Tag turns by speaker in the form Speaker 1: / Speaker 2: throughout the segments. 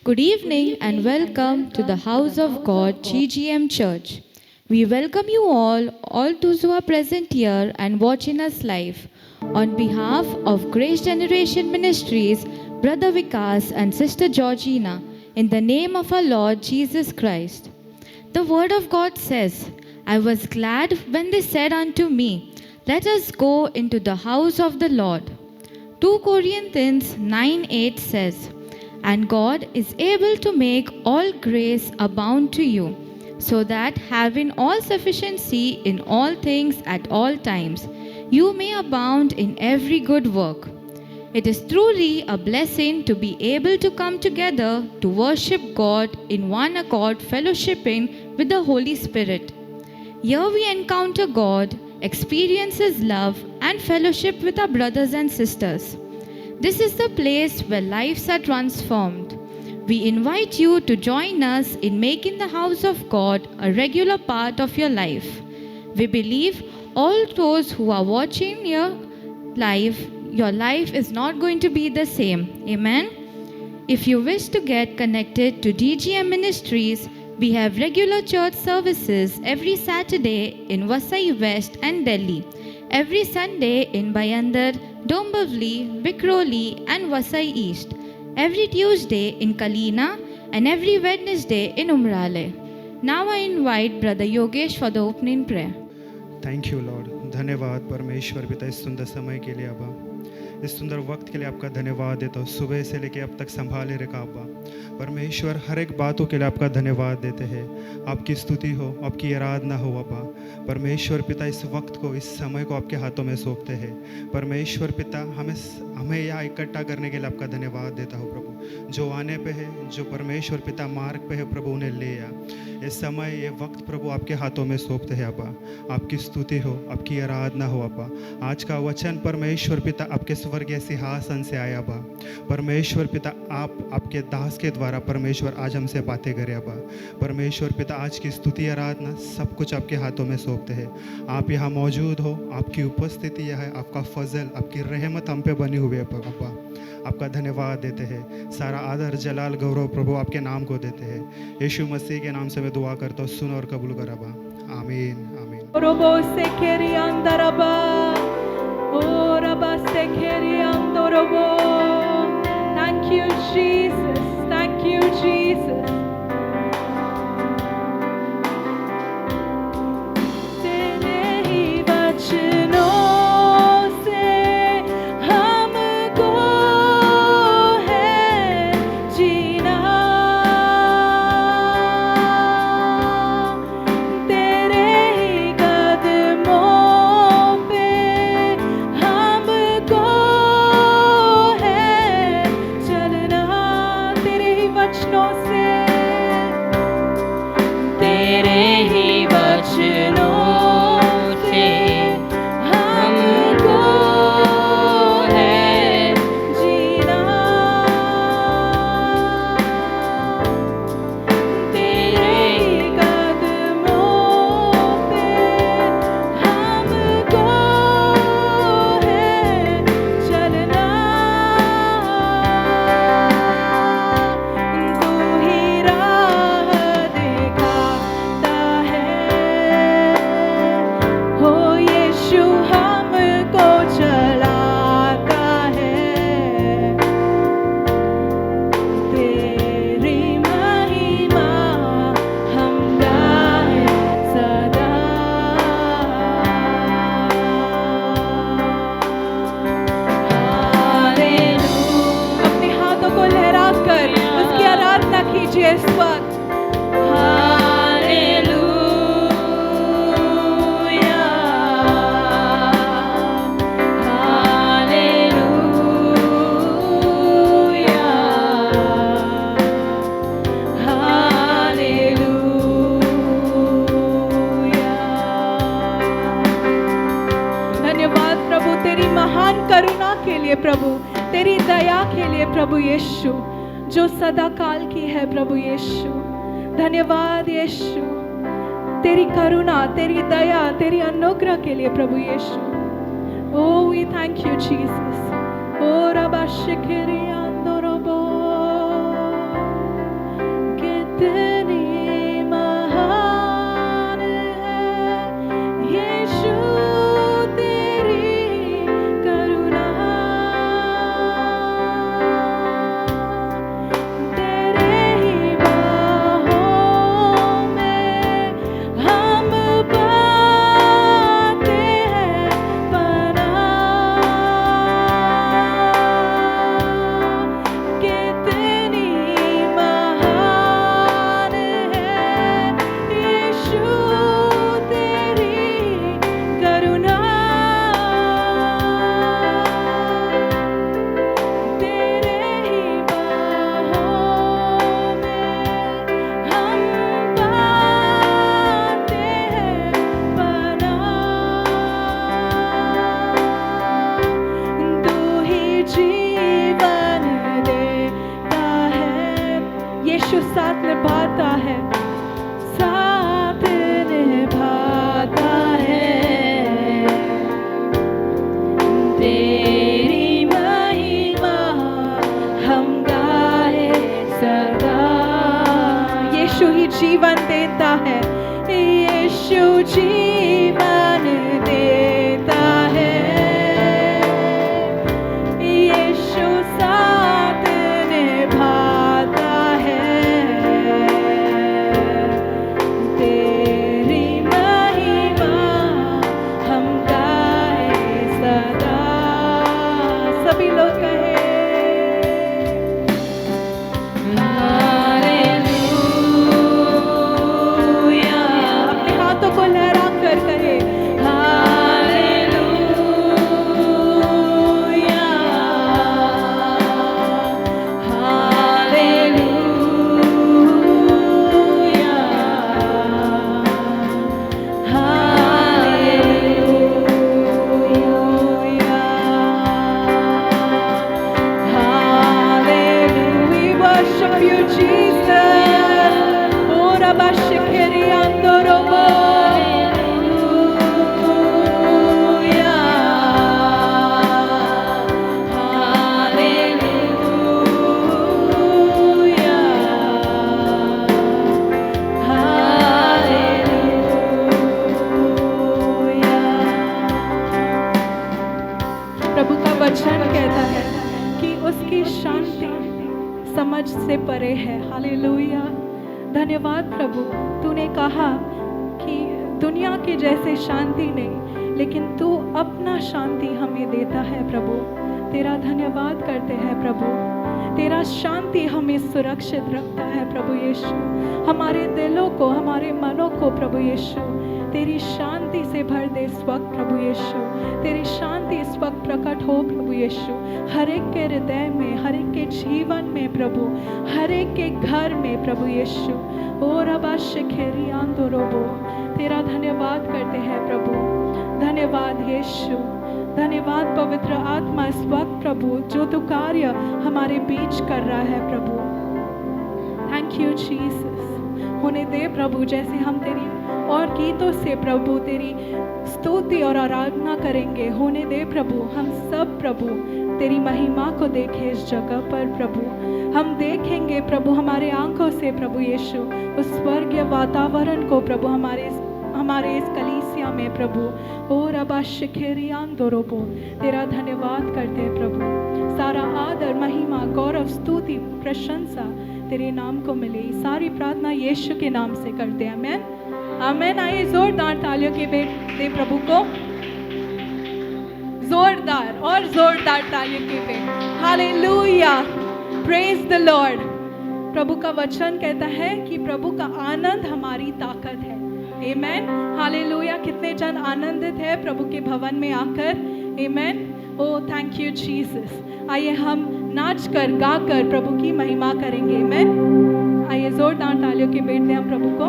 Speaker 1: Good evening and welcome to the House of God GGM Church. We welcome you all those who are present here and watching us live. On behalf of Grace Generation Ministries, Brother Vikas and Sister Georgina, in the name of our Lord Jesus Christ. The Word of God says, I was glad when they said unto me, Let us go into the house of the Lord. 2 Corinthians 9:8 says, And God is able to make all grace abound to you, so that having all sufficiency in all things at all times, you may abound in every good work. It is truly a blessing to be able to come together to worship God in one accord, fellowshipping with the Holy Spirit. Here we encounter God, experience His love, and fellowship with our brothers and sisters. This is the place where lives are transformed. We invite you to join us in making the house of God a regular part of your life. We believe all those who are watching here live, your life is not going to be the same. Amen. If you wish to get connected to DGM Ministries, we have regular church services every Saturday in Vasai West and Delhi, every Sunday in Bayandar, Dombivli, Vikhroli and Vasai East, every Tuesday in Kalina and every Wednesday in Umrale. Now I invite Brother Yogesh for the opening prayer.
Speaker 2: Thank you Lord. धन्यवाद परमेश्वर पिता इस सुंदर समय के लिए अब्बा, इस सुंदर वक्त के लिए आपका धन्यवाद देता हूँ. सुबह से लेकर अब तक संभाले रखा अब्बा परमेश्वर, हर एक बातों के लिए आपका धन्यवाद देते हैं. आपकी स्तुति हो, आपकी आराधना हो अब्बा परमेश्वर पिता. इस वक्त को, इस समय को आपके हाथों में सौंपते हैं परमेश्वर पिता. हमें यहाँ इकट्ठा करने के लिए आपका धन्यवाद देता हूँ प्रभु. जो आने पे है, जो परमेश्वर पिता मार्ग पे है प्रभु, उन्हें ले आ. इस समय, ये वक्त प्रभु आपके हाथों में सौंपते हैं अब्बा. आपकी स्तुति हो, आपकी आराधना हो अब्बा. आज का वचन परमेश्वर पिता आपके स्वर्गीय सिंहासन से आया अब्बा परमेश्वर पिता. आपके दास के द्वारा परमेश्वर आज हमसे बातें करें अब्बा परमेश्वर पिता. आज की स्तुति आराधना सब कुछ आपके हाथों में सौंपते हैं. आप यहाँ मौजूद हो, आपकी उपस्थिति यह है, आपका फजल, आपकी रहमत हम पे बनी हुई है अब्बा. आपका धन्यवाद देते हैं. सारा आदर, जलाल, गौरव प्रभु आपके नाम को देते हैं. यीशु मसीह के नाम से मैं दुआ करता हूँ, सुन और कबूल कर अब्बा. आमीन आमीन.
Speaker 3: Thank you, Jesus. Thank you, Jesus. तेरे ही वचनों से हमको है जीना, तेरे ही कदमों पे हमको है चलना. तेरे ही वचनों से, तेरे ही वचनों से हमको है जीना, तेरे ही कदमों पे हमको है चलना. तू ही राह दिखाता है, हो यीशु हमको चलाता है. तेरी महिमा हम गाए सदा. हालेलुया. अपने हाथों को लहराकर उसकी आराधना कीजिए इस वक्त. Hallelujah, hallelujah, hallelujah. धन्यवाद प्रभु तेरी महान करुणा के लिए प्रभु, तेरी दया के लिए प्रभु यीशु, जो सदा काल की है प्रभु यीशु. धन्यवाद यीशु, तेरी करुणा, तेरी दया, तेरी अनुग्रह के लिए प्रभु यीशु. Oh, we thank you, Jesus. Oh, Rabba Shikiri Andorobo. हम गाए सदा। यीशु ही जीवन देता है, यीशु जीवन देता है, यीशु साथ निभाता है। तेरी महिमा हम गाए सदा। सभी लोग कहें हालेलुया। अपने हाथों को लहरा कर कहे hallelujah, hallelujah, hallelujah. We worship you, Jesus. Ora bashikiri andorobo. Hallelujah. Hallelujah. प्रभु का वचन कहता है कि उसकी शांति समझ से परे है। हालेलुया। धन्यवाद प्रभु, तूने कहा कि दुनिया के जैसे शांति नहीं, लेकिन तू अपना शांति हमें देता है प्रभु। तेरा धन्यवाद करते हैं प्रभु। तेरा शांति हमें सुरक्षित रखता है प्रभु यीशु। हमारे दिलों को, हमारे मनों को प्रभु यीशु तेरी शांति से भर दे इस वक्त प्रभु यीशु। तेरी शांति इस वक्त प्रकट हो प्रभु यीशु, हर एक के हृदय में, हर एक के जीवन में प्रभु, हर एक के घर में प्रभु यीशु। ओ रबा शिखेरी आंदोरोबो, तेरा धन्यवाद करते हैं प्रभु। धन्यवाद यीशु, धन्यवाद पवित्र आत्मा इस वक्त प्रभु, जो तू कार्य हमारे बीच कर रहा है प्रभु। Thank you Jesus. होने दे प्रभु, जैसे हम तेरी और गीतों से प्रभु तेरी स्तुति और आराधना करेंगे। होने दे प्रभु, हम सब प्रभु तेरी महिमा को देखें इस जगह पर प्रभु। हम देखेंगे प्रभु हमारे आंखों से प्रभु यीशु उस स्वर्गीय वातावरण को प्रभु हमारे इस कलीसिया में प्रभु। ओ रबा शिखेरियान दोरोबो, तेरा धन्यवाद करते हैं प्रभु। सारा आदर, महिमा, गौरव, स्तुति, प्रशंसा तेरे नाम को मिले। सारी प्रार्थना यीशु के नाम से करते हैं। आमेन, आमेन। आइए जोरदार तालियों के दे प्रभु को, जोरदार और जोरदार तालियों के पे। Hallelujah, praise the Lord. प्रभु का वचन कहता है कि प्रभु का आनंद हमारी ताकत है। आमेन, हालेलुया। कितने जन आनंदित है प्रभु के भवन में आकर। आमेन। ओ थैंक यू जीसस। आइए हम नाच कर गा कर प्रभु की महिमा करेंगे। आमेन। आइए जोरदार तालियों के भेंट दें हम प्रभु को।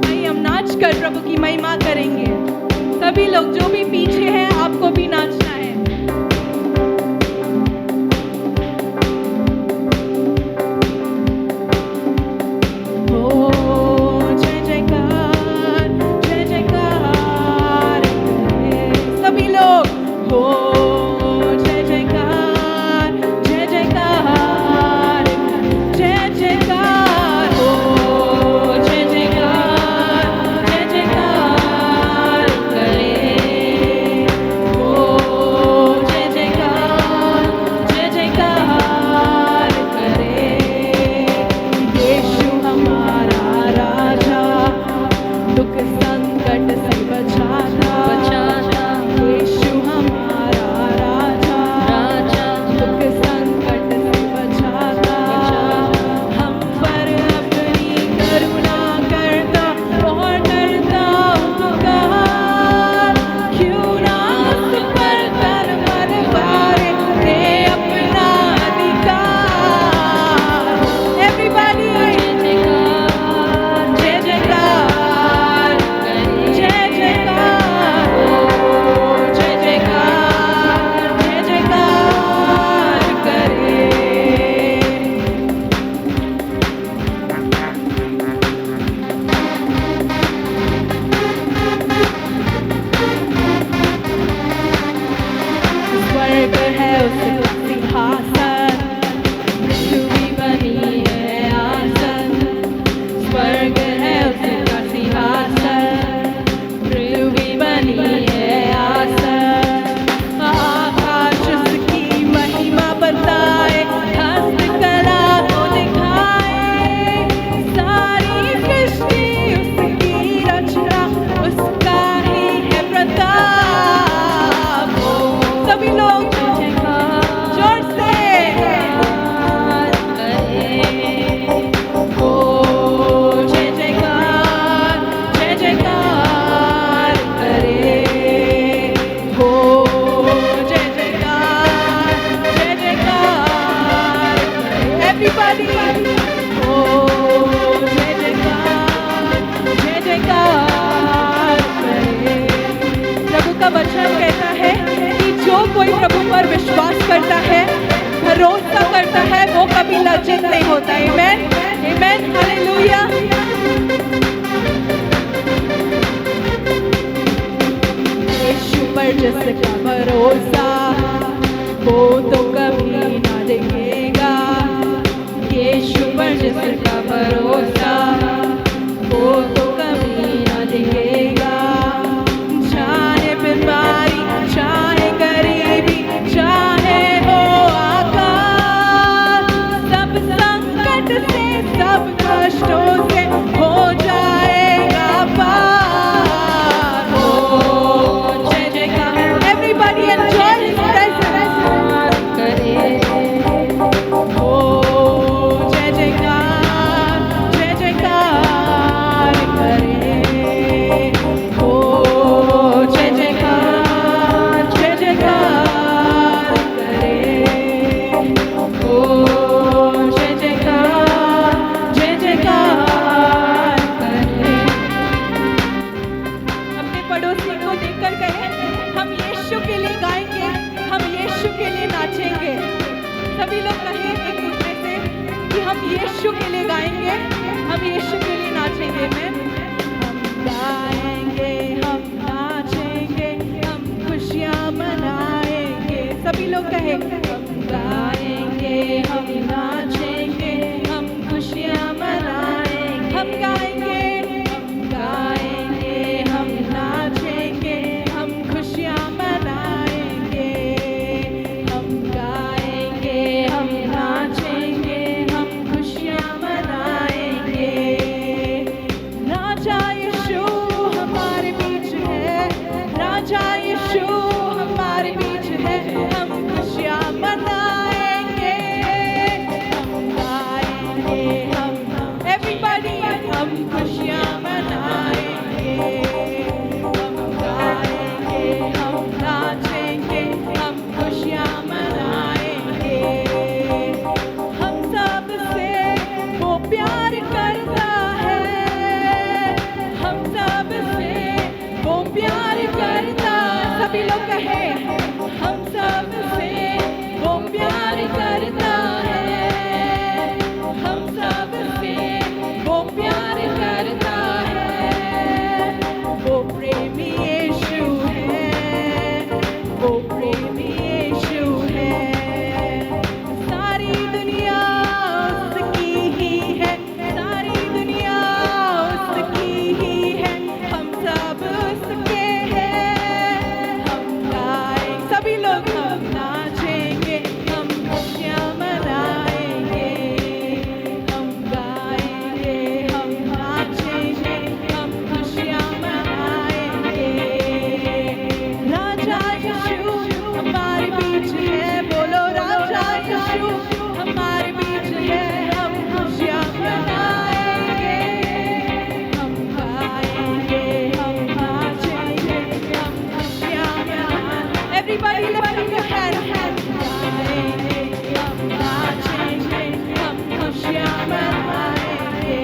Speaker 3: आइए हम नाच कर प्रभु की महिमा करेंगे। सभी लोग जो भी पीछे हैं, आपको भी नाचना है। वचन कहता है कि जो कोई प्रभु पर विश्वास करता है, भरोसा करता है, वो कभी लज्जित नहीं होता। आमेन, आमेन, हालेलुया। यीशु पर जिसका भरोसा वो तो कभी ना देखेगा। यीशु पर जिसका भरोसा वो तो कभी ना देखेगा। चाहे बीमारी, चाहे गरीबी, चाहे हो आकाश, सब संकट से, सब कष्टों से हो जाएगा पार। हो जय जयकार, एवरीबॉडी एंजॉय हिज प्रेजेंस करे। हो जय जयकार, जय जयकार करे। हो जय जयकार, जय जयकार करे। हो जय जयकार, जय जयकार करे। अपने पड़ोसी को देखकर कहे, हम यीशु के लिए गाएंगे, हम यीशु के लिए नाचेंगे। सभी लोग कहें एक दूसरे से कि हम यीशु के लिए गाएंगे, हम यीशु के लिए नाचेंगे। हम गाएंगे, हम नाचेंगे, हम खुशियाँ मनाएंगे। सभी लोग कहें, हम गाएंगे, हम नाचेंगे, हम खुशियाँ मनाएंगे। हम गाएंगे, हम गाएंगे, हम नाचेंगे, हम खुशियाँ मनाएंगे। हम गाएंगे, हम नाचेंगे, हम खुशियाँ मनाएंगे। राजा यीशु हमारे बीच है, राजा यीशु हमारे बीच है। हम खुशियाँ मनाएंगे, हम गाएंगे, हम एवरीबॉडी हम खुशियाँ मनाएंगे। हम गाएंगे, हम नाचेंगे, हम खुशियाँ मनाएंगे। हम सब से वो प्यार करता है, हम सब से वो प्यार करता। सभी लोग कहें, हम सब से वो प्यार करता है, हम सब से वो प्यार करता है। वो प्रेमी यीशु है, वो प्रेमी यीशु है। सारी दुनिया उसकी ही है, सारी दुनिया उसकी ही है। हम सब उसके हैं। हम गाएं, सभी लोग हम नाचेंगे, हम खुशियाँ मनाएंगे। हम गाएंगे, हम नाचेंगे, हम खुशियाँ मनाएंगे। राजा यीशु हमारे बीच है, बोलो राजा यीशु हमारे बीच है। हम खुशियाँ मनाएंगे, हम गाएंगे, हम नाचेंगे, हम खुशियाँ मनाएंगे। Everybody lift your hands. गाएंगे, हम नाचेंगे, हम खुशियाँ मनाएंगे।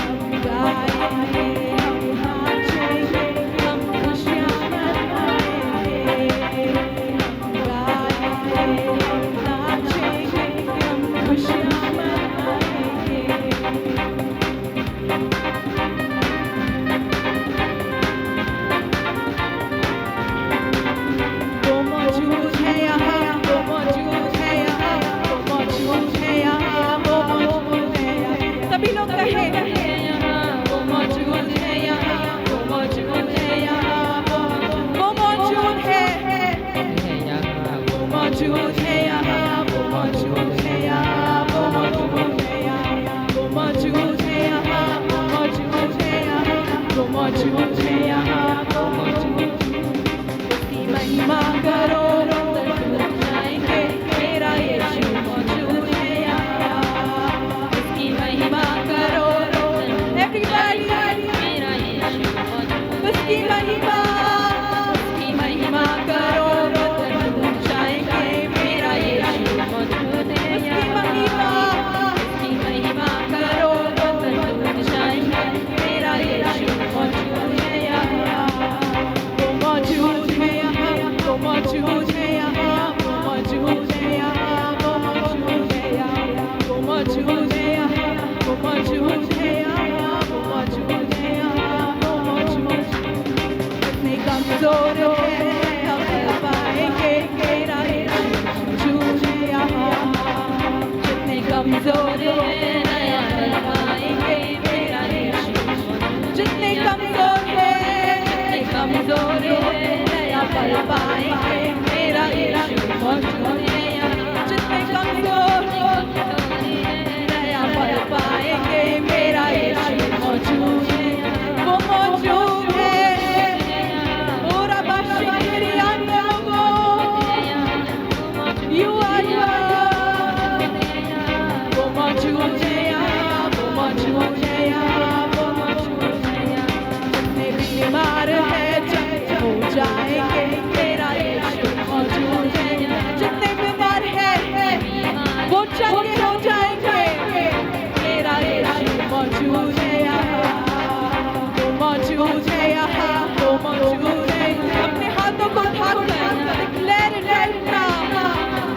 Speaker 3: हम गाएंगे, हम नाचेंगे, हम खुशियाँ मनाएंगे। हम गाएंगे, हम नाचेंगे, हम खुशियाँ मनाएंगे। वो मौजूद है यहाँ, वो मौजूद है यहाँ, वो मौजूद है यहाँ, वो मौजूद है यहाँ। सभी लोग कहें, वो मौजूद है यहाँ, वो मौजूद है यहाँ, वो मौजूद है, वो मौजूद है यहाँ, वो मौजूद है यहाँ, वो मौजूद है यहाँ, वो मौजूद है यहाँ, वो मौजूद है यहाँ, वो मौजूद है यहाँ, वो मौजूद। उसकी महिमा करो, तरफ जाएंगे, मेरा यीशु मौजूद है यहाँ। उसकी महिमा करो, एवरीबॉडी, मेरा यीशु मौजूद। उसकी महिमा करो, तरफ जाएंगे, कमजोर है नया बल पाएंगे मेरा यीशु मौजूद है यहाँ जितने कमजोर है नया बल पाएंगे मेरा यीशु जितने कमजोर है नया बल पाएंगे मेरा यीशु मौजूद है यहाँ जितने कमजोर नया बल पाएंगे मेरा यीशु मौजूद है वो मौजूद है और अब यू आर वो मौजूद है यहाँ वो मौजूद है यहाँ वो मौजूद है यहाँ जितने बीमार है चंगे हो जाएंगे मेरा यीशु मौजूद है जितने बीमार है वो चंगे हो जाएंगे मेरा यीशु मौजूद है यहाँ वो मौजूद है यहाँ वो मौजूद है अपने हाथों को उठाकर डिक्लेयर इट राइट नाउ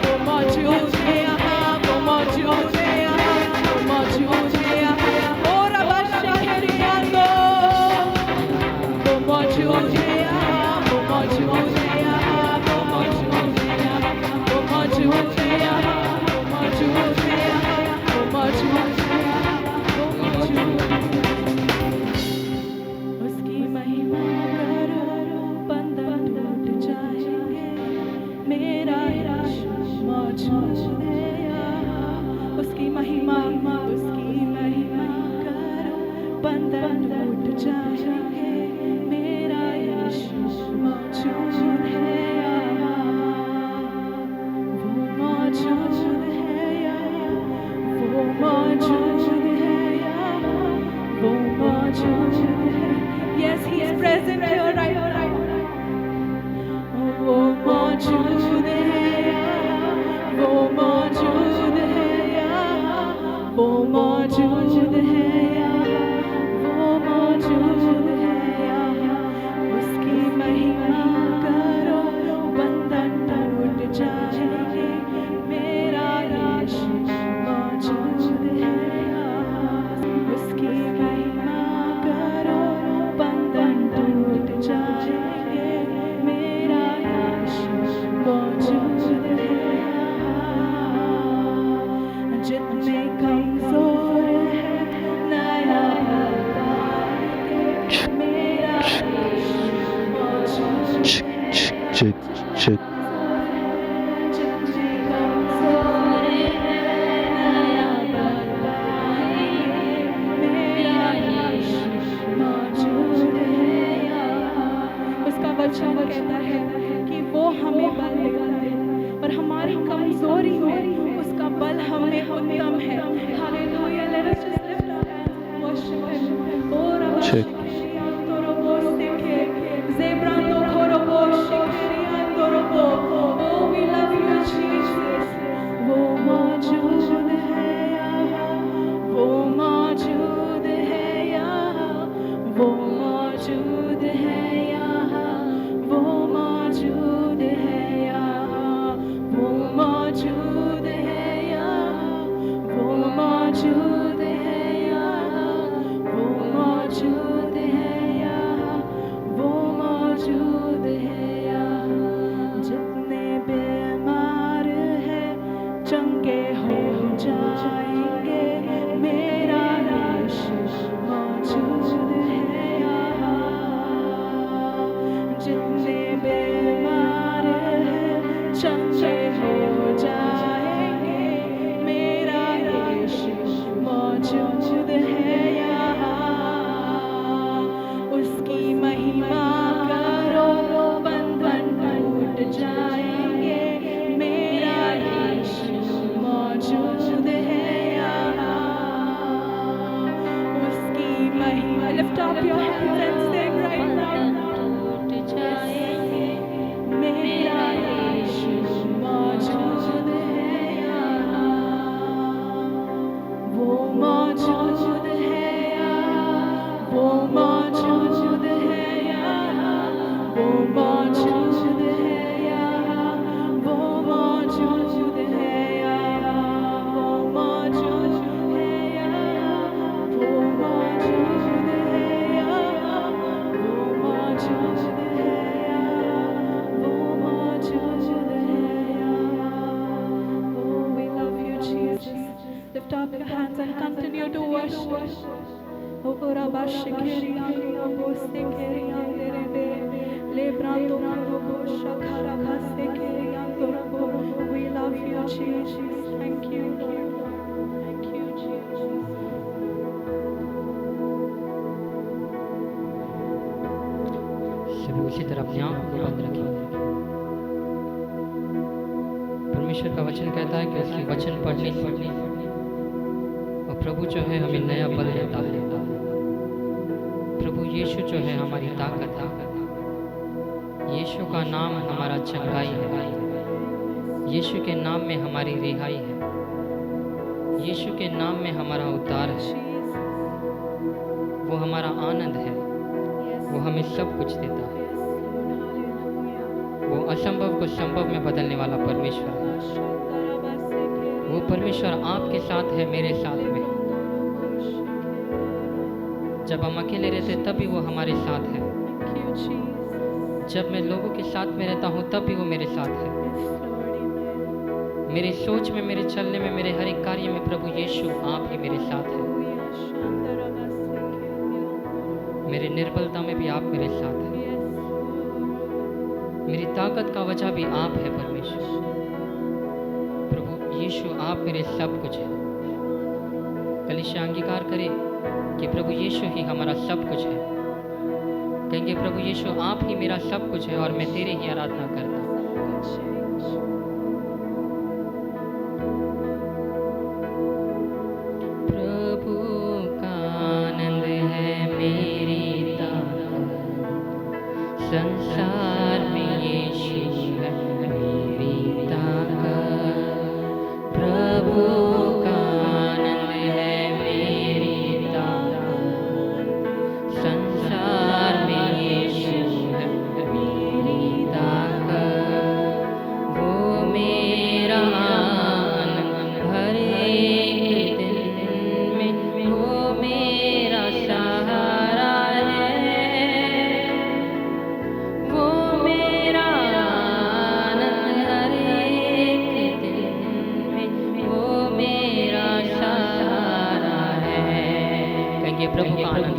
Speaker 3: वो मौजूद है यहाँ वो मौजूद है यहाँ वो मौजूद है यहाँ और अब शहरियानो वो मौजूद है यहाँ वो मौजूद है यहाँ वो मौजूद है यहाँ वो मौजूद है यहाँ वो मौजूद है यहाँ वो मौजूद है यहाँ वो मौजूद उसकी महिमा करो बंधन टूट जाएंगे मेरा यीशु मौजूद है यहाँ उसकी महिमा करो बंधन टूट जाएंगे मेरा यीशु मौजूद है यहाँ वो मौजूद है यहाँ वो मौजूद है यहाँ वो मौजूद है yes he is present here right वो मौजूद है यहाँ वो मौजूद है यहाँ वो मौजूद है यहाँ वो मौजूद है यहाँ उसकी महिमा करो बंधन टूट जाएंगे मेरा यीशु मौजूद है यहाँ उसकी महिमा करो बंधन टूट जाएंगे मेरा यीशु मौजूद है यहाँ जितने कमजोर है नया बल पाएंगे मेरा यीशु मौजूद है
Speaker 4: check.
Speaker 3: जितने कमजोर है नया बल पाएंगे मेरा यीशु मौजूद है यहाँ उसका वचन कहता है कि वो हमें बल देता है और हमारी कमजोरी में उसका बल हमें उत्तम है hallelujah let us just lift our hands and worship him और अब
Speaker 4: Check.
Speaker 3: Zebrando korobo shikriando robo oh we love you Jesus वो मौजूद है यहाँ वो मौजूद है यहाँ वो मौजूद है यहाँ वो मौजूद है यहाँ वो मौजूद है यहाँ वो मौजूद है यहाँ वो मौजूद है यहाँ वो मौजूद है यहाँ जितने बीमार हैं चंगे हो जाएंगे मेरा यीशु मौजूद है यहाँ जितने बीमार हैं चंगे हो जाएंगे मेरा यीशु मौजूद है यहाँ उसकी महिमा करो बंधन टूट जाएंगे मेरा यीशु मौजूद है यहाँ उसकी महिमा lift up your hands and sing right now मेरा यीशु मौजूद है यहाँ वो मौजूद है यहाँ वो मौजूद है यहाँ वो मौजूद है यहाँ वो मौजूद है यहाँ वो मौजूद है यहाँ वो मौजूद है यहाँ वो मौजूद है यहाँ up your hands and continue to worship. Oh, Rabashikiri Ando Bosekiri Anderebe Lebrando Robo Shakara Basekiri Ando Robo. We love you, Jesus. Thank you, Lord. Thank you, Jesus.
Speaker 4: सभी उसी तरह अपने आँख को बंद रखें। परमेश्वर का वचन कहता है कि उसकी वचन पढ़ने और प्रभु जो है हमें नया बल देता है। प्रभु यीशु जो है हमारी ताकत है। यीशु का नाम हमारा चंगाई है। यीशु के नाम में हमारी रिहाई है। यीशु के नाम में हमारा उद्धार है। वो हमारा आनंद है। वो हमें सब कुछ देता है। वो असंभव को संभव में बदलने वाला परमेश्वर है। वो परमेश्वर आपके साथ है, मेरे साथ में। जब हम अकेले रहते तब भी वो हमारे साथ है। जब मैं लोगों के साथ में रहता हूँ तब भी वो मेरे साथ है। मेरी सोच में, मेरे चलने में, मेरे हर एक कार्य में प्रभु यीशु आप ही मेरे साथ है। मेरी निर्बलता में भी आप मेरे साथ हैं। मेरी ताकत का वजह भी आप है परमेश्वर। प्रभु यीशु आप मेरे सब कुछ है। कलीसिया अंगीकार करे कि प्रभु यीशु ही हमारा सब कुछ है। कहेंगे प्रभु यीशु आप ही मेरा सब कुछ है और मैं तेरे ही आराधना करता हूँ। प्रभु का आनंद है मेरी ताकत। संसार में यीशु है मेरी ताकत। प्रभु का आनंद है मेरी ताकत। संसार में यीशु है मेरी ताकत। वो मेरा आनंद हर एक दिन में, वो मेरा सहारा है। वो मेरा आनंद हर एक दिन में, वो मेरा सहारा है। कहेंगे प्रभु का आनंद,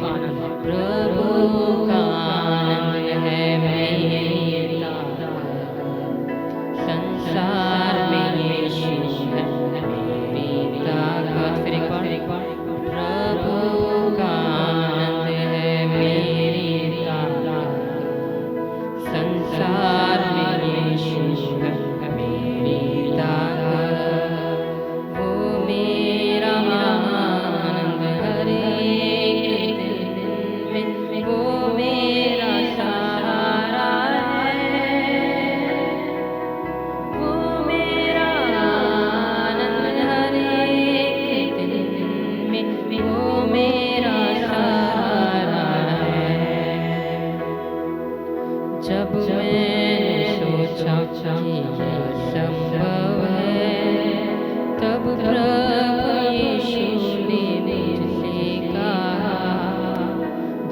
Speaker 4: प्रभु का आनंद है मेरी ताकत। संसार में यीशु है मेरी ताकत। फिर एक बार प्रभु का आनंद है मेरी ताकत। संसार में यीशु है मेरी ताकत। वो मेरा आनंद हर एक दिन में, वो मेरा सहारा है। वो मेरा आनंद हर एक दिन में, वो मेरा सहारा है। जब मैंने सोचा कि यह संभव है, तब प्रभु यीशु ने मुझसे कहा।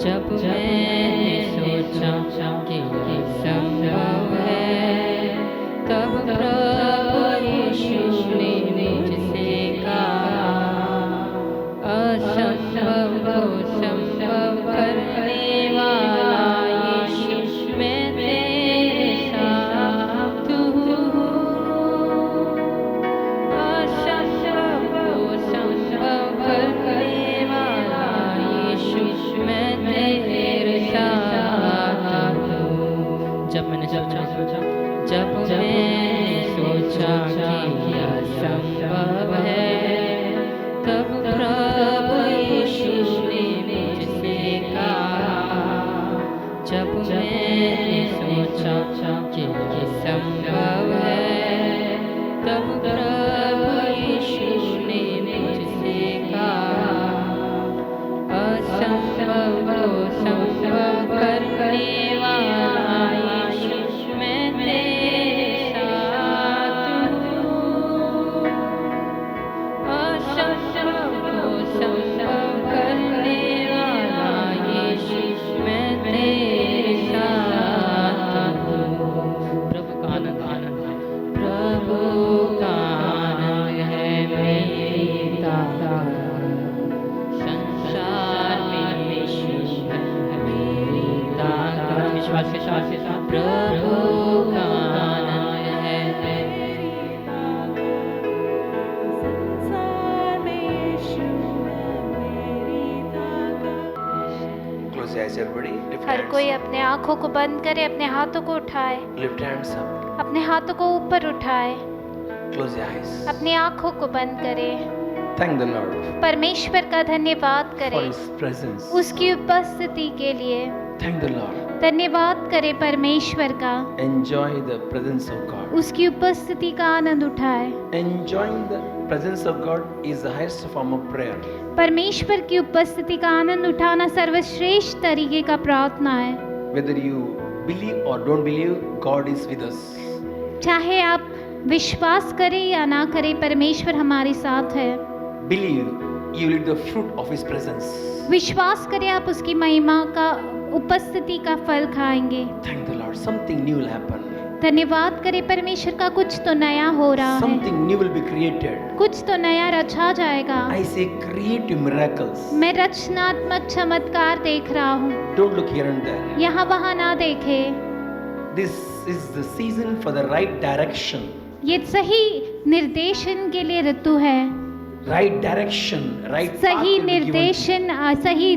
Speaker 4: जब मैंने सोचा कि यह संभव है, तब प्रभु यीशु ने मुझसे कहा। असंभव को संभव करने वाला यीशु मैं तेरे साथ हूँ। असंभव को संभव करने वाला यीशु मैं तेरे साथ हूँ। जब मैंने सोचा कि यह संभव है, तब प्रभु यीशु ने मुझसे कहा। जब मैंने सोचा कि यह संभव है, तब प्रभु यीशु ने मुझसे कहा। असंभव को संभव करने वाला यीशु मैं तेरे साथ हूँ। असंभव को संभव करने वाला यीशु मैं तेरे साथ हूँ। प्रभु का आनंद है
Speaker 5: eyes, everybody. Lift
Speaker 6: हर
Speaker 5: hands.
Speaker 6: कोई अपने आंखों को बंद करे, अपने हाथों को उठाए,
Speaker 5: Lift hands up.
Speaker 6: अपने हाथों को ऊपर उठाए,
Speaker 5: Close your eyes.
Speaker 6: अपनी आंखों को बंद करे।
Speaker 5: Thank the Lord
Speaker 6: परमेश्वर का धन्यवाद
Speaker 5: for
Speaker 6: करे
Speaker 5: His presence.
Speaker 6: उसकी उपस्थिति के लिए।
Speaker 5: Thank the Lord.
Speaker 6: धन्यवाद करे परमेश्वर का,
Speaker 5: Enjoy the presence of God.
Speaker 6: उसकी उपस्थिति का आनंद उठाए।
Speaker 5: Enjoying the presence of God is the highest form of prayer.
Speaker 6: परमेश्वर की उपस्थिति का आनंद उठाना सर्वश्रेष्ठ तरीके का प्रार्थना है।
Speaker 5: Whether you believe or don't believe, God is with us.
Speaker 6: चाहे आप विश्वास करें या ना करें, परमेश्वर हमारे साथ है।
Speaker 5: Believe, you will eat the fruit of His presence.
Speaker 6: विश्वास करें, आप उसकी महिमा का, उपस्थिति का फल खाएंगे।
Speaker 5: Thank the Lord. Something new will happen.
Speaker 6: धन्यवाद करें परमेश्वर का, कुछ तो नया हो रहा है,
Speaker 5: Something new will be created.
Speaker 6: कुछ तो नया रचा जाएगा।
Speaker 5: I say creative miracles.
Speaker 6: मैं रचनात्मक चमत्कार देख रहा हूँ।
Speaker 5: Don't look here and there.
Speaker 6: यहाँ वहाँ ना देखे।
Speaker 5: This is the season for the right direction.
Speaker 6: ये सही निर्देशन के लिए ऋतु है।
Speaker 5: Right direction, right path
Speaker 6: सही
Speaker 5: will be given to you.
Speaker 6: निर्देशन, सही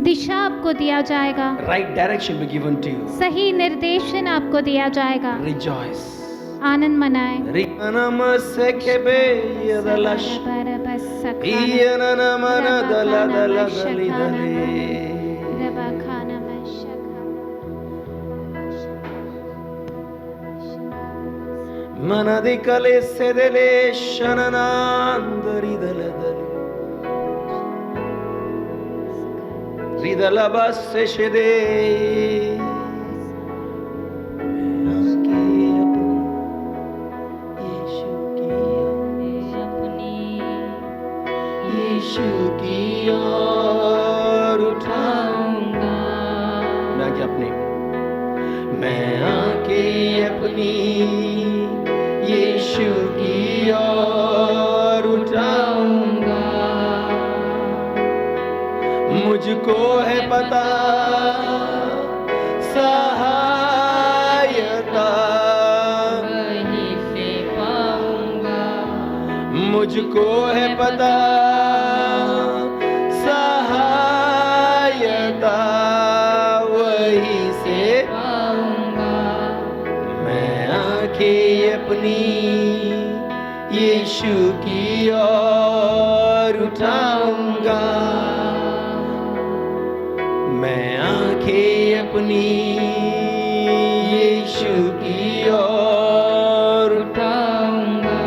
Speaker 6: दिशा आपको दिया जाएगा।
Speaker 5: Right direction will be given to you.
Speaker 6: सही निर्देशन आपको दिया जाएगा।
Speaker 5: Rejoice.
Speaker 6: आनंद मनाए।
Speaker 5: Manadi kale sedele shananandari daladali ridala basse shede यीशु की ओर उठाऊंगा मैं आके अपनी यीशु की ओर उठाऊंगा मुझको है पता सहायता
Speaker 4: वहीं से पाऊंगा,
Speaker 5: मुझको है पता सहायता वहीं से
Speaker 4: पाऊंगा।
Speaker 5: मैं आंखें अपनी यीशु की ओर उठाऊंगा मैं आंखें अपनी यीशु की ओर
Speaker 4: उठाऊंगा,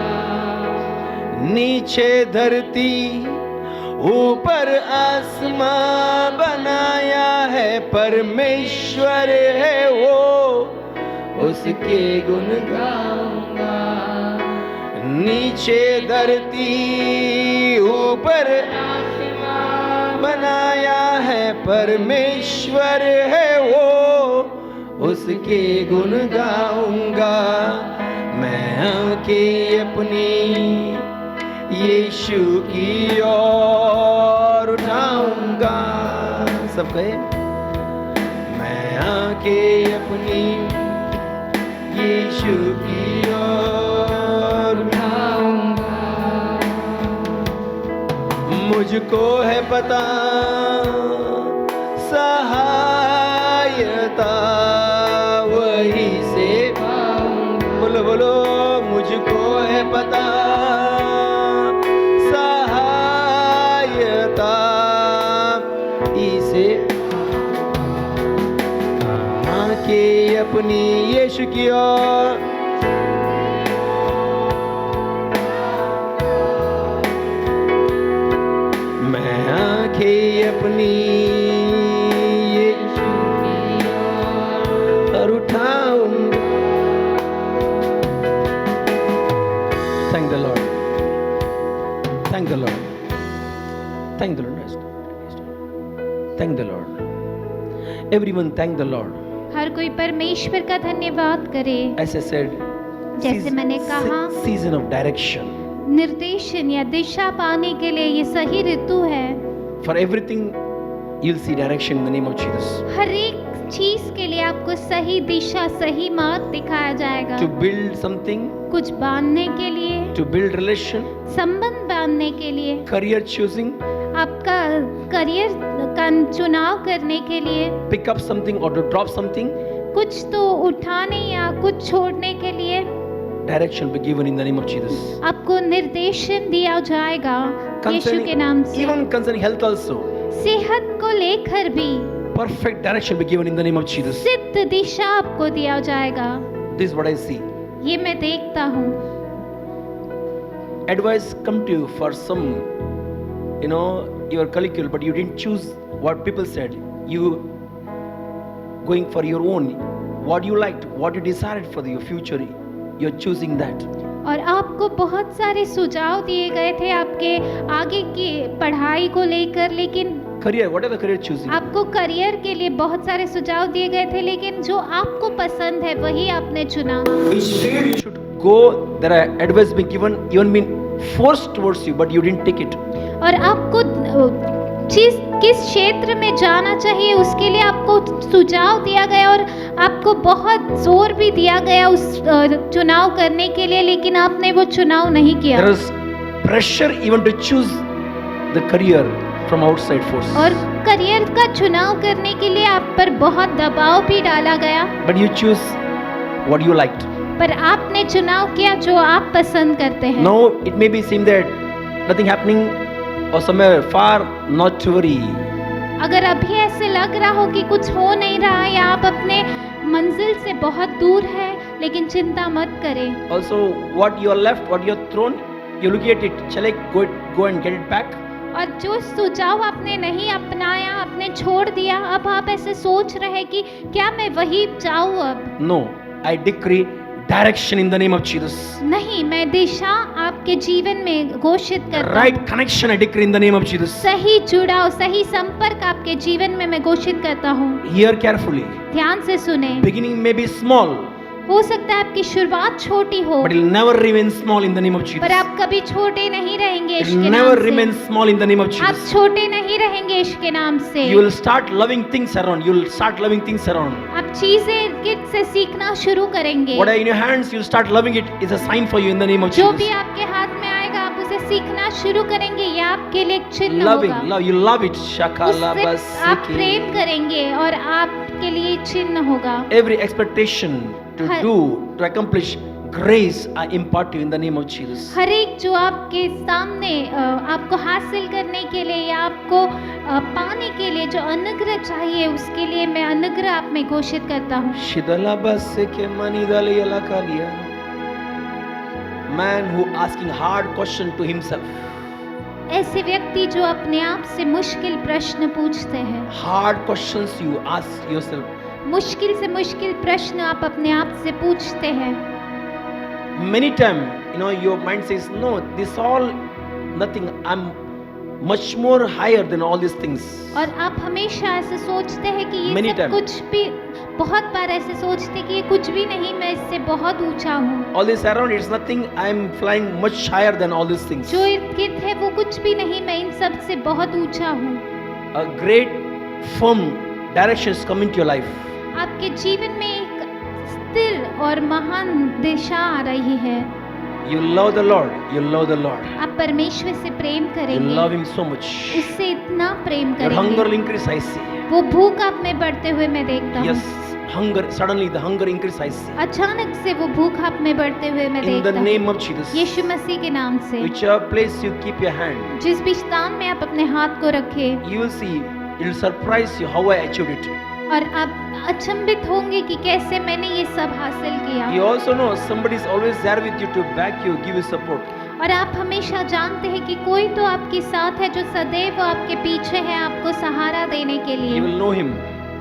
Speaker 5: नीचे धरती ऊपर आसमां बनाया है परमेश्वर है वो उसके गुण गाऊंगा नीचे धरती ऊपर आसमां बनाया है परमेश्वर है वो उसके गुण गाऊंगा मैं आंखें अपनी यीशु की ओर उठाऊंगा सब कहे मैं आंखें अपनी यीशु की ओर उठाऊंगा मुझको है पता सहायता वहीं से पाऊंगा बोलो बोलो मुझको है पता सहायता इसे आंखें अपनी यीशु की ओर मैं आंखें अपनी यीशु की ओर उठाऊंगा Thank the Lord. Thank the Lord. Thank the Lord. Thank the Lord. Everyone thank the Lord.
Speaker 6: हर कोई परमेश्वर का धन्यवाद करे।
Speaker 5: As I said,
Speaker 6: जैसे मैंने कहा,
Speaker 5: season of direction.
Speaker 6: निर्देशन या दिशा पाने के लिए ये सही ऋतु है।
Speaker 5: For everything, you'll see direction in the name of Jesus.
Speaker 6: हर एक चीज के लिए आपको सही दिशा, सही मार्ग दिखाया जाएगा।
Speaker 5: To build something,
Speaker 6: कुछ बांधने के लिए,
Speaker 5: to build relation,
Speaker 6: संबंध बांधने के लिए,
Speaker 5: career choosing,
Speaker 6: आपका करियर का चुनाव करने के लिए,
Speaker 5: pick up something or to drop something,
Speaker 6: कुछ तो उठाने या कुछ छोड़ने के लिए
Speaker 5: direction be given in the name of Jesus.
Speaker 6: आपको निर्देशन दिया जाएगा यीशु के नाम से।
Speaker 5: Even concerning health also,
Speaker 6: सेहत को लेकर भी
Speaker 5: perfect direction be given in the name of Jesus.
Speaker 6: सिद्ध दिशा आपको दिया जाएगा।
Speaker 5: This is what I see.
Speaker 6: ये मैं देखता हूँ।
Speaker 5: Advice come to you for some, your curriculum, but you didn't choose what people said. You going for your own, what you liked, what you decided for your future. You're choosing that.
Speaker 6: और आपको बहुत सारे सुझाव दिए गए थे आपके आगे की पढ़ाई को लेकर, लेकिन
Speaker 5: Career, what are the career choosing?
Speaker 6: आपको करियर के लिए बहुत सारे सुझाव दिए गए थे, लेकिन जो आपको पसंद है वही आपने चुना।
Speaker 5: Which field you should go? There are advice being given, even been forced towards you, but you didn't take it.
Speaker 6: और आपको किस क्षेत्र में जाना चाहिए उसके लिए आपको सुझाव दिया गया और आपको बहुत जोर भी दिया गया उस चुनाव करने के लिए, लेकिन आपने वो चुनाव नहीं किया।
Speaker 5: There is pressure even to choose the career from outside force.
Speaker 6: और करियर का चुनाव करने के लिए आप पर बहुत दबाव भी डाला गया,
Speaker 5: But you choose what you liked.
Speaker 6: पर आपने चुनाव किया जो आप पसंद करते हैं।
Speaker 5: Now it may be seem that nothing happening or somewhere far, not to worry.
Speaker 6: अगर अभी ऐसे लग रहा हो कि कुछ हो नहीं रहा या आप अपने मंजिल से बहुत दूर है, लेकिन चिंता मत करें।
Speaker 5: Also, what you are left, what you are thrown, you look at it. Shall I go and get it back?
Speaker 6: और जो सुझाव आपने नहीं अपनाया, आपने छोड़ दिया, अब आप ऐसे सोच रहे हैं कि क्या मैं वही चाहूँ अब?
Speaker 5: No, I decree direction in the name of Jesus.
Speaker 6: नहीं, मैं दिशा आपके जीवन में घोषित करता
Speaker 5: Right
Speaker 6: हूँ।
Speaker 5: connection I decree in the name of Jesus.
Speaker 6: सही जुड़ाव, सही संपर्क आपके जीवन में मैं घोषित करता हूँ।
Speaker 5: Hear carefully.
Speaker 6: ध्यान से सुने।
Speaker 5: Beginning may be small,
Speaker 6: हो सकता है आपकी शुरुआत छोटी हो,
Speaker 5: but it will never remain small in the name of Jesus.
Speaker 6: पर आप कभी छोटे नहीं रहेंगे
Speaker 5: It
Speaker 6: इश्क
Speaker 5: will
Speaker 6: के
Speaker 5: never
Speaker 6: नाम से।
Speaker 5: remain small in the name of
Speaker 6: आप
Speaker 5: Jesus.
Speaker 6: छोटे नहीं रहेंगे इश्क के नाम से।
Speaker 5: You will start loving things around. You will start loving things around.
Speaker 6: आप चीजें किट से सीखना शुरू करेंगे।
Speaker 5: What are in your hands, you will start loving it. It's a sign for you in the name of
Speaker 6: जो भी
Speaker 5: Jesus.
Speaker 6: आपके हाथ में आएगा आप उसे सीखना शुरू करेंगे, ये आपके लिए एक चिन्ह
Speaker 5: Loving,
Speaker 6: होगा।
Speaker 5: love, you love it. Shakala
Speaker 6: उससे आप प्रेम करेंगे और आपके लिए चिन्ह होगा।
Speaker 5: Every expectation to
Speaker 6: her-
Speaker 5: do, to accomplish grace I impart to you in the name of Jesus.
Speaker 6: हर एक जो आपके सामने आपको हासिल करने के लिए या आपको पाने के लिए जो अनुग्रह चाहिए, उसके लिए मैं अनुग्रह आप में घोषित करता हूँ।
Speaker 5: Shidala basse ke mani dali ala kalia. Man who asking hard question to himself.
Speaker 6: ऐसे व्यक्ति जो अपने आप से मुश्किल प्रश्न पूछते हैं,
Speaker 5: Hard questions you ask yourself.
Speaker 6: मुश्किल से मुश्किल प्रश्न आप अपने आप से पूछते हैं।
Speaker 5: Many times, your mind says, no, this all nothing. I'm much more higher than all these things.
Speaker 6: और आप हमेशा ऐसे सोचते हैं कि ये
Speaker 5: Many
Speaker 6: सब
Speaker 5: time.
Speaker 6: कुछ भी, बहुत बार ऐसे सोचते हैं कि ये कुछ भी नहीं, मैं इससे बहुत ऊंचा हूँ।
Speaker 5: All this around, it's nothing. I'm flying much higher than all these things.
Speaker 6: जो इर्द गिर्द है वो कुछ भी नहीं, मैं इन सब से बहुत ऊंचा हूँ।
Speaker 5: A great, firm direction is coming to your life.
Speaker 6: आपके जीवन में एक स्थिर और महान दिशा आ रही है।
Speaker 5: You love the Lord. You love the Lord.
Speaker 6: आप परमेश्वर से प्रेम
Speaker 5: You
Speaker 6: करेंगे,
Speaker 5: love Him so much.
Speaker 6: उससे इतना प्रेम
Speaker 5: Your hunger will
Speaker 6: करेंगे।
Speaker 5: increase, I see.
Speaker 6: वो भूख आप में बढ़ते हुए मैं देखता हूँ।
Speaker 5: Yes, hunger. Suddenly the hunger increase, I see.
Speaker 6: अचानक से वो भूख आप में बढ़ते हुए मैं
Speaker 5: In the
Speaker 6: देखता हूँ।
Speaker 5: name of Jesus.
Speaker 6: यीशु मसीह के नाम से।
Speaker 5: Whichever place you keep your hand,
Speaker 6: जिस भी स्थान में आप अपने हाथ को रखें,
Speaker 5: you will see. It will surprise you how I achieved it.
Speaker 6: और आप अचंभित होंगे कि कैसे मैंने ये सब हासिल किया।
Speaker 5: You also know somebody is always there with you to back you, give you support.
Speaker 6: और आप हमेशा जानते हैं कि कोई तो आपके साथ है जो सदैव आपके पीछे है, आपको सहारा देने के
Speaker 5: You
Speaker 6: लिए।
Speaker 5: will know Him.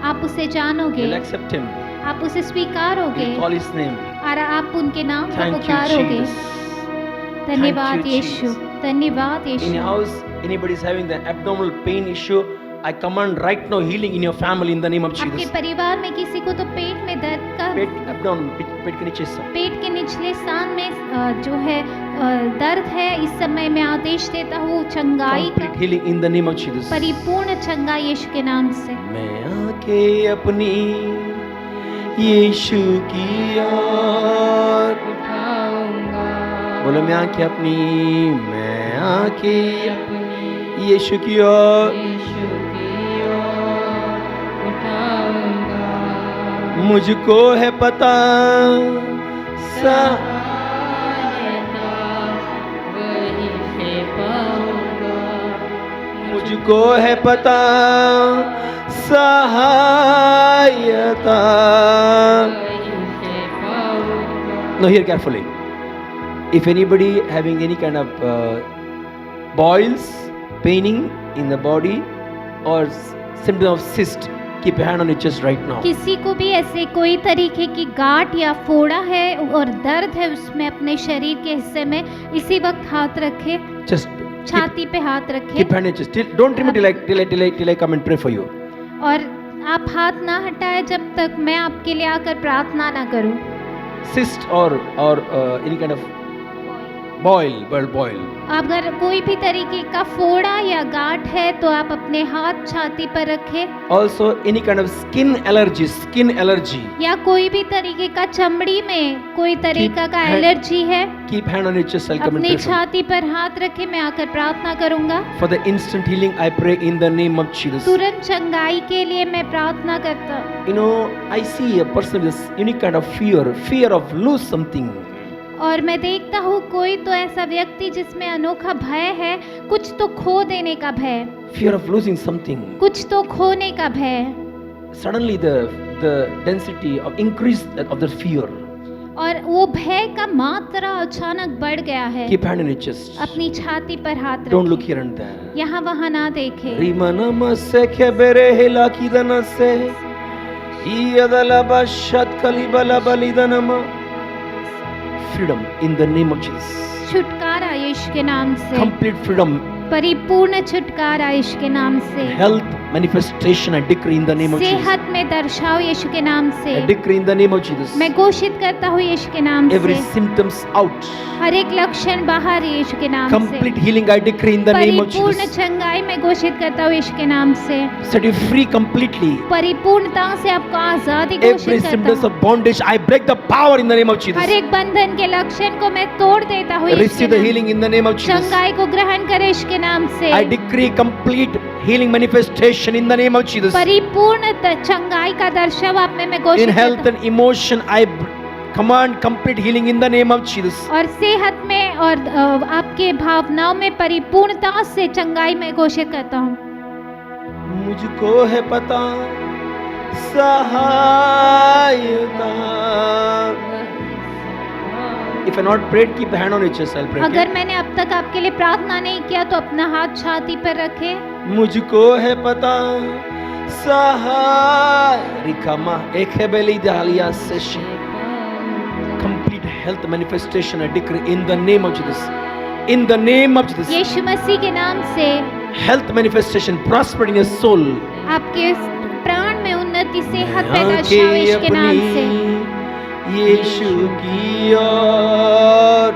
Speaker 6: आप उसे
Speaker 5: You
Speaker 6: जानोगे,
Speaker 5: will accept Him.
Speaker 6: आप उसे स्वीकारोगे
Speaker 5: You will call His name.
Speaker 6: और आप उनके नाम को
Speaker 5: Thank you,
Speaker 6: पुकारोगे।
Speaker 5: Jesus.
Speaker 6: धन्यवाद
Speaker 5: Thank you,
Speaker 6: यीशु,
Speaker 5: Jesus.
Speaker 6: धन्यवाद
Speaker 5: In your
Speaker 6: Yeshu.
Speaker 5: house, anybody is having the abdominal pain issue, I command right now healing in your family in the name of
Speaker 6: आपके
Speaker 5: Jesus.
Speaker 6: परिवार में किसी को तो पेट में दर्द का,
Speaker 5: Abdomen, पेट के नीचे सब.
Speaker 6: पेट के निचले स्थान में जो है दर्द है, इस समय मैं आदेश देता हूँ चंगाई का,
Speaker 5: Complete healing in the name of Jesus.
Speaker 6: परिपूर्ण चंगाई यीशु के नाम से।
Speaker 5: मैं आके अपनी यीशु की याद
Speaker 4: उठाऊंगा।
Speaker 5: बोलो मैं आके अपनी
Speaker 4: अपनी
Speaker 5: यीशु की ओर
Speaker 4: यीशु की ओर उठाऊंगा।
Speaker 5: मुझको है पता
Speaker 4: सहायता वहीं से पाऊंगा।
Speaker 5: मुझको है पता सहायता।
Speaker 4: वहीं से पाऊंगा।
Speaker 5: Now hear carefully. If anybody having any kind of boils, paining in the body or symptom of cyst, keep your hand on your chest right now.
Speaker 6: किसी को भी ऐसे कोई तरीके की गांठ या फोड़ा है और दर्द है उसमें अपने शरीर के हिस्से में, इसी वक्त हाथ रखे,
Speaker 5: Just
Speaker 6: छाती पे हाथ रखे
Speaker 5: keep hand on your chest. Don't remove till I come and pray for you.
Speaker 6: और आप हाथ ना हटाए जब तक मैं आपके लिए आकर प्रार्थना ना करूं।
Speaker 5: Cyst or any kind of boil.
Speaker 6: अगर कोई भी तरीके का फोड़ा या गांठ है तो आप अपने हाथ छाती पर रखें।
Speaker 5: Also any kind of skin allergy.
Speaker 6: या कोई भी तरीके का चमड़ी में कोई तरीका का
Speaker 5: hand-
Speaker 6: एलर्जी है,
Speaker 5: Keep hand on your chest. I'll come and
Speaker 6: अपनी
Speaker 5: pray for you.
Speaker 6: छाती पर हाथ रखे, मैं आकर प्रार्थना करूंगा।
Speaker 5: For the instant healing, I pray in the name of Jesus.
Speaker 6: तुरंत चंगाई के लिए मैं प्रार्थना करता हूँ।
Speaker 5: You know, I see a person with this unique kind of fear of lose something.
Speaker 6: और मैं देखता हूँ कोई तो ऐसा व्यक्ति जिसमें अनोखा भय है, कुछ तो खो देने का भय,
Speaker 5: Fear of losing something.
Speaker 6: कुछ तो खोने का भय।
Speaker 5: Suddenly the density of increase of the fear.
Speaker 6: और वो भय का मात्रा अचानक बढ़ गया है।
Speaker 5: Keep hand on your chest.
Speaker 6: अपनी छाती पर हाथ
Speaker 5: Don't look
Speaker 6: रखें,
Speaker 5: here and there.
Speaker 6: यहाँ वहाँ ना देखे।
Speaker 5: Rimanama se kebere hilakidana se. Iyadala bashat kalibala balidanama. Freedom in the name of Jesus.
Speaker 6: छुटकारा यीशु के नाम से,
Speaker 5: Complete freedom.
Speaker 6: परिपूर्ण छुटकारा यीशु के नाम से।
Speaker 5: Health manifestation I decree in the name of Jesus.
Speaker 6: सेहत में दर्शाओ यीशु के नाम से।
Speaker 5: I decree in the name of Jesus.
Speaker 6: मैं घोषित करता हूँ यीशु के नाम
Speaker 5: Every
Speaker 6: से,
Speaker 5: symptoms out.
Speaker 6: हर एक लक्षण बाहर यीशु के नाम से।
Speaker 5: Complete healing I decree in the name of
Speaker 6: परिपूर्ण
Speaker 5: Jesus.
Speaker 6: चंगाई मैं घोषित करता हूँ यीशु के नाम से।
Speaker 5: Set you free completely.
Speaker 6: परिपूर्णता से आपको आजादी
Speaker 5: Every
Speaker 6: घोषित करता
Speaker 5: symptoms
Speaker 6: हूँ।
Speaker 5: of bondage I break the power in the name of
Speaker 6: her
Speaker 5: Jesus.
Speaker 6: एक बंधन के लक्षण को मैं तोड़ देता हूँ यीशु
Speaker 5: Receive
Speaker 6: के
Speaker 5: the
Speaker 6: नाम
Speaker 5: healing in the name of
Speaker 6: से।
Speaker 5: Jesus.
Speaker 6: चंगाई को ग्रहण करे यीशु के नाम से।
Speaker 5: I decree complete healing manifestation in the name of Jesus.
Speaker 6: परिपूर्ण चंगाई का दर्शाव आप में मैं घोषित
Speaker 5: In health
Speaker 6: करता
Speaker 5: and emotion I command complete healing in the name of Jesus.
Speaker 6: हूँ। और सेहत में और आपके भावनाओं में परिपूर्णता से चंगाई मैं घोषित करता हूँ।
Speaker 5: मुझको है पता सहायता। If I not prayed, keep a hand on your chest. I'll pray.
Speaker 6: अगर
Speaker 5: Okay?
Speaker 6: मैंने अब तक आपके लिए प्रार्थना नहीं किया तो अपना हाथ छाती पर रखे।
Speaker 5: मुझको है पता सहायता। एक है बेली दालिया session. Complete health manifestation I decree in the name of Jesus. In the name of Jesus.
Speaker 6: यीशु मसीह के नाम से
Speaker 5: Health manifestation, prosper in your soul.
Speaker 6: आपके प्राण में उन्नति सेहत
Speaker 5: मैं
Speaker 6: पैदा
Speaker 5: आंखें
Speaker 6: हो यीशु के नाम से।
Speaker 5: अपनी यीशु की ओर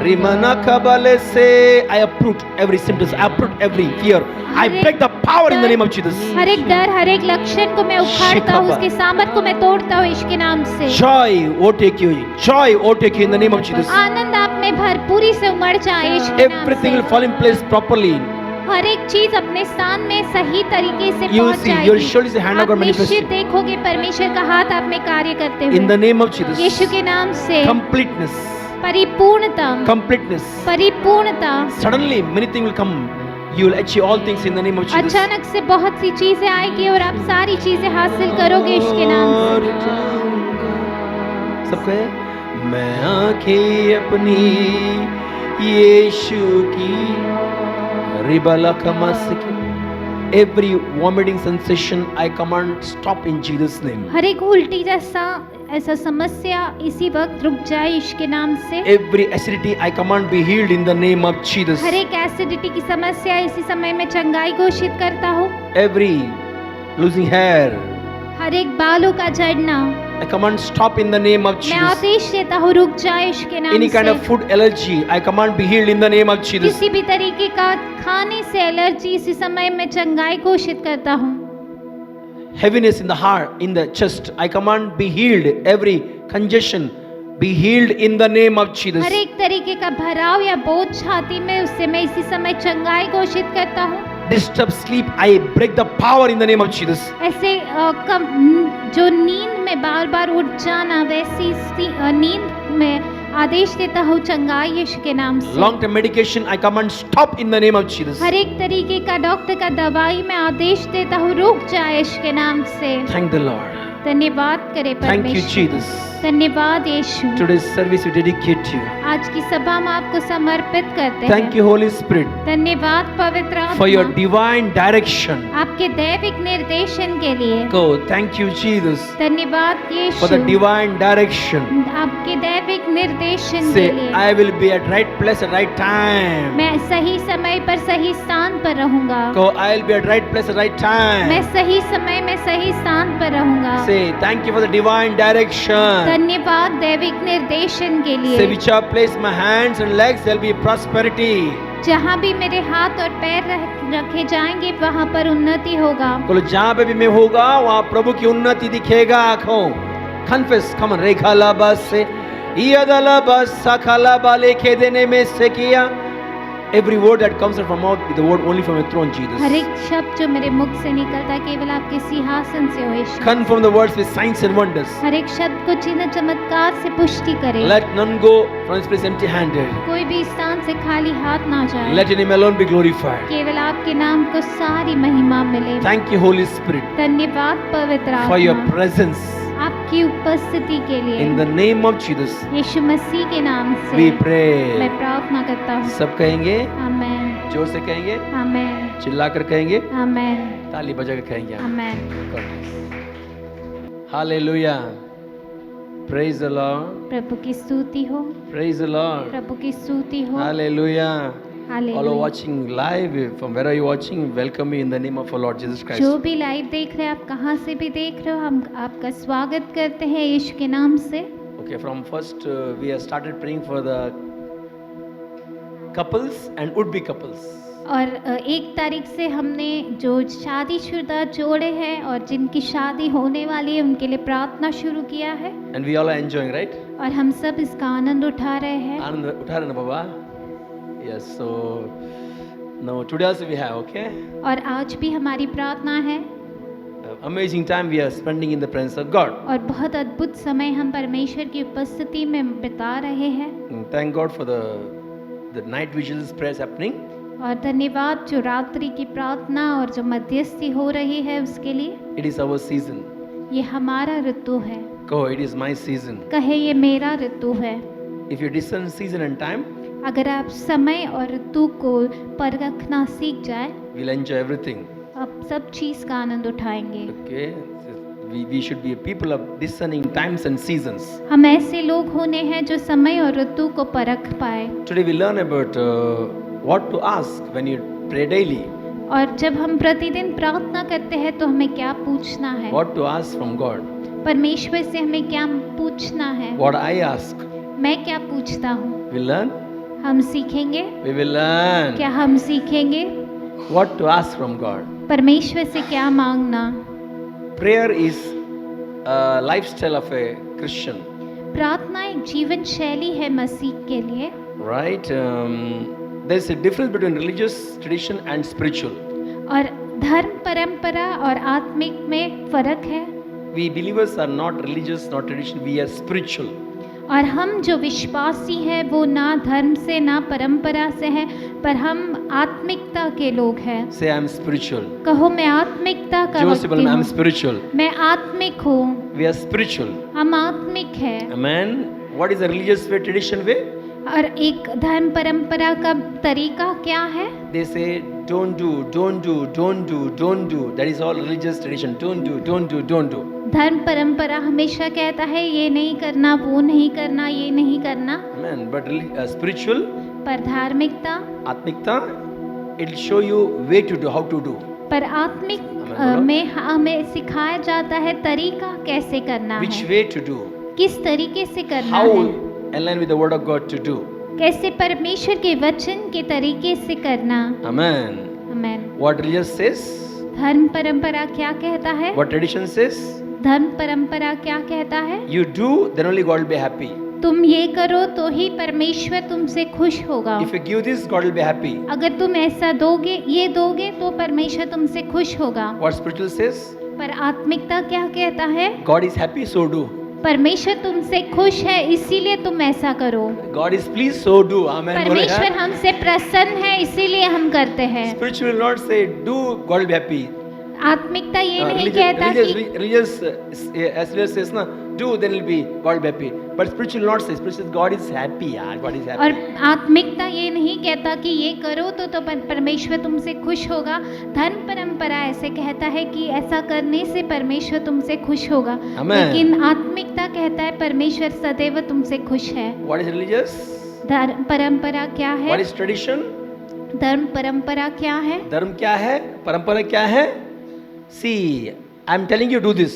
Speaker 5: रिमना कबले से I uproot every symptoms, I uproot every fear. I break the power in the name of Jesus.
Speaker 6: हर एक डर, हर एक लक्षण को मैं उखाड़ता हूँ, उसके सामर्थ को मैं तोड़ता हूँ यीशु के नाम से।
Speaker 5: Joy overtake you. Joy overtake you in the name of Jesus.
Speaker 6: आनंद आप में भरपूरी से उमड़ जाए यीशु के नाम
Speaker 5: Everything will
Speaker 6: से।
Speaker 5: fall in place properly.
Speaker 6: हर एक चीज अपने स्थान में सही तरीके से
Speaker 5: You
Speaker 6: पहुंच
Speaker 5: see, you'll
Speaker 6: जाएगी।
Speaker 5: surely see hand of
Speaker 6: आप
Speaker 5: God manifesting.
Speaker 6: निश्चित देखोगे परमेश्वर का हाथ आप में कार्य करते
Speaker 5: In the
Speaker 6: हुए।
Speaker 5: name of Jesus.
Speaker 6: यीशु के नाम से
Speaker 5: Completeness.
Speaker 6: परिपूर्णता,
Speaker 5: Completeness.
Speaker 6: परिपूर्णता।
Speaker 5: Suddenly many things will come. You will achieve all things in the name of Jesus.
Speaker 6: अचानक से बहुत सी चीजें आएगी और आप सारी चीजें हासिल करोगे यीशु के नाम से।
Speaker 5: सब कहे मैं आंखें अपनी यीशु की रिबला कमस की। Every vomiting sensation I command stop in Jesus name.
Speaker 6: हर एक उल्टी जैसा ऐसा समस्या इसी वक्त रुक जाए यीशु के नाम से।
Speaker 5: Every acidity I command be healed in the name of Jesus.
Speaker 6: हर एक एसिडिटी की समस्या इसी समय में चंगाई घोषित करता हूँ।
Speaker 5: Every losing hair
Speaker 6: हर एक बालों का झड़ना
Speaker 5: I command stop in the name of
Speaker 6: मैं
Speaker 5: Jesus.
Speaker 6: आदेश देता हूँ रुक जाए यीशु के नाम
Speaker 5: Any kind of
Speaker 6: से।
Speaker 5: food allergy I command be healed in the name of Jesus.
Speaker 6: किसी भी तरीके का खाने से एलर्जी इसी समय में चंगाई घोषित करता हूँ।
Speaker 5: Heaviness in the heart, in the chest I command be healed. Every congestion be healed in the name of Jesus.
Speaker 6: हर एक तरीके का भराव या बोझ छाती में, उससे मैं इसी समय चंगाई घोषित करता हूँ।
Speaker 5: Disturbed sleep, I break the power in the name of Jesus.
Speaker 6: ऐसे जो नींद में बार बार उठ जाना, वैसी नींद में आदेश देता हूँ चंगाई यीशु के नाम से।
Speaker 5: Long term medication, I command stop in the name of Jesus.
Speaker 6: हर एक तरीके का डॉक्टर का दवाई में आदेश देता हूँ रुक जाए यीशु के नाम से।
Speaker 5: Thank the Lord.
Speaker 6: धन्यवाद करे
Speaker 5: Thank you,
Speaker 6: परमेश्वर।
Speaker 5: Jesus.
Speaker 6: धन्यवाद यीशु।
Speaker 5: Today's service we dedicate to you.
Speaker 6: आज की सभा हम आपको समर्पित करते
Speaker 5: Thank
Speaker 6: हैं।
Speaker 5: you, Holy Spirit,
Speaker 6: धन्यवाद पवित्र
Speaker 5: for your
Speaker 6: आत्मा,
Speaker 5: divine direction.
Speaker 6: आपके दैविक निर्देशन के लिए।
Speaker 5: Go. Thank you, Jesus,
Speaker 6: धन्यवाद
Speaker 5: for
Speaker 6: Yeshu,
Speaker 5: the divine direction.
Speaker 6: आपके दैविक निर्देशन
Speaker 5: Say,
Speaker 6: के लिए।
Speaker 5: I will be at right place at right time.
Speaker 6: मैं सही समय पर सही स्थान पर रहूंगा।
Speaker 5: Go, I'll be at right place at right
Speaker 6: मैं
Speaker 5: time.
Speaker 6: सही समय में सही स्थान पर रहूंगा।
Speaker 5: Say, thank you for the divine direction.
Speaker 6: धन्यवाद दैविक निर्देशन के
Speaker 5: Say,
Speaker 6: लिए।
Speaker 5: which I place my hands and legs, there'll be prosperity.
Speaker 6: जहाँ भी मेरे हाथ और पैर रखे जाएंगे वहाँ पर उन्नति होगा।
Speaker 5: बोलो, जहाँ पे भी मैं होगा वहाँ प्रभु की उन्नति दिखेगा आँखों। Confess, come on, रेखा लाबस से ईयदला बस सखला बाले के देने में से किया। Every word that comes out from mouth is the word only from your throne, Jesus.
Speaker 6: हर एक शब्द जो मेरे मुख से निकलता है केवल आपके सिंहासन से हो यीशु।
Speaker 5: Confirm the words with signs and wonders.
Speaker 6: हर एक शब्द को चिन्ह चमत्कार से पुष्टि करे।
Speaker 5: Let none go from this place empty-handed.
Speaker 6: कोई भी स्थान से खाली हाथ ना जाए।
Speaker 5: Let your name alone be glorified.
Speaker 6: केवल आपके नाम को सारी महिमा मिले।
Speaker 5: Thank you, Holy Spirit,
Speaker 6: धन्यवाद पवित्र
Speaker 5: for your
Speaker 6: आत्मा,
Speaker 5: presence.
Speaker 6: आपकी उपस्थिति के लिए।
Speaker 5: In the name of Jesus,
Speaker 6: यीशु मसीह के नाम से
Speaker 5: we
Speaker 6: मैं
Speaker 5: pray.
Speaker 6: प्रार्थना करता हूँ।
Speaker 5: सब कहेंगे,
Speaker 6: आमेन,
Speaker 5: जोर से कहेंगे,
Speaker 6: आमेन,
Speaker 5: चिल्लाकर कहेंगे,
Speaker 6: आमेन,
Speaker 5: ताली बजाकर कहेंगे।
Speaker 6: आमेन।
Speaker 5: Hallelujah. Praise the Lord.
Speaker 6: प्रभु की स्तुति हो,
Speaker 5: Praise the Lord.
Speaker 6: प्रभु की स्तुति हो।
Speaker 5: Hallelujah. All are
Speaker 6: hallelujah.
Speaker 5: watching live from where are you watching? Welcome you in the name of our Lord Jesus Christ.
Speaker 6: जो भी लाइव देख रहे हैं, आप कहाँ से भी देख रहे हो, हम आपका स्वागत करते हैं यीशु के नाम से।
Speaker 5: Okay, from first we have started praying for the couples and would-be couples.
Speaker 6: और 1 तारीख से हमने जो शादीशुदा जोड़े हैं और जिनकी शादी होने वाली है उनके लिए प्रार्थना शुरू किया है।
Speaker 5: And we all are enjoying, right?
Speaker 6: और हम सब इसका आनंद उठा रहे हैं।
Speaker 5: आनंद उठा रहे ना बाबा? Yes, so now today also we have, okay?
Speaker 6: और आज भी हमारी प्रार्थना है
Speaker 5: Amazing time we are spending in the presence of God.
Speaker 6: और बहुत अद्भुत समय हम परमेश्वर की उपस्थिति में बिता रहे हैं।
Speaker 5: And thank God for the night vigils prayers happening.
Speaker 6: और धन्यवाद जो रात्रि की प्रार्थना और जो मध्यस्थी हो रही है उसके लिए।
Speaker 5: It is our season.
Speaker 6: ये हमारा ऋतु है।
Speaker 5: Go, it is my season.
Speaker 6: कहे ये मेरा ऋतु है।
Speaker 5: If you discern season and time,
Speaker 6: अगर आप समय और ऋतु को परखना सीख जाए,
Speaker 5: we'll enjoy everything.
Speaker 6: आप सब चीज का आनंद उठाएंगे।
Speaker 5: Okay? We should be a people of discerning times and seasons.
Speaker 6: हम ऐसे लोग होने हैं जो समय और ऋतु को परख पाए।
Speaker 5: Today we learn about what to ask when you pray daily.
Speaker 6: और जब हम प्रतिदिन प्रार्थना करते हैं तो हमें क्या पूछना है?
Speaker 5: What to ask from God.
Speaker 6: परमेश्वर से हमें क्या पूछना है?
Speaker 5: What I ask.
Speaker 6: मैं क्या पूछता हूँ?
Speaker 5: We learn.
Speaker 6: हम सीखेंगे।
Speaker 5: We will learn
Speaker 6: क्या हम सीखेंगे?
Speaker 5: what to ask from God.
Speaker 6: परमेश्वर से क्या मांगना?
Speaker 5: Prayer is a lifestyle of a Christian,
Speaker 6: प्रार्थना एक जीवन शैली है मसीह के लिए।
Speaker 5: right? There's a difference between religious tradition and spiritual.
Speaker 6: और धर्म परंपरा और आत्मिक में फर्क है।
Speaker 5: We believers are not religious, not tradition. We are spiritual.
Speaker 6: और हम जो विश्वासी हैं वो ना धर्म से ना परंपरा से हैं, पर हम आत्मिकता के लोग हैं।
Speaker 5: Say I'm spiritual.
Speaker 6: कहो मैं आत्मिकता का
Speaker 5: जोर से
Speaker 6: व्यक्ति
Speaker 5: बोलना, I'm
Speaker 6: हूँ।
Speaker 5: spiritual.
Speaker 6: मैं आत्मिक हूँ।
Speaker 5: We are spiritual.
Speaker 6: हम आत्मिक हैं।
Speaker 5: Amen. What is the religious way, tradition way?
Speaker 6: और एक धर्म परंपरा का तरीका क्या है?
Speaker 5: They say don't do, don't do, don't do, don't do. That is all religious tradition. Don't do, don't do, don't do.
Speaker 6: धर्म परंपरा हमेशा कहता है ये नहीं करना, वो नहीं करना, ये नहीं करना।
Speaker 5: Amen. But spiritual,
Speaker 6: पर धार्मिकता,
Speaker 5: atmikta, it will show you way to do, how to do.
Speaker 6: पर आत्मिक
Speaker 5: बोलो।
Speaker 6: में हमें सिखाया जाता है तरीका कैसे करना
Speaker 5: Which
Speaker 6: है,
Speaker 5: way to do?
Speaker 6: किस तरीके से करना
Speaker 5: How
Speaker 6: है,
Speaker 5: align with the word of God to do.
Speaker 6: कैसे परमेश्वर के वचन के तरीके से करना।
Speaker 5: Amen.
Speaker 6: Amen.
Speaker 5: What religion says?
Speaker 6: धर्म परंपरा क्या कहता है?
Speaker 5: What tradition says?
Speaker 6: धर्म परंपरा क्या कहता है?
Speaker 5: You do, then only God will be happy.
Speaker 6: तुम ये करो तो ही परमेश्वर तुमसे खुश होगा।
Speaker 5: If you give this, God will be happy.
Speaker 6: अगर तुम ऐसा दोगे, ये दोगे तो परमेश्वर तुमसे खुश होगा।
Speaker 5: What spiritual says?
Speaker 6: पर आत्मिकता क्या कहता है?
Speaker 5: God is happy, so do.
Speaker 6: परमेश्वर तुमसे खुश है, इसीलिए तुम ऐसा करो।
Speaker 5: God is pleased, so do. Amen.
Speaker 6: परमेश्वर हमसे प्रसन्न है, इसीलिए हम करते हैं।
Speaker 5: Spiritual will not say do, God will be happy.
Speaker 6: आत्मिकता ये नहीं कहता कि
Speaker 5: Religious, as religious says na, do, then will be God will be happy. But spiritual will not say. Spiritual says God is happy, yaar. God is happy.
Speaker 6: और आत्मिकता ये नहीं कहता कि ये करो तो परमेश्वर तुमसे खुश होगा। धर्म परंपरा ऐसे कहता है कि ऐसा करने से परमेश्वर तुमसे खुश होगा।
Speaker 5: Amen.
Speaker 6: लेकिन आत्मिकता कहता है परमेश्वर सदैव तुमसे खुश है।
Speaker 5: What is religious?
Speaker 6: धर्म परंपरा क्या है?
Speaker 5: What is tradition?
Speaker 6: धर्म परंपरा क्या है?
Speaker 5: धर्म क्या है? परंपरा क्या है? See, I am telling you do this.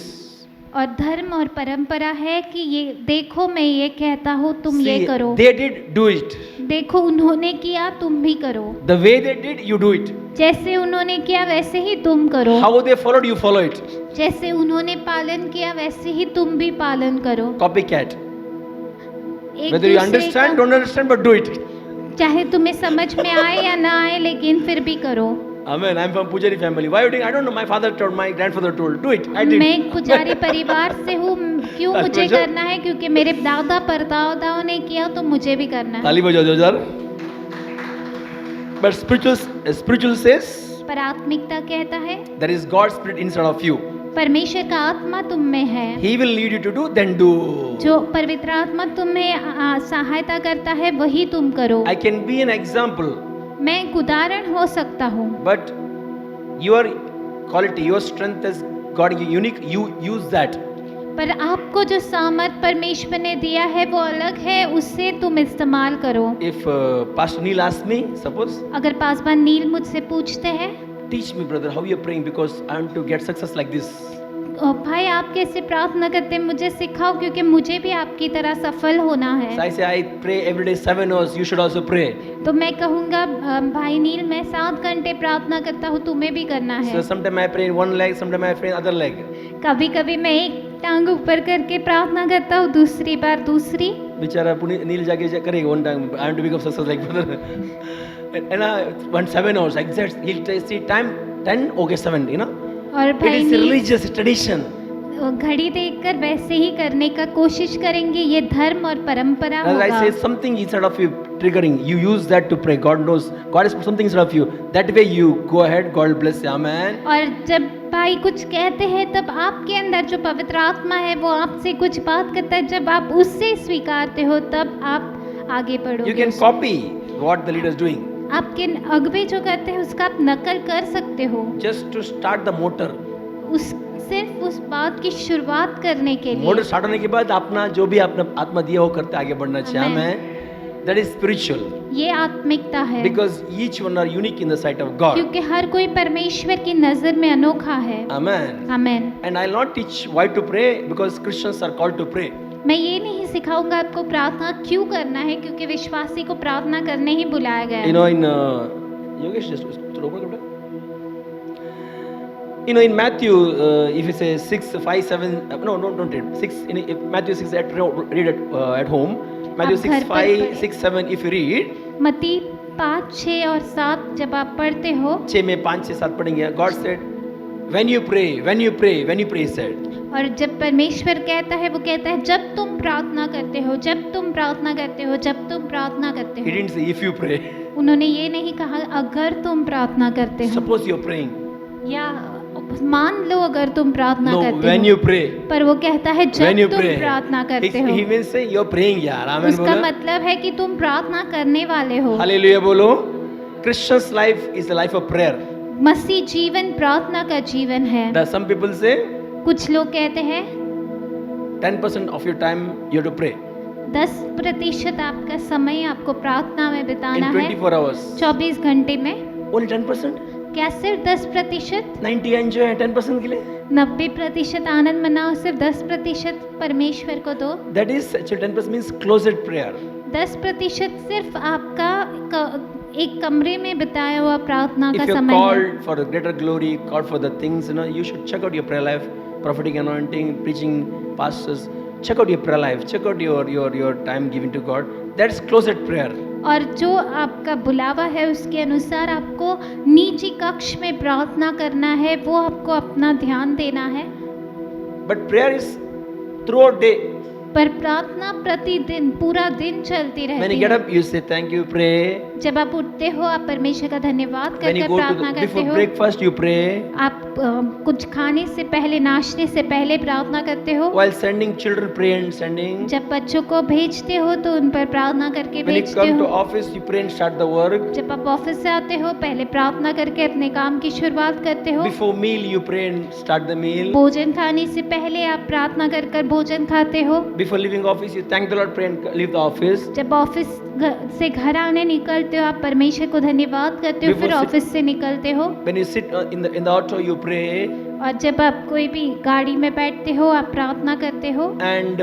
Speaker 6: और धर्म और परंपरा है कि ये देखो मैं ये कहता हूँ तुम ये
Speaker 5: See,
Speaker 6: करो।
Speaker 5: they did, do it.
Speaker 6: देखो उन्होंने किया तुम भी करो।
Speaker 5: The way they did, you do it.
Speaker 6: जैसे उन्होंने किया वैसे ही तुम करो।
Speaker 5: How they followed, you follow it.
Speaker 6: जैसे उन्होंने पालन किया वैसे ही तुम भी पालन करो।
Speaker 5: Copycat.
Speaker 6: एक
Speaker 5: Whether you
Speaker 6: दूसरे
Speaker 5: understand,
Speaker 6: का-
Speaker 5: don't understand, but do it.
Speaker 6: चाहे तुम्हें समझ में आए या ना आए लेकिन फिर भी करो।
Speaker 5: Amen. I'm from Pujari family. Why are you doing? I don't know. My father told, my grandfather told. Do it. I did.
Speaker 6: मैं एक पुजारी परिवार से हूँ, क्यों मुझे
Speaker 5: अच्छा।
Speaker 6: करना है? क्योंकि मेरे दादा परदादाओं ने किया तो मुझे भी करना है।
Speaker 5: ताली बजाओ जोरदार. But spiritual says
Speaker 6: पर आत्मिकता कहता है
Speaker 5: there is God's spirit inside of you.
Speaker 6: परमेश्वर का आत्मा तुम में है।
Speaker 5: He will lead you to do, then do.
Speaker 6: जो पवित्र आत्मा तुम्हें सहायता करता है वही तुम करो।
Speaker 5: I can be an example,
Speaker 6: मैं एक उदाहरण हो सकता हूँ,
Speaker 5: but your quality, your strength is God unique. You use that.
Speaker 6: पर आपको जो सामर्थ परमेश्वर ने दिया है वो अलग है, उससे तुम इस्तेमाल करो।
Speaker 5: If Pastor Neil asks me, suppose,
Speaker 6: अगर पासवान नील मुझसे पूछते हैं,
Speaker 5: teach me, brother, how you're praying because I want to get success like this.
Speaker 6: भाई आप कैसे प्रार्थना करते हैं मुझे सिखाओ क्योंकि मुझे भी आपकी तरह सफल होना है।
Speaker 5: So I say I pray every day 7 hours. You should also pray.
Speaker 6: तो मैं कहूँगा भाई नील मैं 7 घंटे प्रार्थना करता हूँ, तुम्हें भी करना है।
Speaker 5: So sometimes I pray in one leg, sometimes I pray in other leg.
Speaker 6: कभी कभी मैं एक टांग ऊपर करके प्रार्थना करता हूँ, दूसरी बार दूसरी।
Speaker 5: बेचारा नील जाके करेगा one time. I want to become success like brother. and 7 hours exact. He'll say time 10, okay 7. You know.
Speaker 6: और
Speaker 5: It
Speaker 6: भाई
Speaker 5: is
Speaker 6: नील
Speaker 5: religious tradition.
Speaker 6: घड़ी देखकर वैसे ही करने का कोशिश करेंगे, ये धर्म और परंपरा
Speaker 5: As
Speaker 6: होगा।
Speaker 5: I say, something inside of you triggering. You use that to pray. God knows. God has put something inside of you. That way you go ahead. God will bless you. Amen.
Speaker 6: और जब भाई कुछ कहते हैं तब आपके अंदर जो पवित्र आत्मा है वो आपसे कुछ बात करता है, जब आप उससे स्वीकारते हो तब आप आगे
Speaker 5: You
Speaker 6: बढ़ोगे।
Speaker 5: can copy what the leader is doing.
Speaker 6: आपके अगुवे जो करते हैं उसका आप नकल कर सकते हो,
Speaker 5: Just to start the motor.
Speaker 6: उस सिर्फ उस बात की शुरुआत करने के लिए।
Speaker 5: मोटर स्टार्ट होने के बाद अपना जो भी आपने आत्मा दिया वो करते आगे बढ़ना चाहिए।
Speaker 6: Amen.
Speaker 5: हमें दैट इज स्पिरिचुअल
Speaker 6: ये आत्मिकता है,
Speaker 5: because each one are unique in the sight of God.
Speaker 6: क्योंकि हर कोई परमेश्वर की नजर में अनोखा है।
Speaker 5: Amen.
Speaker 6: Amen.
Speaker 5: And I will not teach why to pray because Christians are called to pray.
Speaker 6: मैं ये नहीं सिखाऊंगा आपको प्रार्थना क्यों करना है, क्योंकि विश्वासी को प्रार्थना करने ही बुलाया गया
Speaker 5: You
Speaker 6: है।
Speaker 5: know, in Yogesh, just open it. You know, in Matthew, if you say 6, 5, 7, no, don't read 6. If Matthew 6, read it at home. Matthew
Speaker 6: आप
Speaker 5: 6,
Speaker 6: घर पर
Speaker 5: 5,
Speaker 6: पढ़ें।
Speaker 5: 6, 7. If you read,
Speaker 6: मत्ती 5, 6 और 7 जब आप पढ़ते हो,
Speaker 5: 6 में 5, 6, 7 पढ़ेंगे. God said, when you pray, he said.
Speaker 6: और जब परमेश्वर कहता है वो कहता है जब तुम प्रार्थना करते हो, जब तुम प्रार्थना करते हो, जब तुम प्रार्थना करते
Speaker 5: He
Speaker 6: हो।
Speaker 5: didn't say if you pray.
Speaker 6: उन्होंने ये नहीं कहा अगर तुम प्रार्थना करते हो,
Speaker 5: Suppose you're praying.
Speaker 6: या मान लो अगर तुम प्रार्थना
Speaker 5: No,
Speaker 6: करते
Speaker 5: when
Speaker 6: हो,
Speaker 5: you pray.
Speaker 6: पर वो कहता है
Speaker 5: When
Speaker 6: जब
Speaker 5: you
Speaker 6: तुम
Speaker 5: pray.
Speaker 6: प्रार्थना करते हो।
Speaker 5: He means say you're praying यार. Amen
Speaker 6: उसका
Speaker 5: बोलो.
Speaker 6: मतलब है कि तुम प्रार्थना करने वाले हो।
Speaker 5: Hallelujah बोलो. Christian's life is a life of prayer.
Speaker 6: मसीह जीवन प्रार्थना का जीवन है।
Speaker 5: Some people say
Speaker 6: कुछ लोग कहते हैं
Speaker 5: 10% of your time you have to pray
Speaker 6: 10% आपका समय आपको प्रार्थना में
Speaker 5: in
Speaker 6: बिताना है
Speaker 5: 24 hours.
Speaker 6: 24 घंटे में।
Speaker 5: Only 10%?
Speaker 6: क्या सिर्फ 10%?
Speaker 5: 90 एंजॉय है 10% के लिए.
Speaker 6: 90% आनंद मनाओ, सिर्फ 10% परमेश्वर को दो।
Speaker 5: That is actually 10% means closet prayer.
Speaker 6: 10% सिर्फ आपका एक कमरे में बिताया हुआ प्रार्थना का
Speaker 5: If you're
Speaker 6: समय है।
Speaker 5: called for the greater glory, called for the things, you know, you should check out your prayer life, prophetic anointing, preaching, pastors. check out your prayer life, check out your time given to God. That's closet prayer.
Speaker 6: और जो आपका बुलावा है उसके अनुसार आपको निजी कक्ष में प्रार्थना करना है, वो आपको अपना ध्यान देना है।
Speaker 5: But prayer is throughout day.
Speaker 6: पर प्रार्थना प्रतिदिन पूरा दिन चलती
Speaker 5: When
Speaker 6: रहती
Speaker 5: you get
Speaker 6: है।
Speaker 5: up, you say thank you, pray.
Speaker 6: जब आप उठते हो आप परमेश्वर का धन्यवाद
Speaker 5: When you
Speaker 6: करके
Speaker 5: go to
Speaker 6: प्रार्थना करते
Speaker 5: before
Speaker 6: हो।
Speaker 5: breakfast, you pray.
Speaker 6: आप कुछ खाने से पहले, नाश्ते से पहले प्रार्थना करते हो।
Speaker 5: While sending children, pray and sending.
Speaker 6: जब बच्चों को भेजते हो तो उन पर प्रार्थना करके
Speaker 5: When you
Speaker 6: भेजते
Speaker 5: come to
Speaker 6: हो।
Speaker 5: office, you pray and start the work.
Speaker 6: जब आप ऑफिस से आते हो पहले प्रार्थना करके अपने काम की शुरुआत करते हो।
Speaker 5: Before meal, you pray and start the meal.
Speaker 6: भोजन खाने से पहले आप प्रार्थना कर कर भोजन खाते हो।
Speaker 5: Before leaving office, you thank the Lord, pray and leave the office.
Speaker 6: जब ऑफिस से घर आने निकलते हो आप परमेश्वर को धन्यवाद करते हो,
Speaker 5: Before
Speaker 6: फिर
Speaker 5: sit-
Speaker 6: ऑफिस से निकलते हो।
Speaker 5: When you sit in the auto, you pray.
Speaker 6: और जब आप कोई भी गाड़ी में बैठते हो आप प्रार्थना करते हो।
Speaker 5: And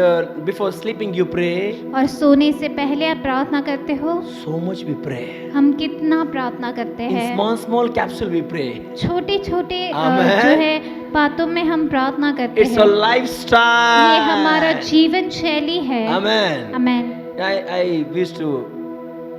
Speaker 5: before sleeping, you pray.
Speaker 6: और सोने से पहले आप प्रार्थना करते हो।
Speaker 5: So much we pray.
Speaker 6: हम कितना प्रार्थना करते
Speaker 5: In
Speaker 6: हैं।
Speaker 5: small capsule, we pray.
Speaker 6: छोटे छोटे
Speaker 5: Amen.
Speaker 6: जो है बातों में हम प्रार्थना करते
Speaker 5: It's a
Speaker 6: हैं।
Speaker 5: lifestyle.
Speaker 6: ये हमारा जीवन शैली है।
Speaker 5: Amen.
Speaker 6: Amen.
Speaker 5: I used to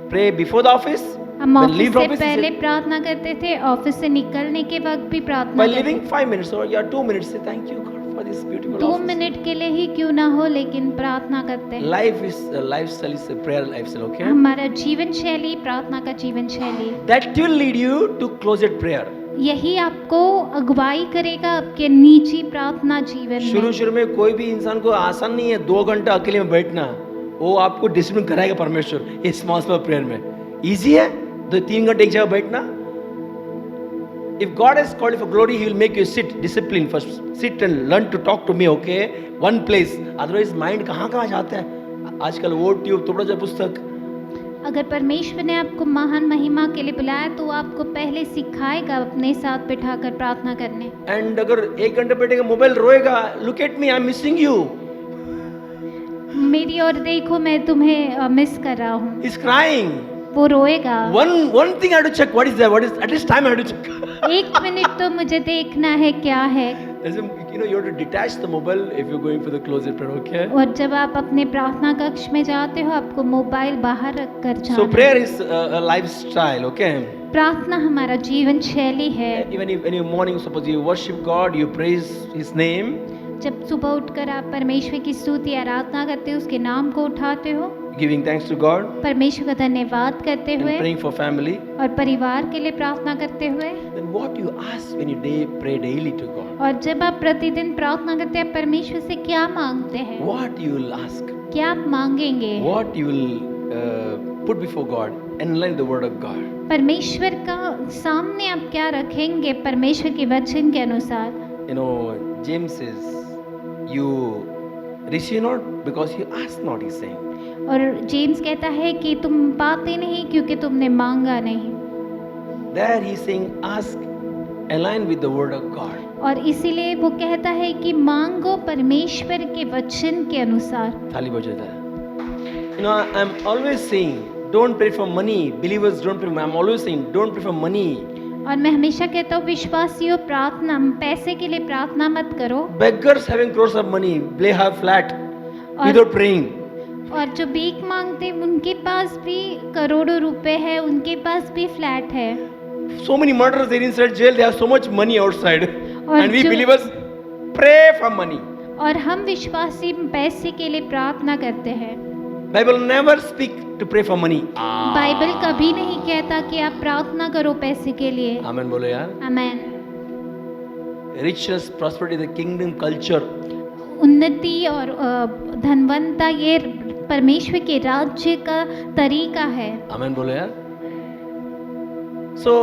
Speaker 5: pray before the office.
Speaker 6: हम
Speaker 5: When
Speaker 6: ऑफिस
Speaker 5: leave
Speaker 6: से
Speaker 5: office,
Speaker 6: पहले
Speaker 5: you say,
Speaker 6: प्रार्थना करते थे, ऑफिस से निकलने के वक्त भी प्रार्थना
Speaker 5: while
Speaker 6: करते
Speaker 5: leaving
Speaker 6: थे।
Speaker 5: 5 minutes or 2 minutes, say thank you God for this beautiful
Speaker 6: 2
Speaker 5: office.
Speaker 6: Minute के लिए ही क्यों ना हो लेकिन प्रार्थना करते हैं।
Speaker 5: Life is a lifestyle, is a prayer lifestyle, okay?
Speaker 6: हमारा जीवन शैली प्रार्थना का जीवन शैली,
Speaker 5: That will lead you to closet prayer.
Speaker 6: यही आपको अगुवाई करेगा आपके निजी प्रार्थना जीवन में।
Speaker 5: शुरू में कोई भी इंसान को आसान नहीं है 2 घंटा अकेले में बैठना, वो आपको डिसिप्लिन कराएगा परमेश्वर इस स्मॉल प्रेयर में। इजी है 2-3 घंटे एक जगह बैठना। If God has called you for glory, He will make you sit, discipline first, sit and learn to talk to me, okay? One place. Otherwise, mind कहाँ जाता है? आजकल वो ट्यूब थोड़ा सा पुस्तक।
Speaker 6: अगर परमेश्वर ने आपको महान महिमा के लिए बुलाया तो वो आपको पहले सिखाएगा अपने साथ बिठाकर प्रार्थना करने।
Speaker 5: एंड अगर 1 घंटे बैठेगा मोबाइल रोएगा, look at me, I am missing you.
Speaker 6: मेरी ओर देखो मैं तुम्हें मिस कर रहा हूँ।
Speaker 5: He's crying.
Speaker 6: वो रोएगा।
Speaker 5: One thing I have to check. What is that? What is at least time I have to check.
Speaker 6: 1 minute तो मुझे देखना है क्या है।
Speaker 5: You have to detach the mobile if you're going for the closet prayer, okay?
Speaker 6: और जब आप अपने प्रार्थना कक्ष में जाते हो आपको मोबाइल बाहर रख कर
Speaker 5: So
Speaker 6: जाना
Speaker 5: prayer
Speaker 6: है।
Speaker 5: is a lifestyle, okay?
Speaker 6: प्रार्थना हमारा जीवन शैली है।
Speaker 5: Even if in your morning, suppose you worship God, you praise His name,
Speaker 6: जब सुबह उठकर आप परमेश्वर की स्तुति आराधना करते हो, उसके नाम को उठाते हो,
Speaker 5: giving thanks to God,
Speaker 6: परमेश्वर का धन्यवाद करते
Speaker 5: and
Speaker 6: हुए
Speaker 5: praying for family,
Speaker 6: और परिवार के लिए प्रार्थना करते हुए,
Speaker 5: then what you ask when you pray daily to God?
Speaker 6: और जब आप प्रतिदिन प्रार्थना करते हैं परमेश्वर से क्या मांगते हैं?
Speaker 5: What you will ask?
Speaker 6: क्या आप मांगेंगे?
Speaker 5: What you will put before God and learn the word of God?
Speaker 6: परमेश्वर का सामने आप क्या रखेंगे परमेश्वर के वचन के अनुसार?
Speaker 5: You know, James says, you receive not because you ask not, he's saying.
Speaker 6: और जेम्स कहता है कि तुम पाते नहीं क्योंकि तुमने मांगा नहीं।
Speaker 5: There he's saying, ask align with the word of God.
Speaker 6: और इसीलिए वो कहता है कि मांगो परमेश्वर के वचन के अनुसार।
Speaker 5: थाली बजाता है। You know, I'm always saying, don't pray for money. Believers don't pray. I'm always saying, don't pray for money.
Speaker 6: और मैं हमेशा कहता हूँ विश्वासियों प्रार्थना पैसे के लिए प्रार्थना मत करो।
Speaker 5: Beggars having crores of money, they have flat without praying.
Speaker 6: और जो भीख मांगते हैं उनके पास भी करोड़ों रुपए है, उनके पास भी फ्लैट है।
Speaker 5: So many murderers there inside jail. They have so much money outside,
Speaker 6: और
Speaker 5: and we
Speaker 6: जो-
Speaker 5: believers pray for money.
Speaker 6: और हम विश्वासी पैसे के लिए प्रार्थना करते हैं।
Speaker 5: Bible never speak to pray for money.
Speaker 6: Bible कभी नहीं कहता कि आप प्रार्थना करो पैसे के लिए।
Speaker 5: Amen बोलो यार.
Speaker 6: आमेन।
Speaker 5: Riches, prosperity, the kingdom culture.
Speaker 6: उन्नति और धनवंता ये परमेश्वर के राज्य का तरीका है।
Speaker 5: Amen बोलो यार. So,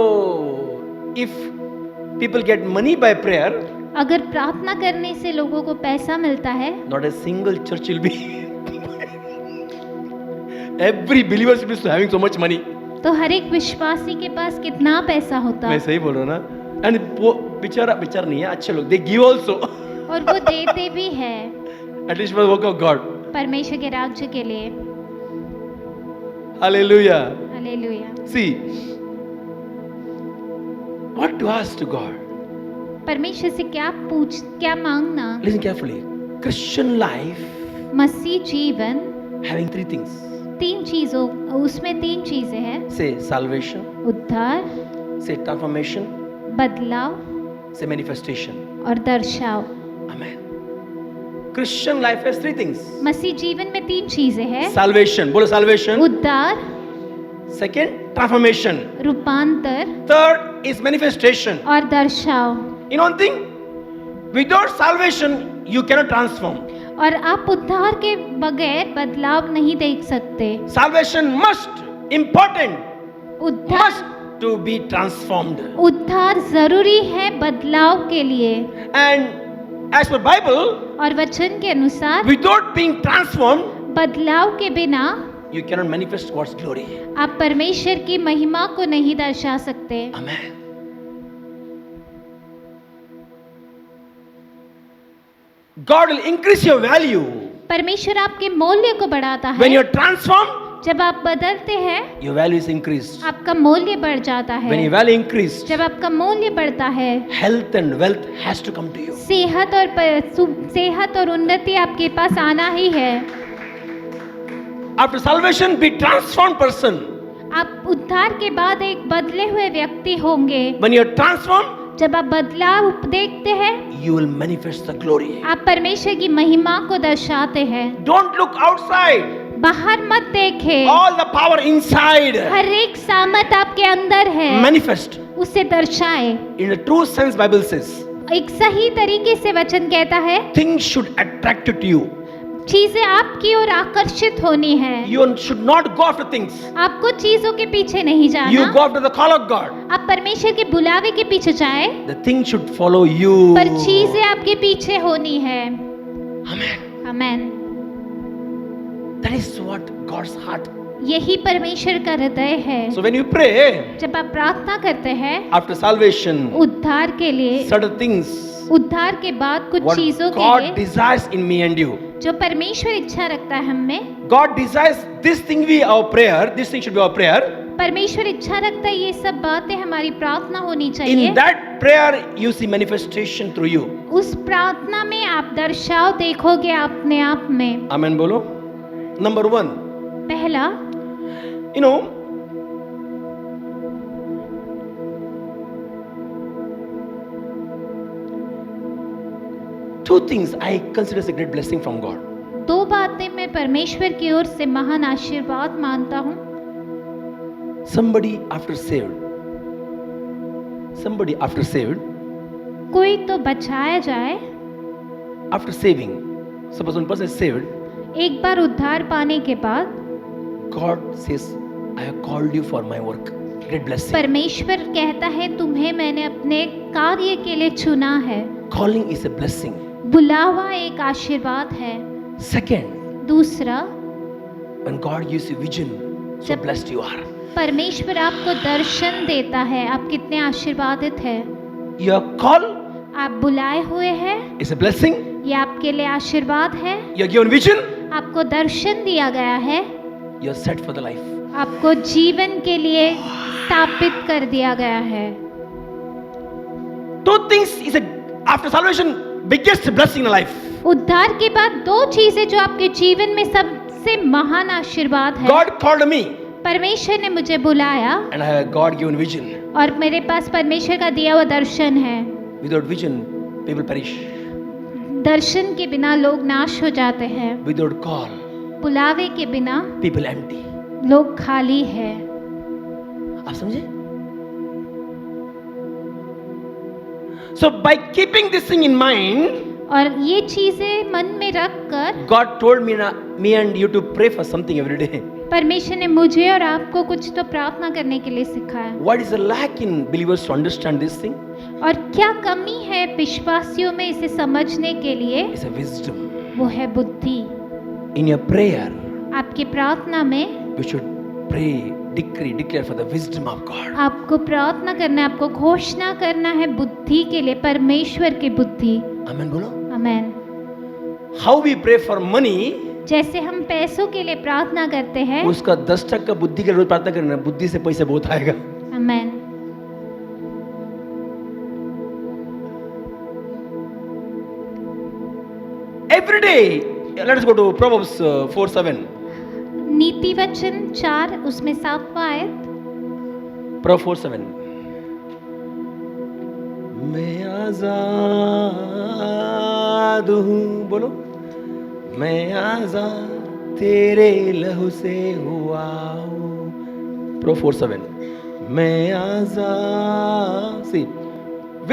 Speaker 5: if people get money by prayer,
Speaker 6: अगर प्रार्थना करने से लोगों को पैसा मिलता है,
Speaker 5: not a single church will be. Every believer should be having so much money.
Speaker 6: तो हर एक विश्वासी के पास कितना पैसा होता
Speaker 5: मैं
Speaker 6: है।
Speaker 5: सही बोल रहा हूँ ना? And वो बेचारा नहीं है, अच्छे लोग. They give also.
Speaker 6: और वो देते भी है
Speaker 5: At least for the work of God.
Speaker 6: परमेश्वर के राज्य के लिए।
Speaker 5: Hallelujah.
Speaker 6: Hallelujah.
Speaker 5: See, what to ask to God?
Speaker 6: परमेश्वर से क्या मांगना?
Speaker 5: Listen carefully. Christian life
Speaker 6: मसीह जीवन
Speaker 5: having three things.
Speaker 6: तीन चीजों, उसमें तीन चीजें हैं।
Speaker 5: Say salvation,
Speaker 6: उद्धार,
Speaker 5: say transformation,
Speaker 6: बदलाव
Speaker 5: say manifestation.
Speaker 6: और दर्शाव।
Speaker 5: Amen. Christian life has three things.
Speaker 6: मसीह जीवन में तीन चीजें हैं।
Speaker 5: Salvation, बोलो salvation.
Speaker 6: उद्धार,
Speaker 5: Second, transformation.
Speaker 6: रूपांतर
Speaker 5: Third is manifestation.
Speaker 6: और दर्शाव।
Speaker 5: You know one thing? Without salvation, you cannot transform.
Speaker 6: और आप उद्धार के बगैर बदलाव नहीं देख सकते।
Speaker 5: Salvation must, important,
Speaker 6: उद्धार
Speaker 5: must to be transformed.
Speaker 6: उद्धार जरूरी है बदलाव के लिए।
Speaker 5: And as per Bible,
Speaker 6: और वचन के अनुसार
Speaker 5: without being transformed,
Speaker 6: बदलाव के बिना
Speaker 5: you cannot manifest God's glory.
Speaker 6: आप परमेश्वर की महिमा को नहीं दर्शा सकते।
Speaker 5: Amen. God will increase your value
Speaker 6: परमेश्वर आपके मूल्य को बढ़ाता
Speaker 5: when
Speaker 6: है।
Speaker 5: you're transformed.
Speaker 6: जब आप बदलते हैं
Speaker 5: Your value is increased.
Speaker 6: आपका मूल्य बढ़ जाता
Speaker 5: When your
Speaker 6: है।
Speaker 5: value increased,
Speaker 6: जब आपका मूल्य बढ़ता है,
Speaker 5: health and wealth has to come to you.
Speaker 6: सेहत और उन्नति आपके पास आना ही है।
Speaker 5: After salvation, be transformed person.
Speaker 6: आप उद्धार के बाद एक बदले हुए व्यक्ति होंगे।
Speaker 5: When you're transformed,
Speaker 6: जब आप बदलाव देखते हैं,
Speaker 5: you will manifest the glory.
Speaker 6: आप परमेश्वर की महिमा को दर्शाते हैं।
Speaker 5: Don't look outside.
Speaker 6: बाहर मत देखें।
Speaker 5: All the power inside.
Speaker 6: हर एक सामर्थ आपके अंदर है,
Speaker 5: Manifest.
Speaker 6: उसे दर्शाए।
Speaker 5: In a true sense, Bible says,
Speaker 6: एक सही तरीके से वचन कहता है,
Speaker 5: things should attract you to you.
Speaker 6: चीजें आपकी ओर आकर्षित होनी है।
Speaker 5: You should not go after things.
Speaker 6: आपको चीजों के पीछे नहीं
Speaker 5: You
Speaker 6: जाना।
Speaker 5: go after the call of God.
Speaker 6: आप परमेश्वर के बुलावे के पीछे जाए,
Speaker 5: The things should follow you.
Speaker 6: पर चीजें आपके पीछे होनी है।
Speaker 5: Amen.
Speaker 6: Amen.
Speaker 5: That is what God's heart.
Speaker 6: यही परमेश्वर का हृदय है।
Speaker 5: So when you pray
Speaker 6: जब आप प्रार्थना करते हैं
Speaker 5: after salvation,
Speaker 6: उद्धार के लिए,
Speaker 5: certain things
Speaker 6: उद्धार के बाद कुछ
Speaker 5: what
Speaker 6: चीजों के
Speaker 5: God
Speaker 6: लिए
Speaker 5: desires in me and you.
Speaker 6: जो परमेश्वर इच्छा रखता है हम में,
Speaker 5: God desires this thing be our prayer. This thing should be our prayer.
Speaker 6: परमेश्वर इच्छा रखता है ये सब बातें हमारी प्रार्थना होनी चाहिए।
Speaker 5: In that prayer, you see manifestation through you.
Speaker 6: उस प्रार्थना में आप दर्शाव देखोगे अपने आप में।
Speaker 5: Amen. बोलो. Number one,
Speaker 6: पहला,
Speaker 5: you know, two things I consider as a great blessing from God.
Speaker 6: दो बातें मैं परमेश्वर की ओर से महान आशीर्वाद मानता हूँ।
Speaker 5: Somebody after saved,
Speaker 6: कोई तो बचाया जाए।
Speaker 5: after saving, suppose one person is saved,
Speaker 6: एक बार उद्धार पाने के बाद
Speaker 5: God says, I have called you for my work. Great blessing.
Speaker 6: परमेश्वर कहता है तुम्हें मैंने अपने कार्य के लिए चुना है।
Speaker 5: Calling is a blessing.
Speaker 6: बुलावा एक आशीर्वाद है।
Speaker 5: Second,
Speaker 6: दूसरा,
Speaker 5: when God gives you vision, so
Speaker 6: जब-
Speaker 5: blessed you are.
Speaker 6: परमेश्वर आपको दर्शन देता है, आप कितने आशीर्वादित हैं।
Speaker 5: Your call
Speaker 6: आप बुलाए हुए हैं,
Speaker 5: is a blessing.
Speaker 6: ये आपके लिए आशीर्वाद है।
Speaker 5: You're given vision,
Speaker 6: आपको दर्शन दिया गया है,
Speaker 5: you're set for the life.
Speaker 6: आपको जीवन के लिए स्थापित कर दिया गया है।
Speaker 5: Two things is a, after salvation, biggest blessing in life.
Speaker 6: उद्धार के बाद दो चीजें जो आपके जीवन में सबसे महान आशीर्वाद है।
Speaker 5: God called me
Speaker 6: परमेश्वर ने मुझे बुलाया
Speaker 5: and I have God given vision.
Speaker 6: और मेरे पास परमेश्वर का दिया हुआ दर्शन है।
Speaker 5: Without vision, people perish.
Speaker 6: दर्शन के बिना लोग नाश हो जाते हैं,
Speaker 5: Without call,
Speaker 6: बुलावे के बिना
Speaker 5: people empty.
Speaker 6: लोग खाली है।
Speaker 5: आप समझे? So by keeping this thing in mind,
Speaker 6: और ये चीजें मन में रखकर
Speaker 5: God told me and you to pray for something every day.
Speaker 6: परमेश्वर ने मुझे और आपको कुछ तो प्रार्थना करने के लिए सिखाया।
Speaker 5: What is the lack in believers to understand this thing?
Speaker 6: और क्या कमी है विश्वासियों में इसे समझने के लिए?
Speaker 5: It's a wisdom.
Speaker 6: वो है बुद्धि।
Speaker 5: In your prayer,
Speaker 6: आपकी प्रार्थना में
Speaker 5: you should pray, declare for the wisdom of God.
Speaker 6: आपको प्रार्थना करना है, आपको घोषणा करना है बुद्धि के लिए, परमेश्वर की बुद्धि।
Speaker 5: Amen बोलो.
Speaker 6: आमेन।
Speaker 5: How we pray for money,
Speaker 6: जैसे हम पैसों के लिए प्रार्थना करते हैं,
Speaker 5: उसका 10% बुद्धि के लिए रोज प्रार्थना करना. बुद्धि से पैसे बहुत आएगा.
Speaker 6: आमेन।
Speaker 5: Every day Let us go to Proverbs 4:7.
Speaker 6: नीति वचन 4 उसमें 7वां आयत।
Speaker 5: Proverbs 4:7. मैं आजाद हूँ, बोलो, मैं आजाद तेरे लहू से हुआ हूँ। Proverbs 4:7. मैं आजाद। See,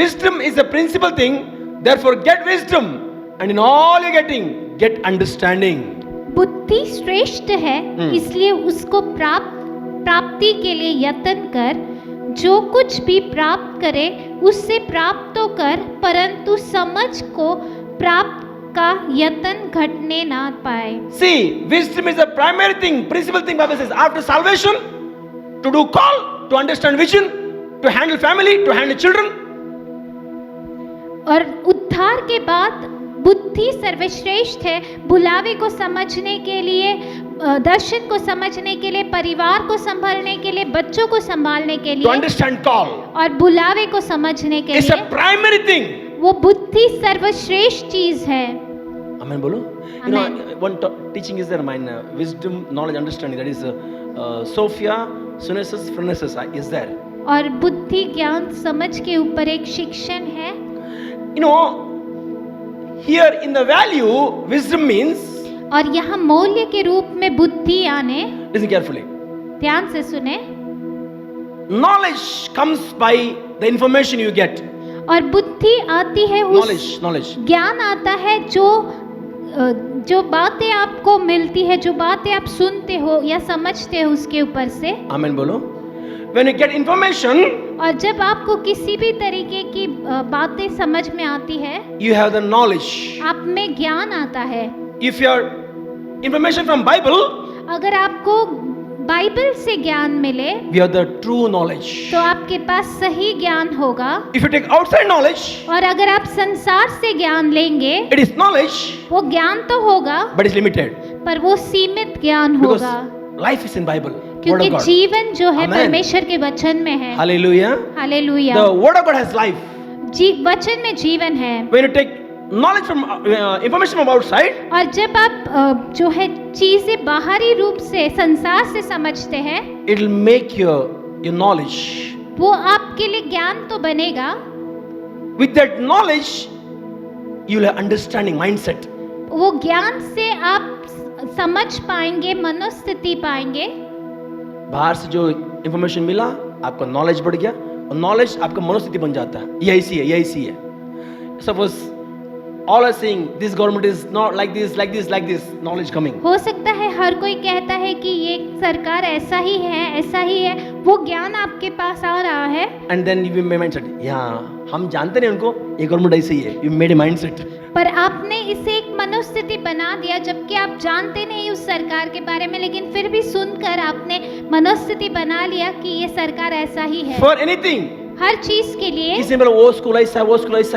Speaker 5: wisdom is a principal thing. Therefore, get wisdom, and in all you're getting, get understanding.
Speaker 6: बुद्धि श्रेष्ठ है, इसलिए उसको प्राप्ति के लिए यत्न कर। जो कुछ भी प्राप्त करे उससे प्राप्त तो कर, परंतु समझ को प्राप्त का यत्न घटने ना पाए।
Speaker 5: See, wisdom is a primary thing, principal thing. Bible says after salvation, to do call, to understand vision, to handle family, to handle children.
Speaker 6: और उद्धार के बाद बुद्धि सर्वश्रेष्ठ है, बुलावे को समझने के लिए, दर्शन को समझने के लिए, परिवार को संभालने के लिए, बच्चों को संभालने के
Speaker 5: To
Speaker 6: लिए,
Speaker 5: understand call.
Speaker 6: और बुलावे को समझने के
Speaker 5: It's a
Speaker 6: लिए
Speaker 5: primary thing.
Speaker 6: वो बुद्धि सर्वश्रेष्ठ चीज है।
Speaker 5: Amen, bolo. You know, one teaching is there, mine wisdom, knowledge, understanding. That is Sophia, Sunesis, Phronesis is there.
Speaker 6: और बुद्धि ज्ञान समझ के ऊपर एक शिक्षण है।
Speaker 5: You know, here in the value, wisdom means.
Speaker 6: और यहाँ मौल्य के रूप में बुद्धि आने,
Speaker 5: Listen carefully.
Speaker 6: ध्यान से सुने।
Speaker 5: Knowledge comes by the information you get.
Speaker 6: और बुद्धि आती है
Speaker 5: Knowledge.
Speaker 6: ज्ञान आता है जो बातें आपको मिलती है, जो बातें आप सुनते हो या समझते हो उसके ऊपर से।
Speaker 5: Amen, bolo. When you get information,
Speaker 6: और जब आपको किसी भी तरीके की बातें समझ में आती है,
Speaker 5: you have the knowledge.
Speaker 6: आप में ज्ञान आता है।
Speaker 5: If your information from Bible,
Speaker 6: अगर आपको बाइबल से ज्ञान मिले,
Speaker 5: we have the true knowledge.
Speaker 6: तो आपके पास सही ज्ञान होगा।
Speaker 5: If you take outside knowledge,
Speaker 6: और अगर आप संसार से ज्ञान लेंगे,
Speaker 5: it is knowledge,
Speaker 6: वो ज्ञान तो होगा,
Speaker 5: but it's limited.
Speaker 6: पर वो सीमित ज्ञान
Speaker 5: Because
Speaker 6: होगा,
Speaker 5: life is in Bible. Word
Speaker 6: क्योंकि
Speaker 5: of God.
Speaker 6: जीवन जो है
Speaker 5: Amen.
Speaker 6: परमेश्वर के वचन में है।
Speaker 5: Hallelujah.
Speaker 6: Hallelujah.
Speaker 5: The word of God has life.
Speaker 6: वचन में जीवन है।
Speaker 5: When you take knowledge from information from outside,
Speaker 6: और जब आप जो है चीजें बाहरी रूप से संसार से समझते हैं,
Speaker 5: it will make your knowledge.
Speaker 6: वो आपके लिए ज्ञान तो बनेगा।
Speaker 5: With that knowledge, you will have understanding mindset.
Speaker 6: वो ज्ञान से आप समझ पाएंगे, मनोस्थिति पाएंगे।
Speaker 5: बाहर से जो इंफॉर्मेशन मिला, आपका नॉलेज बढ़ गया, और नॉलेज आपका मनोस्थिति बन जाता है। यही सी है। Suppose all are saying this government is not like this, knowledge coming.
Speaker 6: हो सकता है हर कोई कहता है कि ये सरकार ऐसा ही है, वो ज्ञान आपके पास आ रहा है।
Speaker 5: And then you made mindset. Yeah, हम जानते नहीं उनको, ये गवर्नमेंट ऐसे ही है। You made a mindset.
Speaker 6: पर आपने इसे एक मनोस्थिति बना दिया, जबकि आप जानते नहीं उस सरकार के बारे में, लेकिन फिर भी सुनकर आपने मनोस्थिति बना लिया कि ये सरकार ऐसा ही है।
Speaker 5: For anything.
Speaker 6: हर चीज के लिए।
Speaker 5: किसी ने बोला वो स्कूल ऐसा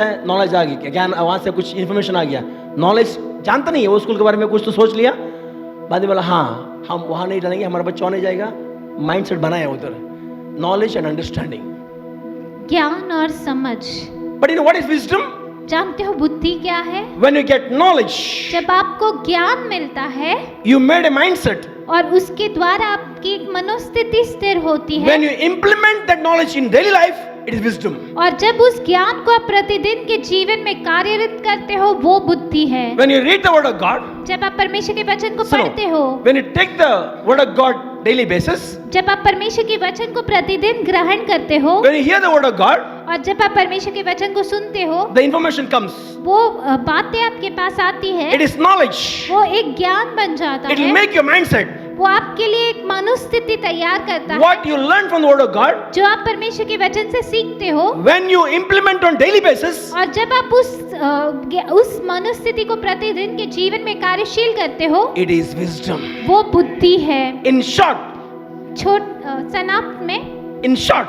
Speaker 5: है, नॉलेज आ गई, ज्ञान वहां से कुछ इन्फॉर्मेशन आ गया। नॉलेज जानता नहीं है वो स्कूल के बारे में, कुछ तो सोच लिया, बाद में बोला हाँ हम वहां नहीं डालेंगे, हमारा बच्चा नहीं जाएगा। माइंडसेट बनाया उधर, नॉलेज एंड अंडरस्टैंडिंग,
Speaker 6: ज्ञान और समझ।
Speaker 5: But you know what is wisdom?
Speaker 6: जानते हो बुद्धि क्या है?
Speaker 5: When you get knowledge,
Speaker 6: जब आपको ज्ञान मिलता है,
Speaker 5: you made a mindset.
Speaker 6: और उसके द्वारा आपकी एक मनोस्थिति स्थिर होती है।
Speaker 5: When you implement that knowledge in daily life, it is wisdom.
Speaker 6: और जब उस ज्ञान को आप प्रतिदिन के जीवन में कार्यरत करते हो, वो बुद्धि है।
Speaker 5: When you read the word of God,
Speaker 6: जब आप परमेश्वर के वचन को पढ़ते हो,
Speaker 5: when you take the word of God daily basis,
Speaker 6: जब आप परमेश्वर के वचन को प्रतिदिन ग्रहण करते हो,
Speaker 5: when you hear the word of God,
Speaker 6: और जब आप परमेश्वर के वचन को सुनते हो,
Speaker 5: the information comes.
Speaker 6: वो बातें आपके पास आती है।
Speaker 5: It is knowledge.
Speaker 6: वो एक ज्ञान बन जाता
Speaker 5: It will
Speaker 6: है।
Speaker 5: make your mindset.
Speaker 6: वो आपके लिए एक मनोस्थिति तैयार करता है।
Speaker 5: What you learn from the word of God,
Speaker 6: जो आप परमेश्वर के वचन से सीखते हो,
Speaker 5: when you implement on daily basis,
Speaker 6: और जब आप उस मनोस्थिति को प्रतिदिन के जीवन में कार्यशील करते हो,
Speaker 5: it is wisdom.
Speaker 6: वो बुद्धि है।
Speaker 5: In short,
Speaker 6: समाप्त में,
Speaker 5: in short,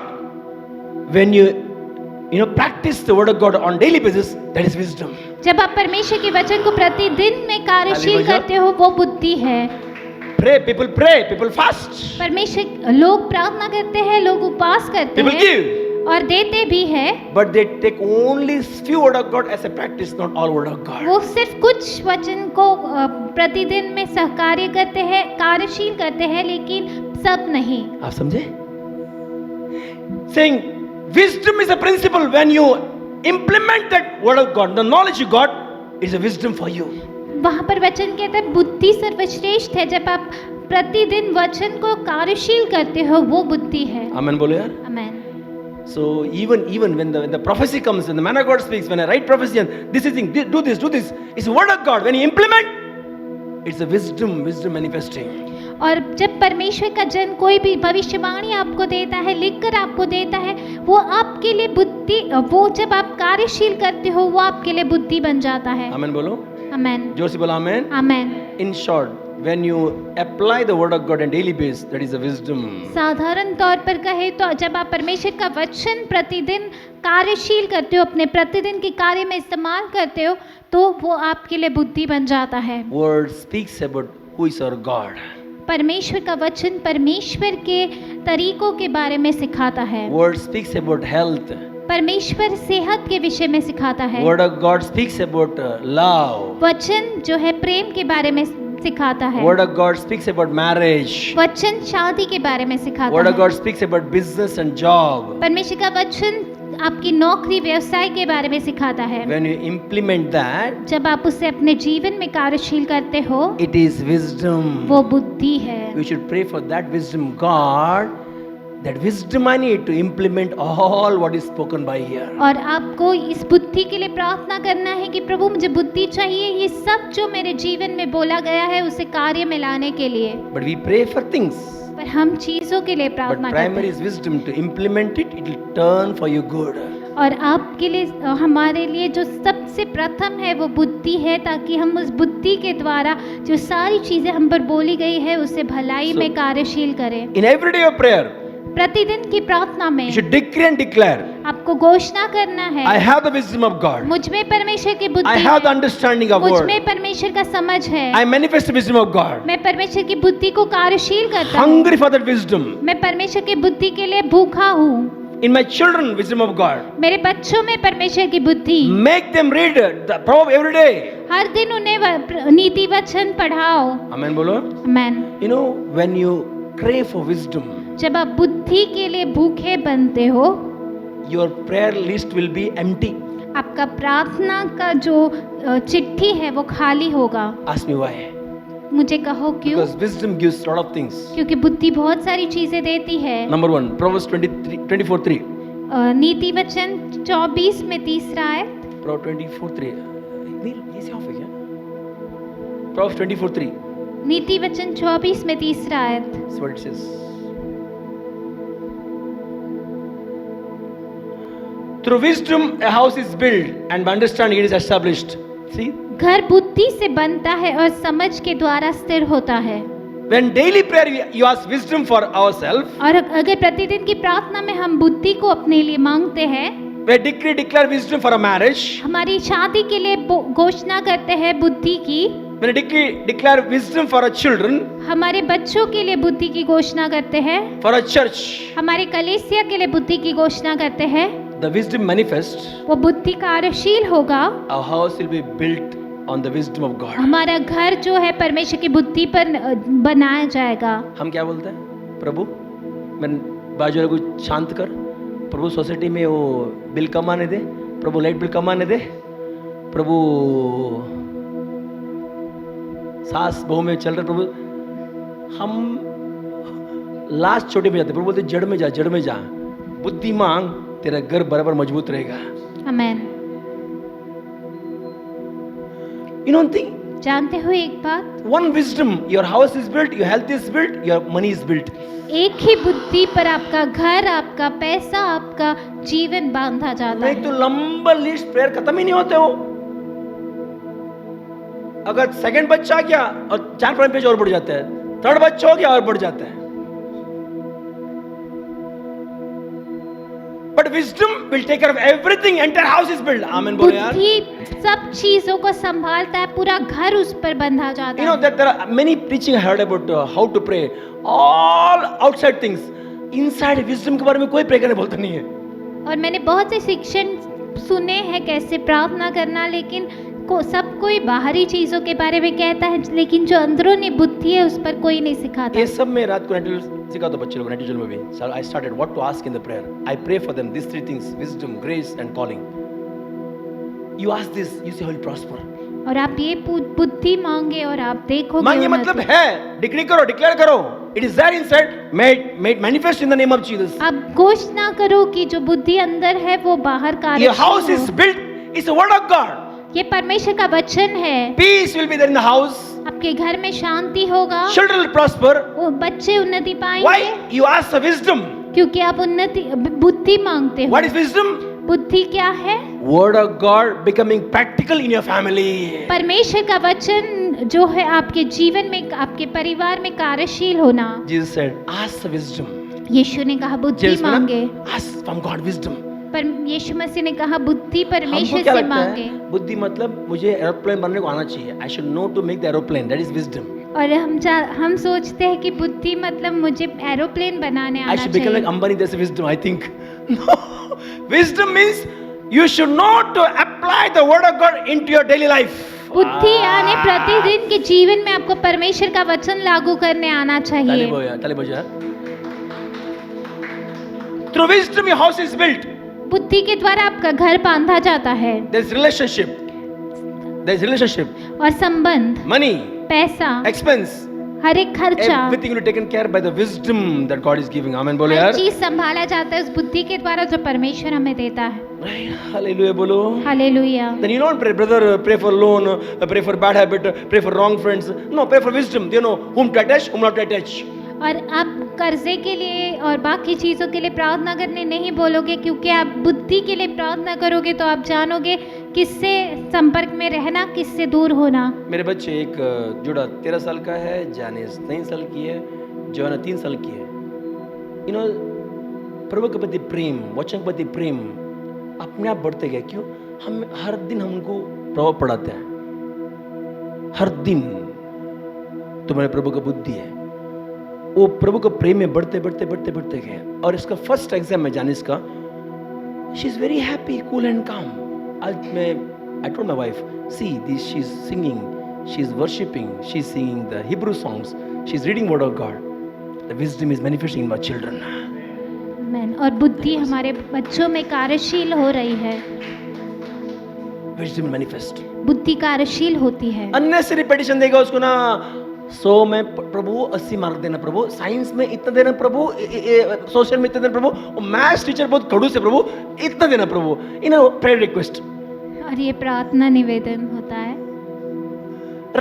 Speaker 5: when you practice the word of God on daily basis, that is wisdom.
Speaker 6: जब आप परमेश्वर के वचन को प्रतिदिन में कार्यशील करते हो, वो बुद्धि है।
Speaker 5: Pray, people fast.
Speaker 6: परमेश्वर, लोग प्रार्थना करते हैं, लोग उपवास करते
Speaker 5: People
Speaker 6: हैं,
Speaker 5: give.
Speaker 6: और देते भी है,
Speaker 5: but they take only few word of God as a practice, not all word of God.
Speaker 6: वो सिर्फ कुछ वचन को प्रतिदिन में सहकार्य करते हैं, कार्यशील करते हैं, लेकिन सब नहीं।
Speaker 5: आप समझे? Saying wisdom is a principle. When you implement that word of God, the knowledge you got is a wisdom for you.
Speaker 6: वहाँ पर वचन कहते हैं बुद्धि सर्वश्रेष्ठ है। जब आप प्रतिदिन वचन को कार्यशील करते हो, वो बुद्धि है।
Speaker 5: Amen बोलो यार।
Speaker 6: आमेन।
Speaker 5: So even when the prophecy comes, when the man of God speaks, when I write prophecy and this is thing, do this, it's a word of God. When you implement, it's a wisdom manifesting.
Speaker 6: और जब परमेश्वर का जन कोई भी भविष्यवाणी आपको देता है, लिखकर आपको देता है, वो आपके लिए बुद्धि, वो जब आप कार्यशील करते हो, वो आपके लिए बुद्धि बन जाता है।
Speaker 5: Amen बोलो।
Speaker 6: आमेन।
Speaker 5: जोर से बोलो आमेन।
Speaker 6: आमेन।
Speaker 5: In short, when you apply the word of God on daily basis, that is a wisdom.
Speaker 6: साधारण तौर पर कहे तो जब आप परमेश्वर का वचन प्रतिदिन कार्यशील करते हो, अपने प्रतिदिन के कार्य में इस्तेमाल करते हो, तो वो आपके लिए बुद्धि बन जाता है।
Speaker 5: Word speaks about who is our God.
Speaker 6: परमेश्वर का वचन परमेश्वर के तरीकों के बारे में सिखाता है।
Speaker 5: Word speaks about health.
Speaker 6: परमेश्वर सेहत के विषय में सिखाता है।
Speaker 5: Word of God speaks about love.
Speaker 6: वचन जो है प्रेम के बारे में सिखाता है।
Speaker 5: Word of God speaks about marriage.
Speaker 6: वचन शादी के बारे में सिखाता
Speaker 5: Word
Speaker 6: है।
Speaker 5: of God speaks about business and job.
Speaker 6: परमेश्वर का वचन आपकी नौकरी व्यवसाय के बारे में सिखाता है।
Speaker 5: When you implement that,
Speaker 6: जब आप उसे अपने जीवन में कार्यशील करते हो,
Speaker 5: it is wisdom.
Speaker 6: वो बुद्धि है।
Speaker 5: We should pray for that wisdom. God, that wisdom I need to implement all what is spoken by here.
Speaker 6: और आपको इस बुद्धि के लिए प्रार्थना करना है कि प्रभु मुझे बुद्धि चाहिए, ये सब जो मेरे जीवन में बोला गया है उसे कार्य में लाने के लिए।
Speaker 5: But we pray for things.
Speaker 6: पर हम चीजों के लिए
Speaker 5: But
Speaker 6: प्रार्थना करते
Speaker 5: primary is
Speaker 6: हैं।
Speaker 5: wisdom to implement it. It will turn for you good.
Speaker 6: और आपके लिए, हमारे लिए जो सबसे प्रथम है वो बुद्धि है, ताकि हम उस बुद्धि के द्वारा जो सारी चीजें हम पर बोली गई है उसे भलाई में कार्यशील करें।
Speaker 5: In every day of prayer,
Speaker 6: प्रतिदिन की प्रार्थना में
Speaker 5: you should decree and declare,
Speaker 6: आपको घोषणा करना है,
Speaker 5: I have the wisdom of God.
Speaker 6: मुझ में परमेश्वर की बुद्धि
Speaker 5: I have the
Speaker 6: है,
Speaker 5: understanding of
Speaker 6: मुझ
Speaker 5: word.
Speaker 6: में परमेश्वर का समझ है,
Speaker 5: I manifest the wisdom of God.
Speaker 6: मैं परमेश्वर की बुद्धि को कार्यशील करता हूँ,
Speaker 5: Hungry for that wisdom.
Speaker 6: मैं परमेश्वर की बुद्धि के लिए भूखा हूँ।
Speaker 5: In my children, wisdom of God.
Speaker 6: मेरे बच्चों में परमेश्वर की बुद्धि,
Speaker 5: Make them read the proverb every day.
Speaker 6: हर दिन उन्हें नीति वचन पढ़ाओ।
Speaker 5: Amen बोलो।
Speaker 6: आमेन।
Speaker 5: You know, when you crave for wisdom,
Speaker 6: जब आप बुद्धि के लिए भूखे बनते हो,
Speaker 5: your prayer list will be empty.
Speaker 6: आपका प्रार्थना का जो चिट्ठी है वो खाली होगा।
Speaker 5: Ask me why.
Speaker 6: मुझे कहो क्यों?
Speaker 5: Because wisdom gives a lot of things.
Speaker 6: क्योंकि बुद्धि बहुत सारी चीजें देती है।
Speaker 5: Number one, Proverbs 24:3.
Speaker 6: नीति वचन 24 में तीसरा आयत।
Speaker 5: Proverbs 24:3. नील, ये से ऑफ है क्या? Proverbs 24:3.
Speaker 6: नीति वचन 24 में तीसरा आयत।
Speaker 5: That's what it says. Through wisdom, a house is built, and by understanding, it is established. See?
Speaker 6: घर बुद्धि से बनता है और समझ के द्वारा स्थिर होता है।
Speaker 5: When daily prayer you ask wisdom for ourselves,
Speaker 6: और अगर प्रतिदिन की प्रार्थना में हम बुद्धि को अपने लिए मांगते हैं,
Speaker 5: we declare wisdom for a marriage.
Speaker 6: हमारी शादी के लिए घोषणा करते हैं बुद्धि की।
Speaker 5: When we declare wisdom for our children,
Speaker 6: हमारे बच्चों के लिए बुद्धि की घोषणा करते हैं,
Speaker 5: for a church,
Speaker 6: हमारे कलीसिया के लिए बुद्धि की घोषणा करते हैं,
Speaker 5: the wisdom manifest.
Speaker 6: वो बुद्धि कार्यशील होगा।
Speaker 5: Our house will be built on the wisdom of God.
Speaker 6: हमारा घर जो है परमेश्वर की बुद्धि पर बनाया जाएगा।
Speaker 5: हम क्या बोलते हैं? प्रभु, मैं बाजू वाले को शांत कर। प्रभु, सोसाइटी में वो बिल कम आने दे। प्रभु, लाइट बिल कम आने दे। प्रभु, सास बहू में चल रहे। प्रभु, हम लास्ट छोटे में जाते। प्रभु बोलते जड़ में जा, जड़ में जा। बुद्धि मांग, तेरा घर बराबर मजबूत रहेगा।
Speaker 6: आमेन।
Speaker 5: You know one thing?
Speaker 6: जानते हो एक बात,
Speaker 5: One wisdom, your house is built, your health is built, your money is built.
Speaker 6: एक ही बुद्धि पर आपका घर, आपका पैसा, आपका जीवन बांधा जाता
Speaker 5: नहीं
Speaker 6: है।
Speaker 5: तो लंबा लिस्ट प्रेयर खत्म ही नहीं होते हो। अगर सेकंड बच्चा आ गया और 4-5 पेज और बढ़ जाता है, थर्ड बच्चा हो गया और बढ़ जाता है। But wisdom will take care of everything. Entire house is built. Amen बोलो यार।
Speaker 6: बुद्धि सब चीजों को संभालता है, पूरा घर उस पर बंधा जाता
Speaker 5: You know
Speaker 6: है।
Speaker 5: that there are many preaching I heard about how to pray. All outside things. Inside wisdom के बारे में कोई प्रे करने बोलता नहीं है।
Speaker 6: और मैंने बहुत से शिक्षण सुने हैं कैसे प्रार्थना करना, लेकिन सब कोई बाहरी चीज़ों के बारे में कहता है, लेकिन जो अंदरूनी बुद्धि है उस पर कोई नहीं सिखाता।
Speaker 5: ये सब मैं रात को नेटिव सिखा दो बच्चे लोग नेटिव में भी। So I started what to ask in the prayer. I pray for them these three things: wisdom, grace and calling. You ask this, you see how you prosper.
Speaker 6: और आप ये बुद्धि मांगे और आप देखोगे।
Speaker 5: मांगे मतलब है, डिक्री करो, डिक्लेयर करो। It is there inside, made manifest in the name of Jesus.
Speaker 6: आप घोषणा करो कि जो बुद्धि अंदर है वो बाहर कार्यशील
Speaker 5: Your house is built, it's the word of God.
Speaker 6: ये परमेश्वर का वचन है।
Speaker 5: Peace will be there in the house.
Speaker 6: आपके घर में शांति होगा।
Speaker 5: Children will prosper.
Speaker 6: वो बच्चे उन्नति पाएंगे।
Speaker 5: Why? You ask for wisdom.
Speaker 6: क्योंकि आप उन्नति बुद्धि मांगते हो।
Speaker 5: What is wisdom?
Speaker 6: बुद्धि क्या है?
Speaker 5: Word of God becoming practical in your family.
Speaker 6: परमेश्वर का वचन जो है आपके जीवन में, आपके परिवार में कार्यशील होना।
Speaker 5: Jesus said, ask for wisdom.
Speaker 6: यीशु ने कहा बुद्धि मांगे।
Speaker 5: Ask from God wisdom.
Speaker 6: पर यीशु मसीह ने कहा बुद्धि
Speaker 5: हमको
Speaker 6: परमेश्वर
Speaker 5: क्या
Speaker 6: से
Speaker 5: लगता
Speaker 6: मांगे।
Speaker 5: है? बुद्धि मतलब मुझे एरोप्लेन बनने को आना चाहिए। I should know to make the aeroplane. That is wisdom.
Speaker 6: और हम सोचते हैं कि बुद्धि मतलब मुझे एरोप्लेन बनाने
Speaker 5: I
Speaker 6: आना
Speaker 5: should become like
Speaker 6: चाहिए।
Speaker 5: Ambani. That's wisdom. I think. No. Wisdom means you should know to apply the word of God into your daily life.
Speaker 6: बुद्धि यानी प्रतिदिन के जीवन में आपको परमेश्वर का वचन लागू करने आना
Speaker 5: ताली
Speaker 6: चाहिए।
Speaker 5: बजा। Through wisdom, your house is built.
Speaker 6: बुद्धि के द्वारा आपका घर बांधा जाता है।
Speaker 5: There's relationship. There's relationship.
Speaker 6: और संबंध,
Speaker 5: Money,
Speaker 6: पैसा,
Speaker 5: expense.
Speaker 6: हर एक खर्चा,
Speaker 5: Everything will be taken care by the wisdom that God is giving. Amen. बोलो
Speaker 6: हर
Speaker 5: यार।
Speaker 6: चीज संभाला जाता है उस बुद्धि के द्वारा जो परमेश्वर हमें देता है।
Speaker 5: Hallelujah. बोलो।
Speaker 6: Hallelujah.
Speaker 5: Then you don't pray, brother, pray for loan, pray for bad habit, pray for wrong friends. No, pray for wisdom. You know whom to attach, whom not to attach.
Speaker 6: और आप कर्जे के लिए और बाकी चीज़ों के लिए प्रार्थना करने नहीं बोलोगे, क्योंकि आप बुद्धि के लिए प्रार्थना करोगे तो आप जानोगे किससे संपर्क में रहना, किससे दूर होना।
Speaker 5: मेरे बच्चे, एक जुड़ा 13 साल का है, जानिस 3 साल की है, जोना 3 साल की है। यू नो, प्रभु के प्रति प्रेम, वचन के प्रति प्रेम अपने आप बढ़ते गए। क्यों? हम हर दिन हमको प्रभाव पढ़ाते हैं, हर दिन तुम्हारे प्रभु का बुद्धि है। वो प्रभु का प्रेम में बढ़ते बढ़ते बढ़ते बढ़ते गए। और इसका फर्स्ट एग्जाम है जानिस का। She is very happy, cool and काम। आज मैं I told my wife, see this, she is singing, she is worshipping, she is singing the Hebrew songs, she is reading word of God. The wisdom is manifesting in my children.
Speaker 6: आमीन। और बुद्धि हमारे बच्चों में कार्यशील हो रही है।
Speaker 5: विजडम मैनिफेस्ट,
Speaker 6: बुद्धि कार्यशील होती है।
Speaker 5: अननेसेसरी पेटिशन देगा उसको ना। 100 में प्रभु 80 मार्क देना प्रभु, साइंस में इतना देना प्रभु, सोशल में इतना देना प्रभु, मैथ्स टीचर बहुत खड़ूस है प्रभु, इतना देना प्रभु। In prayer request.
Speaker 6: और ये प्रार्थना निवेदन होता है।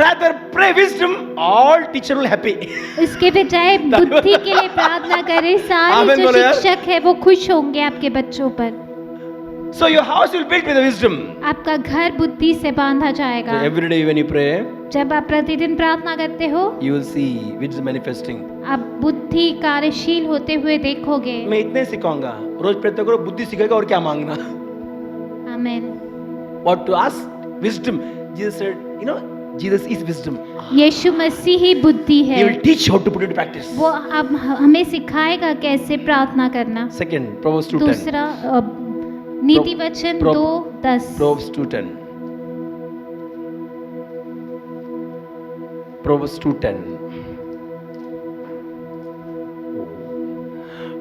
Speaker 5: Rather pray wisdom, all teacher will happy.
Speaker 6: इसके बजाय बुद्धि के लिए प्रार्थना करें, सारे
Speaker 5: आमीन
Speaker 6: जो
Speaker 5: बोलो यार।
Speaker 6: शिक्षक है वो खुश होंगे आपके बच्चों पर।
Speaker 5: So your house will built with the wisdom.
Speaker 6: आपका घर बुद्धि से बांधा जाएगा।
Speaker 5: So every day when you pray,
Speaker 6: जब आप प्रतिदिन प्रार्थना करते हो,
Speaker 5: you will see wisdom manifesting.
Speaker 6: आप बुद्धि कार्यशील होते हुए देखोगे।
Speaker 5: मैं इतने सिखाऊंगा, रोज प्रयत्न करो, बुद्धि सीखेगा और क्या मांगना।
Speaker 6: आमीन।
Speaker 5: What to ask? Wisdom. Jesus said, you know, Jesus is wisdom.
Speaker 6: यीशु मसीह ही बुद्धि
Speaker 5: He
Speaker 6: है।
Speaker 5: will teach how to put it into practice.
Speaker 6: वो अब हमें सिखाएगा कैसे प्रार्थना करना।
Speaker 5: Second, Proverbs 2:10.
Speaker 6: दूसरा नीति वचन 2:10।
Speaker 5: Proverbs 2:10. Proverbs 2:10.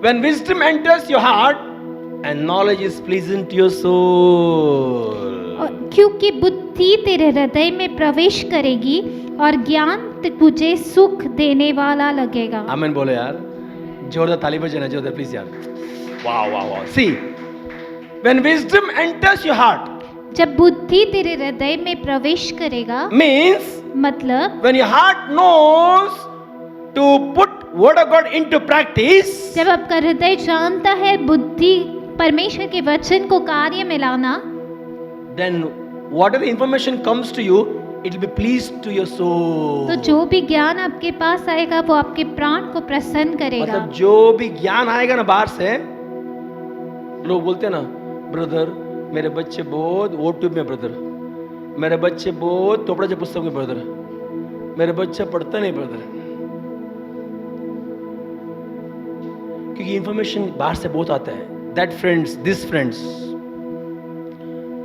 Speaker 5: When wisdom enters your heart and knowledge is pleasant to your soul.
Speaker 6: क्योंकि बुद्धि तेरे हृदय में प्रवेश करेगी और ज्ञान तुझे सुख देने वाला लगेगा।
Speaker 5: आमीन बोलो यार। जोरदार ताली बजाना, जोरदार प्लीज यार। वाह वाह वाह। See, when wisdom enters your heart,
Speaker 6: जब बुद्धि तेरे हृदय में प्रवेश करेगा,
Speaker 5: means
Speaker 6: मतलब
Speaker 5: when your heart knows to put word of God into practice,
Speaker 6: जब आपका हृदय जानता है बुद्धि परमेश्वर के वचन को कार्य में लाना,
Speaker 5: then whatever information comes to you, it will be pleased to your soul.
Speaker 6: तो जो भी ज्ञान आपके पास आएगा वो आपके प्राण को प्रसन्न करेगा।
Speaker 5: मतलब जो भी ज्ञान आएगा ना बाहर से, लोग बोलते हैं ना, ब्रदर मेरे बच्चे बहुत यूट्यूब में, ब्रदर मेरे बच्चे बहुत तोपड़ा के पुस्तक में, ब्रदर मेरे बच्चे पढ़ता नहीं, ब्रदर। क्योंकि इंफॉर्मेशन बाहर से बहुत आता है, that friends, this friends,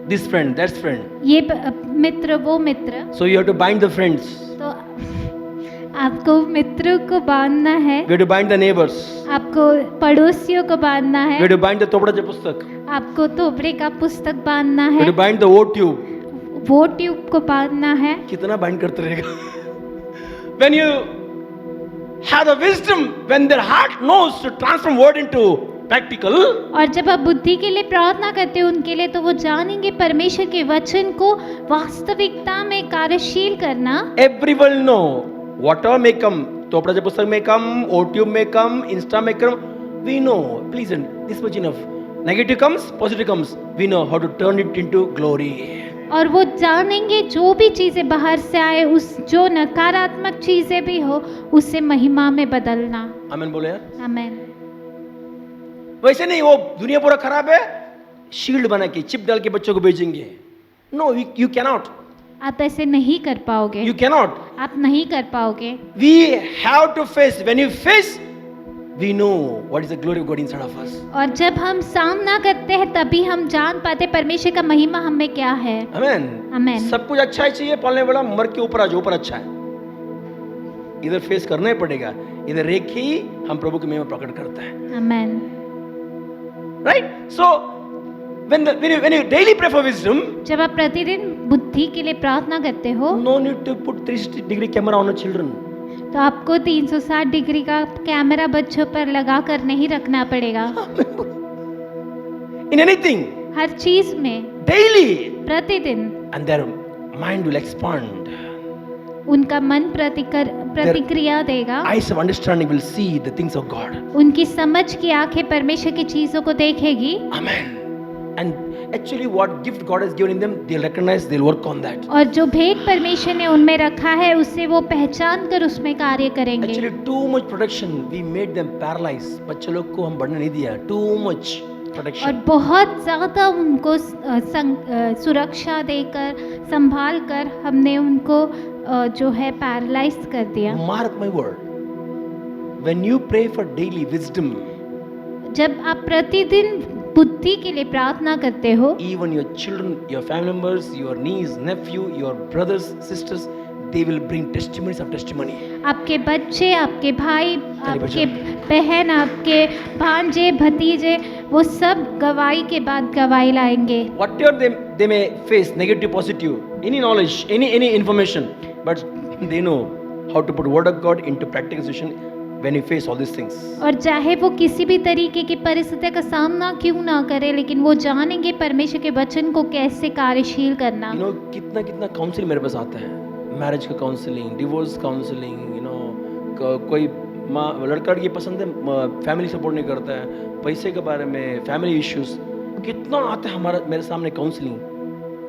Speaker 5: this friend, that friend.
Speaker 6: ये मित्र वो मित्र,
Speaker 5: So you have to bind the friends.
Speaker 6: तो आपको मित्रों को बांधना है,
Speaker 5: We have to bind the neighbors.
Speaker 6: आपको पड़ोसियों को बांधना
Speaker 5: We
Speaker 6: है,
Speaker 5: have to bind the तोबड़ाचे पुस्तक.
Speaker 6: आपको तोबड़े का पुस्तक बांधना
Speaker 5: We
Speaker 6: है,
Speaker 5: have to bind the O tube.
Speaker 6: वो ट्यूब को बांधना है।
Speaker 5: कितना bind करते रहेगा? When you have the wisdom, when their heart knows to transform word into practical,
Speaker 6: और जब आप बुद्धि के लिए प्रार्थना करते हो उनके लिए, तो वो जानेंगे परमेश्वर के वचन को वास्तविकता में कार्यशील करना।
Speaker 5: everyone will know whatever may come. तोबड़ाचे पुस्तक में come, O tube में come, Insta में come. We know. Please, this much enough. Negative comes, positive comes. We know how to turn it into glory.
Speaker 6: और वो जानेंगे जो भी चीजें बाहर से आए, उस जो नकारात्मक चीजें भी हो, उससे महिमा में बदलना।
Speaker 5: आमीन बोले यार।
Speaker 6: आमीन।
Speaker 5: वैसे नहीं, वो दुनिया पूरा खराब है, शील्ड बना के चिप डाल के बच्चों को भेजेंगे। नो, यू कैन नॉट,
Speaker 6: आप ऐसे नहीं कर पाओगे,
Speaker 5: यू कैन नॉट।
Speaker 6: आप नहीं कर पाओगे।
Speaker 5: We have to face, when you face we know what is the glory of God inside of us.
Speaker 6: और जब हम सामना करते हैं तभी हम जान पाते परमेश्वर का महिमा हम में क्या है।
Speaker 5: आमीन।
Speaker 6: आमीन।
Speaker 5: सब कुछ अच्छा ही चाहिए, पालने वाला मर के ऊपर आ जाओ, ऊपर अच्छा है। इधर फेस करना ही पड़ेगा, इधर एक ही हम प्रभु की महिमा प्रकट करता है।
Speaker 6: आमीन।
Speaker 5: Right? So when you daily pray for wisdom,
Speaker 6: जब आप प्रतिदिन बुद्धि के लिए प्रार्थना करते हो,
Speaker 5: no need to put 360-degree camera on the children.
Speaker 6: तो आपको 360 डिग्री का कैमरा बच्चों पर लगा कर नहीं रखना पड़ेगा।
Speaker 5: In anything,
Speaker 6: हर चीज में
Speaker 5: daily,
Speaker 6: प्रतिदिन
Speaker 5: and their mind will expand.
Speaker 6: उनका मन प्रतिक्रिया देगा,
Speaker 5: Eyes of understanding will see the things of God.
Speaker 6: उनकी समझ की आंखें परमेश्वर की चीजों को देखेगी।
Speaker 5: Amen. And actually what gift God has given in them, they'll recognize, they'll work on that.
Speaker 6: और जो भेद परमेश्वर ने उनमें रखा है उससे वो पहचान कर उसमें कार्य करेंगे।
Speaker 5: Actually too much protection, we made them paralyzed. बच्चे लोग को हम बढ़ने नहीं दिया, too much
Speaker 6: और
Speaker 5: protection.
Speaker 6: बहुत ज़्यादा उनको सुरक्षा देकर संभाल कर हमने उनको जो है पैरालाइज कर दिया।
Speaker 5: Mark my word. When you pray for daily wisdom,
Speaker 6: जब आप प्रतिदिन बुद्धि के लिए प्रार्थना करते हो,
Speaker 5: even your children, your family members, your niece, nephew, your brothers, sisters, they will bring testimonies of testimony.
Speaker 6: आपके बच्चे, आपके भाई, आपके बहन, आपके भांजे, भतीजे, वो सब गवाही के बाद गवाही लाएंगे।
Speaker 5: Whatever they may face, negative, positive, any knowledge, any information, but they know how to put word of God into practical situation when you face all these things.
Speaker 6: और चाहे वो किसी भी तरीके की परिस्थिति का सामना क्यों ना करे, लेकिन वो जानेंगे परमेश्वर के वचन को कैसे कार्यशील करना।
Speaker 5: You know, कितना काउंसलिंग मेरे पास आता है, मैरिज का counselling, divorce counselling, you know, कोई माँ लड़का लड़की पसंद है, फैमिली सपोर्ट नहीं करता है, पैसे के बारे में, फैमिली इश्यूज, कितना आता है हमारा मेरे सामने counselling.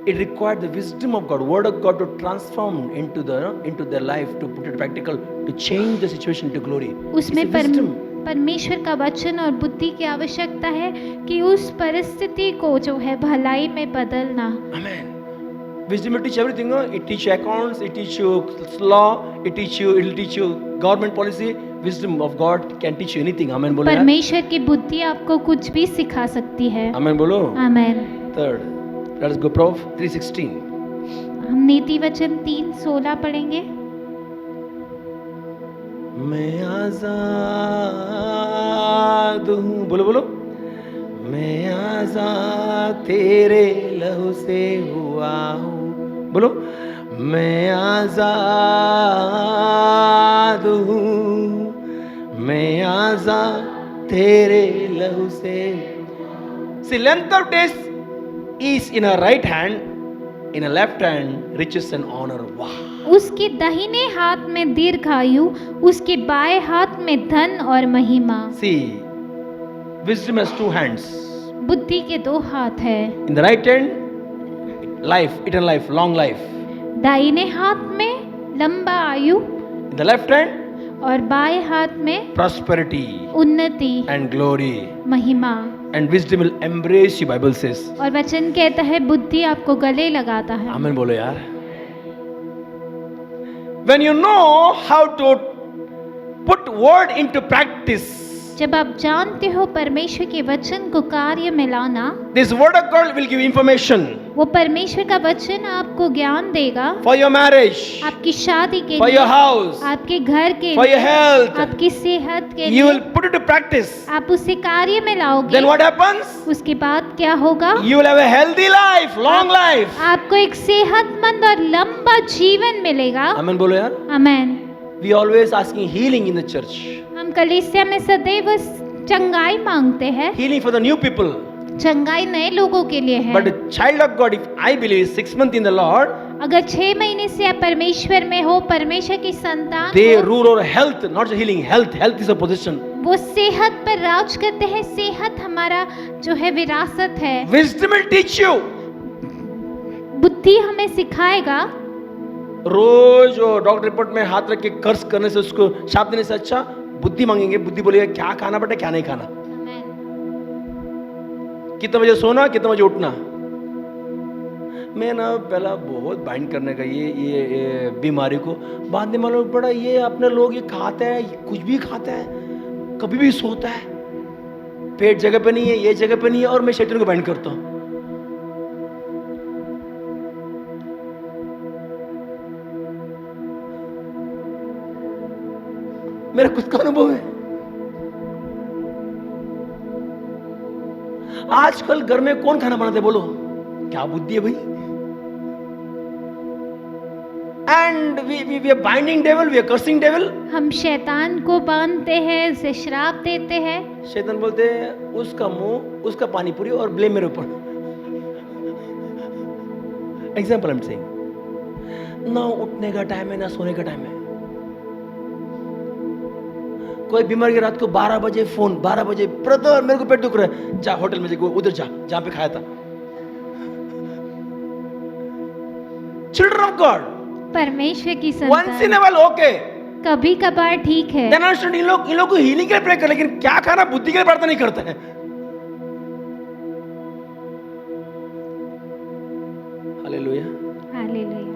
Speaker 5: It required the wisdom of God, word of God to transform into their life, to put it practical, to change the situation to glory.
Speaker 6: उसमें
Speaker 5: It's a wisdom.
Speaker 6: परमेश्वर का वचन और बुद्धि की आवश्यकता है कि उस परिस्थिति को जो है भलाई में बदलना।
Speaker 5: Amen. Wisdom will teach everything. No? It teach you accounts, it teach you law, it will teach you government policy. Wisdom of God can teach you anything. Amen बोलो यार.
Speaker 6: परमेश्वर की बुद्धि आपको कुछ भी सिखा सकती है।
Speaker 5: Amen बोलो.
Speaker 6: आमेन।
Speaker 5: Third, let us go Proverbs 3:16.
Speaker 6: हम नीति वचन 3:16 पढ़ेंगे।
Speaker 5: मैं आजाद हूँ, बोलो बोलो। मैं आजाद तेरे लहू से हुआ हूँ, बोलो। मैं आजाद हूँ, मैं आजाद तेरे लहू से। See, length of days is in a right hand, in a left hand riches and honor. Wow.
Speaker 6: उसके दाहिने हाथ में दीर्घायु, उसके बाएं हाथ में धन और महिमा।
Speaker 5: See, wisdom has two hands.
Speaker 6: बुद्धि के दो हाथ है।
Speaker 5: In the right hand, life, eternal life, long life.
Speaker 6: दाहिने हाथ में लंबा आयु
Speaker 5: In the left hand,
Speaker 6: और बाएं हाथ में
Speaker 5: prosperity
Speaker 6: उन्नति
Speaker 5: and glory.
Speaker 6: महिमा।
Speaker 5: And wisdom will embrace you, Bible says.
Speaker 6: और वचन कहता है बुद्धि आपको गले लगाता है।
Speaker 5: Amen बोलो यार. When you know how to put word into practice,
Speaker 6: जब आप जानते हो परमेश्वर के वचन को कार्य में लाना,
Speaker 5: this word of God will give information
Speaker 6: वो परमेश्वर का वचन आपको ज्ञान देगा
Speaker 5: for your marriage,
Speaker 6: आपकी शादी के
Speaker 5: for
Speaker 6: लिए,
Speaker 5: your house,
Speaker 6: आपके घर के
Speaker 5: for your
Speaker 6: लिए,
Speaker 5: health.
Speaker 6: आपकी सेहत के
Speaker 5: You
Speaker 6: लिए।
Speaker 5: will put it to practice.
Speaker 6: आप उसे कार्य में लाओगे।
Speaker 5: Then what happens?
Speaker 6: उसके बाद क्या होगा?
Speaker 5: You will have a healthy life, long life.
Speaker 6: आपको एक सेहतमंद और लंबा जीवन मिलेगा।
Speaker 5: Amen बोलो यार.
Speaker 6: आमेन।
Speaker 5: We always asking healing in the church.
Speaker 6: हम कलीसिया में सदैव चंगाई मांगते हैं।
Speaker 5: Healing for the new people.
Speaker 6: चंगाई नए लोगों के लिए है।
Speaker 5: But a child of God, if I believe 6 months in the Lord,
Speaker 6: अगर 6 महीने से आप परमेश्वर में हो, परमेश्वर की संतान
Speaker 5: they
Speaker 6: हो,
Speaker 5: rule over health, not just healing. Health is a position.
Speaker 6: वो सेहत पर राज करते हैं। सेहत हमारा जो है विरासत है।
Speaker 5: Wisdom will teach you.
Speaker 6: बुद्धि हमें सिखाएगा।
Speaker 5: रोज डॉक्टर रिपोर्ट में हाथ रख के कर्ज करने से, उसको शाप देने से अच्छा बुद्धि मांगेंगे। बुद्धि बोलेगा क्या खाना बेटा, क्या नहीं खाना, कितने बजे सोना, कितने बजे उठना। मैं ना पहला बहुत बाइंड करने का ये बीमारी को, बाद में मालूम पड़ा ये अपने लोग ये खाते हैं, कुछ भी खाते हैं, कभी भी सोता है, पेट जगह पे नहीं है, ये जगह पे नहीं है, और मैं शैतान को बाइंड करता हूँ। मेरा खुद का अनुभव है। आजकल घर में कौन खाना बनाते बोलो, क्या बुद्धि है भाई। And we are binding devil, we are cursing devil. हम शैतान को बांधते हैं, उसे श्राप देते हैं। शैतान बोलते हैं उसका मुंह, उसका पानी पूरी, और ब्लेम मेरे ऊपर। एग्जाम्पल आई एम सेइंग, ना उठने का टाइम है, ना सोने का टाइम है। कोई बीमार की रात को 12 बजे फोन, 12 बजे ब्रदर मेरे को पेट दुख रहा है, जा होटल में जाके उधर जा जहां पे खाया था। चिल्ड्रन ऑफ गॉड,
Speaker 6: परमेश्वर की
Speaker 5: once in a while okay,
Speaker 6: कभी कभार ठीक है।
Speaker 5: देन अंडरस्टैंड, इन लोग को हीलिंग के लिए प्रे कर, लेकिन क्या खाना बुद्धि के लिए प्रार्थना नहीं करता है। Hallelujah,
Speaker 6: hallelujah.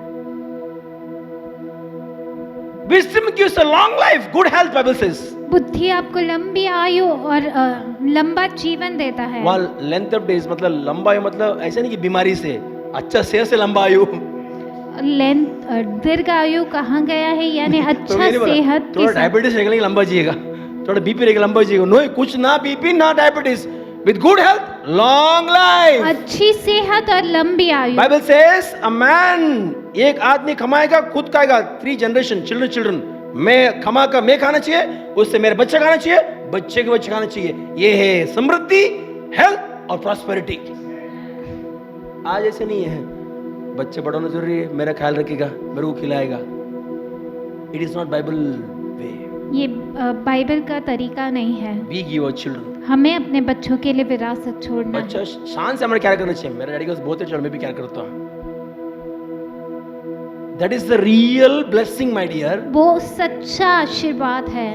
Speaker 5: Wisdom gives a long life, good health, Bible says.
Speaker 6: बुद्धि आपको लंबी आयु और लंबा जीवन देता है।
Speaker 5: While length of days मतलब लंबा आयु मतलब ऐसा नहीं कि बीमारी से, अच्छा सेहत से लंबा आयु।
Speaker 6: दीर्घ आयु कहाँ गया है, यानी अच्छा सेहत।
Speaker 5: थोड़ा डायबिटीज रहेगा लंबा जिएगा, थोड़ा बीपी रहेगा लंबा जिएगा। नो, कुछ ना बीपी ना diabetes, with good health, long life.
Speaker 6: अच्छी सेहत और लंबी आयु।
Speaker 5: Bible says a man, एक आदमी कमाएगा खुद खाएगा। 3 generation children, मैं कमाकर मैं खाना चाहिए, उससे मेरे बच्चे खाना चाहिए, बच्चे के बच्चे खाना चाहिए। ये है समृद्धि, हेल्थ और प्रॉस्पेरिटी। आज ऐसे नहीं है, बच्चे बड़ा होना जरूरी है, मेरा ख्याल रखेगा, मेरे को खिलाएगा। इट इज नॉट बाइबल वे। ये
Speaker 6: बाइबल का तरीका नहीं है।
Speaker 5: वी गिव आवर चिल्ड्रन,
Speaker 6: हमें अपने बच्चों के लिए विरासत छोड़ना।
Speaker 5: बच्चा शान से हमें क्या करना चाहिए। मेरे डैडी को बहुत अच्छा, मैं भी क्या करता हूँ। That is the real blessing my dear.
Speaker 6: वो सच्चा आशीर्वाद है।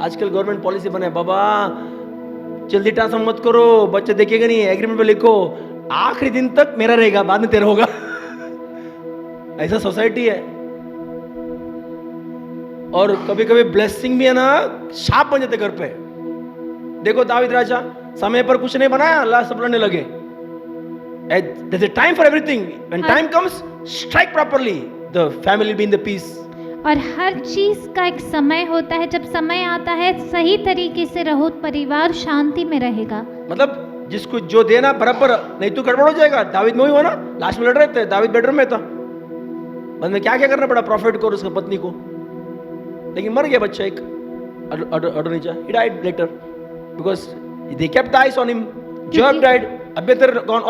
Speaker 5: आजकल गवर्नमेंट पॉलिसी बने, बाबा जल्दी ट्रांसफर मत करो, बच्चे देखेगा नहीं, एग्रीमेंट पे लिखो, आखिरी दिन तक मेरा रहेगा, बाद में तेरा होगा। ऐसा सोसाइटी है। और कभी कभी ब्लेसिंग भी है ना, शाप बन जाते घर पे। देखो दाऊद राजा समय पर कुछ नहीं बनाया, अल्लाह सब लड़ने लगे। There's a time for everything. When time comes, strike properly. The family will be in the peace.
Speaker 6: और हर चीज का एक समय होता है। जब समय आता है सही तरीके से रहो, परिवार शांति में रहेगा।
Speaker 5: मतलब जिसको जो देना बराबर, नहीं तो गड़बड़ हो जाएगा। दाऊद में हुआ ना, लास्ट में लड़ रहे थे, दाऊद बेडरूम में था, बाद में क्या क्या करना पड़ा प्रॉफिट को और उसकी पत्नी को, लेकिन मर गया बच्चा एक, अडोनिजा। He died later because they kept the eyes on him. Joab died. Abiathar gone.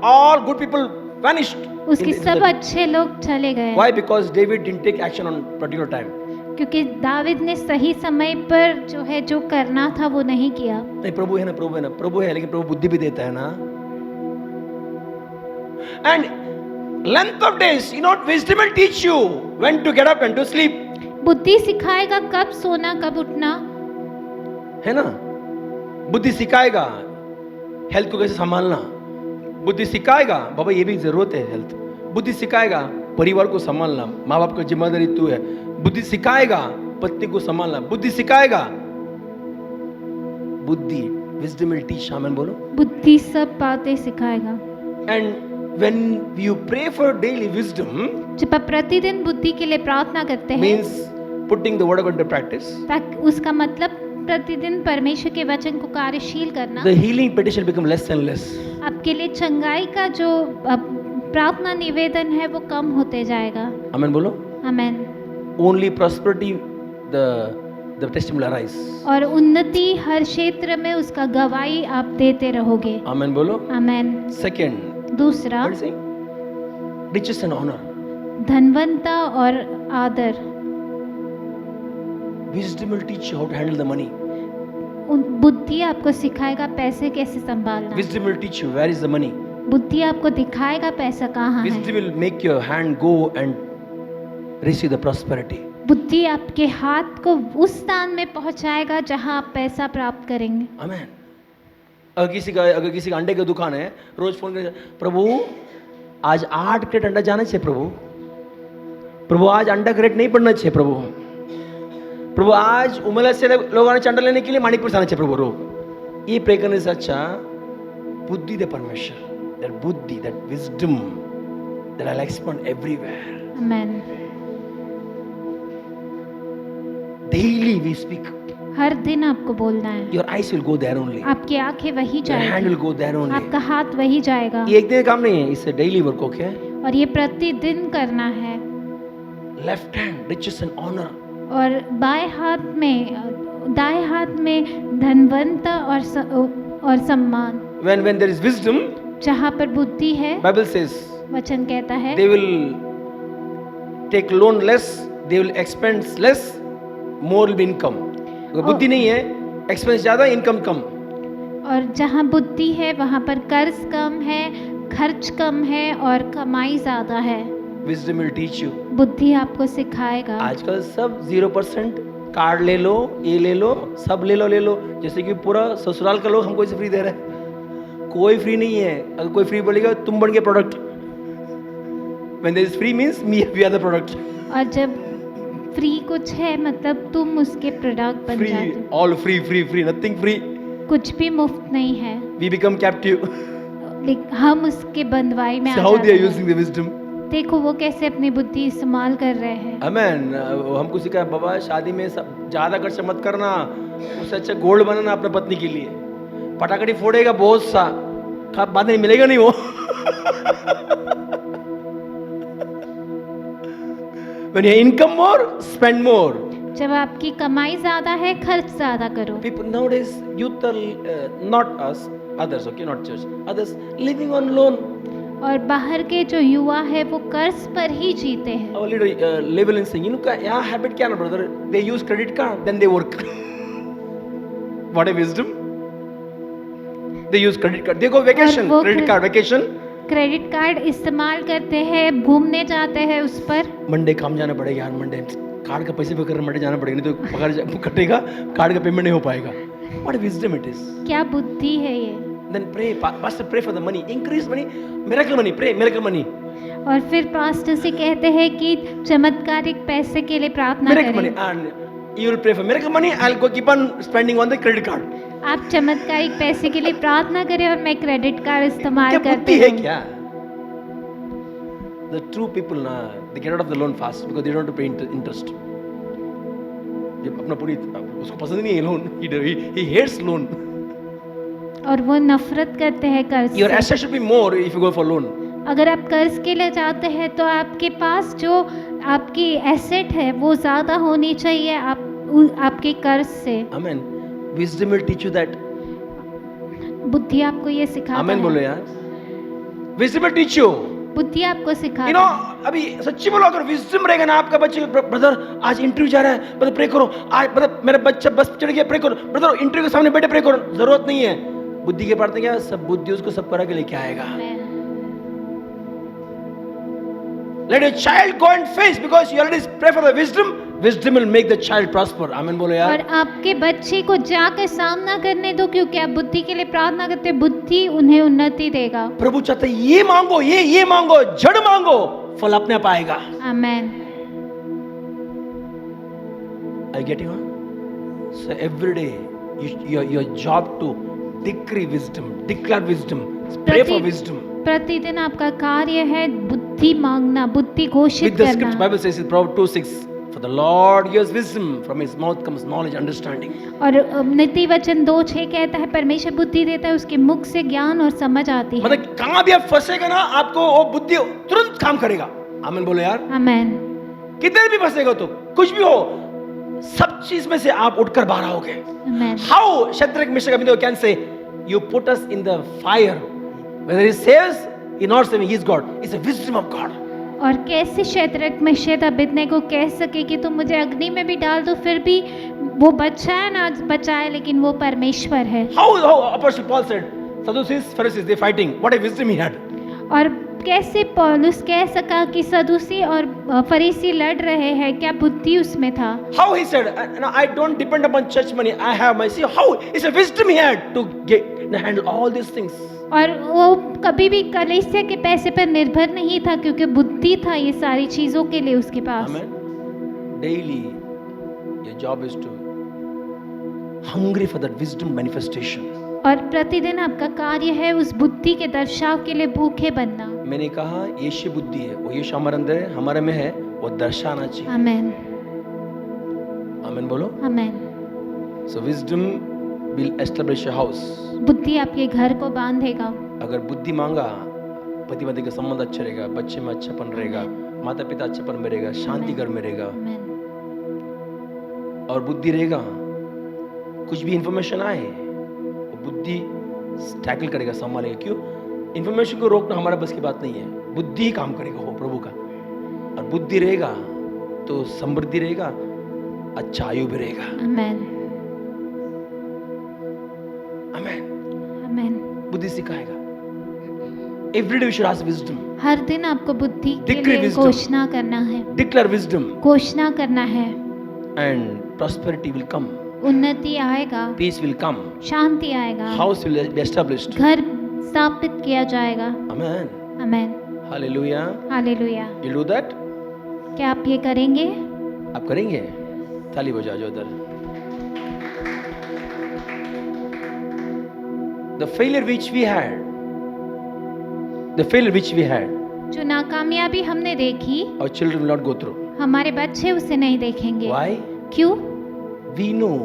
Speaker 5: All good people vanished.
Speaker 6: उसके सब अच्छे लोग चले गए।
Speaker 5: Why? Because David didn't take action on particular time.
Speaker 6: क्योंकि दाविद ने सही समय पर जो है जो करना था वो नहीं किया।
Speaker 5: नहीं, प्रभु है ना, प्रभु है ना, प्रभु है, लेकिन प्रभु बुद्धि भी देता है ना। And length of days, you know, wisdom will teach you when to get up and to sleep.
Speaker 6: बुद्धि सिखाएगा कब सोना कब उठना,
Speaker 5: है ना। बुद्धि सिखाएगा हेल्थ को कैसे संभालना, बुद्धि सिखाएगा बाबा ये भी जरूरत है हेल्थ, बुद्धि सिखाएगा परिवार को संभालना, माँ बाप की जिम्मेदारी तू है, बुद्धि सिखाएगा पत्नी को संभालना, बुद्धि सिखाएगा, बुद्धि, विजडम विल टीच, आमेन बोलो।
Speaker 6: बुद्धि सब बातें सिखाएगा।
Speaker 5: And when you pray for daily wisdom,
Speaker 6: जब आप प्रतिदिन बुद्धि के लिए प्रार्थना करते हैं,
Speaker 5: means putting the word of God into practice,
Speaker 6: ताकि उसका मतलब प्रतिदिन परमेश्वर के वचन को कार्यशील करना,
Speaker 5: the healing petition become less and less.
Speaker 6: आपके लिए चंगाई का जो प्रार्थना निवेदन है वो कम होते जाएगा।
Speaker 5: आमेन बोलो।
Speaker 6: Amen.
Speaker 5: Only prosperity the testimony arise.
Speaker 6: और उन्नति हर क्षेत्र में उसका गवाही आप देते रहोगे।
Speaker 5: आमेन बोलो।
Speaker 6: आमेन।
Speaker 5: सेकंड,
Speaker 6: दूसरा,
Speaker 5: what is saying? Riches and honour.
Speaker 6: धनवंता और आदर।
Speaker 5: Wisdom will teach you how to handle the money.
Speaker 6: बुद्धि आपको सिखाएगा पैसे कैसे संभालना।
Speaker 5: Wisdom will teach you where is the money.
Speaker 6: बुद्धि आपको दिखाएगा पैसा कहाँ है।
Speaker 5: Wisdom will make your hand go and receive the prosperity.
Speaker 6: बुद्धि आपके हाथ को उस स्थान में पहुंचाएगा जहां आप पैसा प्राप्त करेंगे।
Speaker 5: Amen. अगर किसी का अंडे की दुकान है, रोज फोन कर, प्रभु आज 8 क्रेट अंडा जाना चाहिए प्रभु, प्रभु आज अंडा क्रेट नहीं पड़ना चाहिए प्रभु, प्रभु आज उमला से लोग आने अंडा लेने के लिए मानिकपुर से आना चाहिए प्रभु, रोग ये प्रे करने से अच्छा बुद्धि दे परमेश्वर, दैट बुद्धि, that wisdom that I expand everywhere.
Speaker 6: Amen.
Speaker 5: Daily we speak,
Speaker 6: हर दिन आपको बोलना है।
Speaker 5: Your eyes will go there only,
Speaker 6: आपकी आंखें वही
Speaker 5: योर हैंड विल
Speaker 6: जाएगी,
Speaker 5: गो देयर ओनली,
Speaker 6: आपका हाथ वही जाएगा।
Speaker 5: ये एक दिन का काम नहीं है, इससे डेली वर्क, ओके।
Speaker 6: और ये प्रतिदिन करना है।
Speaker 5: Left hand riches and honour,
Speaker 6: और दाएं हाथ में धनवंता और सम्मान।
Speaker 5: when there is wisdom,
Speaker 6: जहाँ पर बुद्धि है,
Speaker 5: Bible says
Speaker 6: वचन कहता है,
Speaker 5: they will take loan less, they will expense less, more will be income. अगर बुद्धि नहीं है, एक्सपेंस ज्यादा, इनकम कम।
Speaker 6: और जहाँ बुद्धि है वहाँ पर कर्ज कम है, खर्च कम है और कमाई ज्यादा है।
Speaker 5: Wisdom will teach you.
Speaker 6: बुद्धि आपको सिखाएगा।
Speaker 5: आजकल सब 0% कार्ड ले लो, ये ले लो, सब ले लो, जैसे कि पूरा ससुराल का लोग हमको इसे फ्री दे रहे हैं। कोई फ्री नहीं है। अगर कोई फ्री बोलेगा तुम बन गए product. When there is free means we are the product.
Speaker 6: और जब फ्री कुछ है मतलब तुम उसके प्रोडक्ट बन
Speaker 5: Free,
Speaker 6: जाते हो।
Speaker 5: all free, nothing free.
Speaker 6: कुछ भी मुफ्त नहीं है।
Speaker 5: We become captive.
Speaker 6: हम उसके बंधवाई में आ
Speaker 5: So how
Speaker 6: जाते
Speaker 5: they are
Speaker 6: हैं।
Speaker 5: using the wisdom?
Speaker 6: देखो वो कैसे अपनी बुद्धि इस्तेमाल कर रहे हैं।
Speaker 5: अमेन। हमको सिखाया बाबा शादी में ज्यादा खर्च मत करना, उससे अच्छा गोल्ड बनाना अपने पत्नी के लिए। पटाखड़ी फोड़ेगा बहुत सा, बाद में मिलेगा नहीं वो। When your income more, spend more.
Speaker 6: जब आपकी कमाई ज्यादा है खर्च ज्यादा करो।
Speaker 5: People nowadays, youth are not us, others, okay, not church, others living on loan.
Speaker 6: और बाहर के जो युवा है वो कर्ज पर ही जीते हैं।
Speaker 5: Our leader level in saying, इनका यहाँ habit क्या ना brother? They use credit card, then they work. What a wisdom! They use credit card. देखो vacation,
Speaker 6: वो
Speaker 5: credit card vacation.
Speaker 6: Credit card इस्तेमाल करते हैं, घूमने जाते हैं उस पर।
Speaker 5: मंडे काम जाना पड़ेगा यार, मंडे कार्ड का पैसे पे कर मंडे जाना पड़ेगा, नहीं तो पगार कटेगा, कार्ड का पेमेंट नहीं हो पाएगा। What a wisdom it is!
Speaker 6: क्या बुद्धि है ये।
Speaker 5: Then pray, pastor, pray for the money, increase money, miracle money, pray miracle money.
Speaker 6: और फिर पास्टर से कहते हैं कि चमत्कारिक पैसे के लिए प्रार्थना
Speaker 5: Miracle money,
Speaker 6: करें।
Speaker 5: and you will pray for miracle money. I'll go keep on spending on the credit card.
Speaker 6: आप चमत्कारिक पैसे के लिए प्रार्थना करें और मैं क्रेडिट कार्ड इस्तेमाल
Speaker 5: क्या
Speaker 6: करती
Speaker 5: बुद्धि है
Speaker 6: हूँ।
Speaker 5: क्या? The true people ना, they get out of the loan fast because they don't have to pay interest. जब अपना पूरी उसको पसंद नहीं है लोन, he hates loan.
Speaker 6: और वो नफरत करते हैं कर्ज
Speaker 5: Your
Speaker 6: से।
Speaker 5: asset should be more if you go for loan.
Speaker 6: अगर आप कर्ज के लिए जाते हैं तो आपके पास जो आपकी एसेट है वो ज्यादा होनी चाहिए आपके कर्ज से।
Speaker 5: Amen. Wisdom will teach you that.
Speaker 6: बुद्धि आपको ये सिखाता
Speaker 5: Amen
Speaker 6: है।
Speaker 5: बोलो यार. Wisdom will teach you.
Speaker 6: बुद्धि आपको
Speaker 5: You
Speaker 6: सिखाता
Speaker 5: know,
Speaker 6: है।
Speaker 5: अभी सच्ची बोलो, अगर विजडम रहेगा ना आपका बच्चे, ब्रदर आज इंटरव्यू जा रहा है, ब्रदर प्रे करो, आज ब्रदर मेरा बच्चा बस चढ़ गया, प्रे करो, ब्रदर इंटरव्यू के सामने बैठे प्रे करो, जरूरत नहीं है। बुद्धि के प्रार्थना क्या, सब बुद्धि उसको सब करा के लेके आएगा। Let your child go and face, because you already pray for the wisdom. Wisdom will make the child prosper. Amen बोलो यार।
Speaker 6: और आपके बच्चे को जाकर सामना करने दो, क्योंकि आप बुद्धि के लिए प्रार्थना करते हैं, बुद्धि उन्हें उन्नति देगा।
Speaker 5: प्रभु चाहते ये मांगो, ये मांगो, जड़ मांगो, फल अपने आप आएगा।
Speaker 6: आमेन।
Speaker 5: Are you getting on? So every day, your job to decree wisdom, declare wisdom, pray for wisdom.
Speaker 6: प्रतिदिन आपका कार्य है बुद्धि मांगना, बुद्धि घोषित
Speaker 5: With the scripture,
Speaker 6: करना।
Speaker 5: Bible says in Proverbs 2:6, for the Lord gives wisdom, from His mouth comes knowledge, understanding.
Speaker 6: और नीति वचन 2:6 कहता है परमेश्वर बुद्धि देता है, उसके मुख से ज्ञान और समझ आती है।
Speaker 5: मतलब कहाँ भी आप फंसेगा ना, आपको वो बुद्धि तुरंत काम करेगा। आमीन बोलो यार।
Speaker 6: आमेन।
Speaker 5: किधर भी फंसेगा तो कुछ भी हो, सब चीज में से आप उठकर बाहर आओगे।
Speaker 6: आमेन।
Speaker 5: How Shadrach, Meshach, Abednego can say, you put us in the fire, whether He saves, He not saving, He is God. It's a wisdom of God.
Speaker 6: और कैसे शद्रक मेशक अबेदnego कह सके कि तुम मुझे अग्नि में भी डाल दो फिर भी वो बचाए ना बचाए, लेकिन वो परमेश्वर है।
Speaker 5: How Apostle Paul said, Sadducees, Pharisees, they fighting. What a wisdom he had.
Speaker 6: और कैसे पौलुस कह सका कि सदूसी और फरीसी लड़ रहे हैं, क्या बुद्धि उसमें था।
Speaker 5: How he said, I don't depend upon church money, I have my. See how it's a wisdom he had to handle all these things.
Speaker 6: और वो कभी भी कलीसिया के पैसे पर निर्भर नहीं था, क्योंकि बुद्धि था ये सारी चीजों के लिए उसके पास।
Speaker 5: Amen. Daily, your job is to hungry for that wisdom manifestation.
Speaker 6: और प्रतिदिन आपका कार्य है उस बुद्धि के दर्शाव के लिए भूखे बनना।
Speaker 5: मैंने कहा यीशु बुद्धि है, वो यीशु हमारे अंदर है, हमारे में है, वो दर्शाना चाहिए।
Speaker 6: आमेन।
Speaker 5: आमीन बोलो।
Speaker 6: आमेन।
Speaker 5: So wisdom will establish a house.
Speaker 6: बुद्धि आपके घर को बांधेगा।
Speaker 5: अगर बुद्धि मांगा, पति पत्नी का संबंध अच्छा रहेगा, बच्चे में अच्छापन रहेगा, माता पिता अच्छापन में रहेगा, शांति घर में रहेगा।
Speaker 6: आमेन।
Speaker 5: और बुद्धि रहेगा, कुछ भी इंफॉर्मेशन आए, वो बुद्धि टैकल करेगा, संभालेगा। क्यों? इंफॉर्मेशन को रोकना हमारा बस की बात नहीं है, बुद्धि ही काम करेगा वो प्रभु का। और बुद्धि रहेगा तो समृद्धि रहेगा, अच्छा आयु भी रहेगा।
Speaker 6: आमेन।
Speaker 5: आमेन।
Speaker 6: आमेन।
Speaker 5: बुद्धि सिखाएगा। Every day we should ask wisdom.
Speaker 6: हर दिन आपको बुद्धि के
Speaker 5: Decree
Speaker 6: लिए
Speaker 5: wisdom.
Speaker 6: घोषणा करना है,
Speaker 5: Declare wisdom
Speaker 6: घोषणा करना है।
Speaker 5: and prosperity will come.
Speaker 6: उन्नति आएगा,
Speaker 5: Peace will come.
Speaker 6: शांति आएगा,
Speaker 5: House will be established.
Speaker 6: घर स्थापित किया जाएगा।
Speaker 5: Amen.
Speaker 6: Amen.
Speaker 5: Hallelujah.
Speaker 6: Hallelujah.
Speaker 5: You do that?
Speaker 6: क्या आप ये करेंगे?
Speaker 5: आप करेंगे? ताली बजा जो उधर। The failure which we had,
Speaker 6: जो नाकामयाबी हमने देखी,
Speaker 5: our children will not go through.
Speaker 6: हमारे बच्चे उसे नहीं देखेंगे।
Speaker 5: Why?
Speaker 6: क्यों?
Speaker 5: We know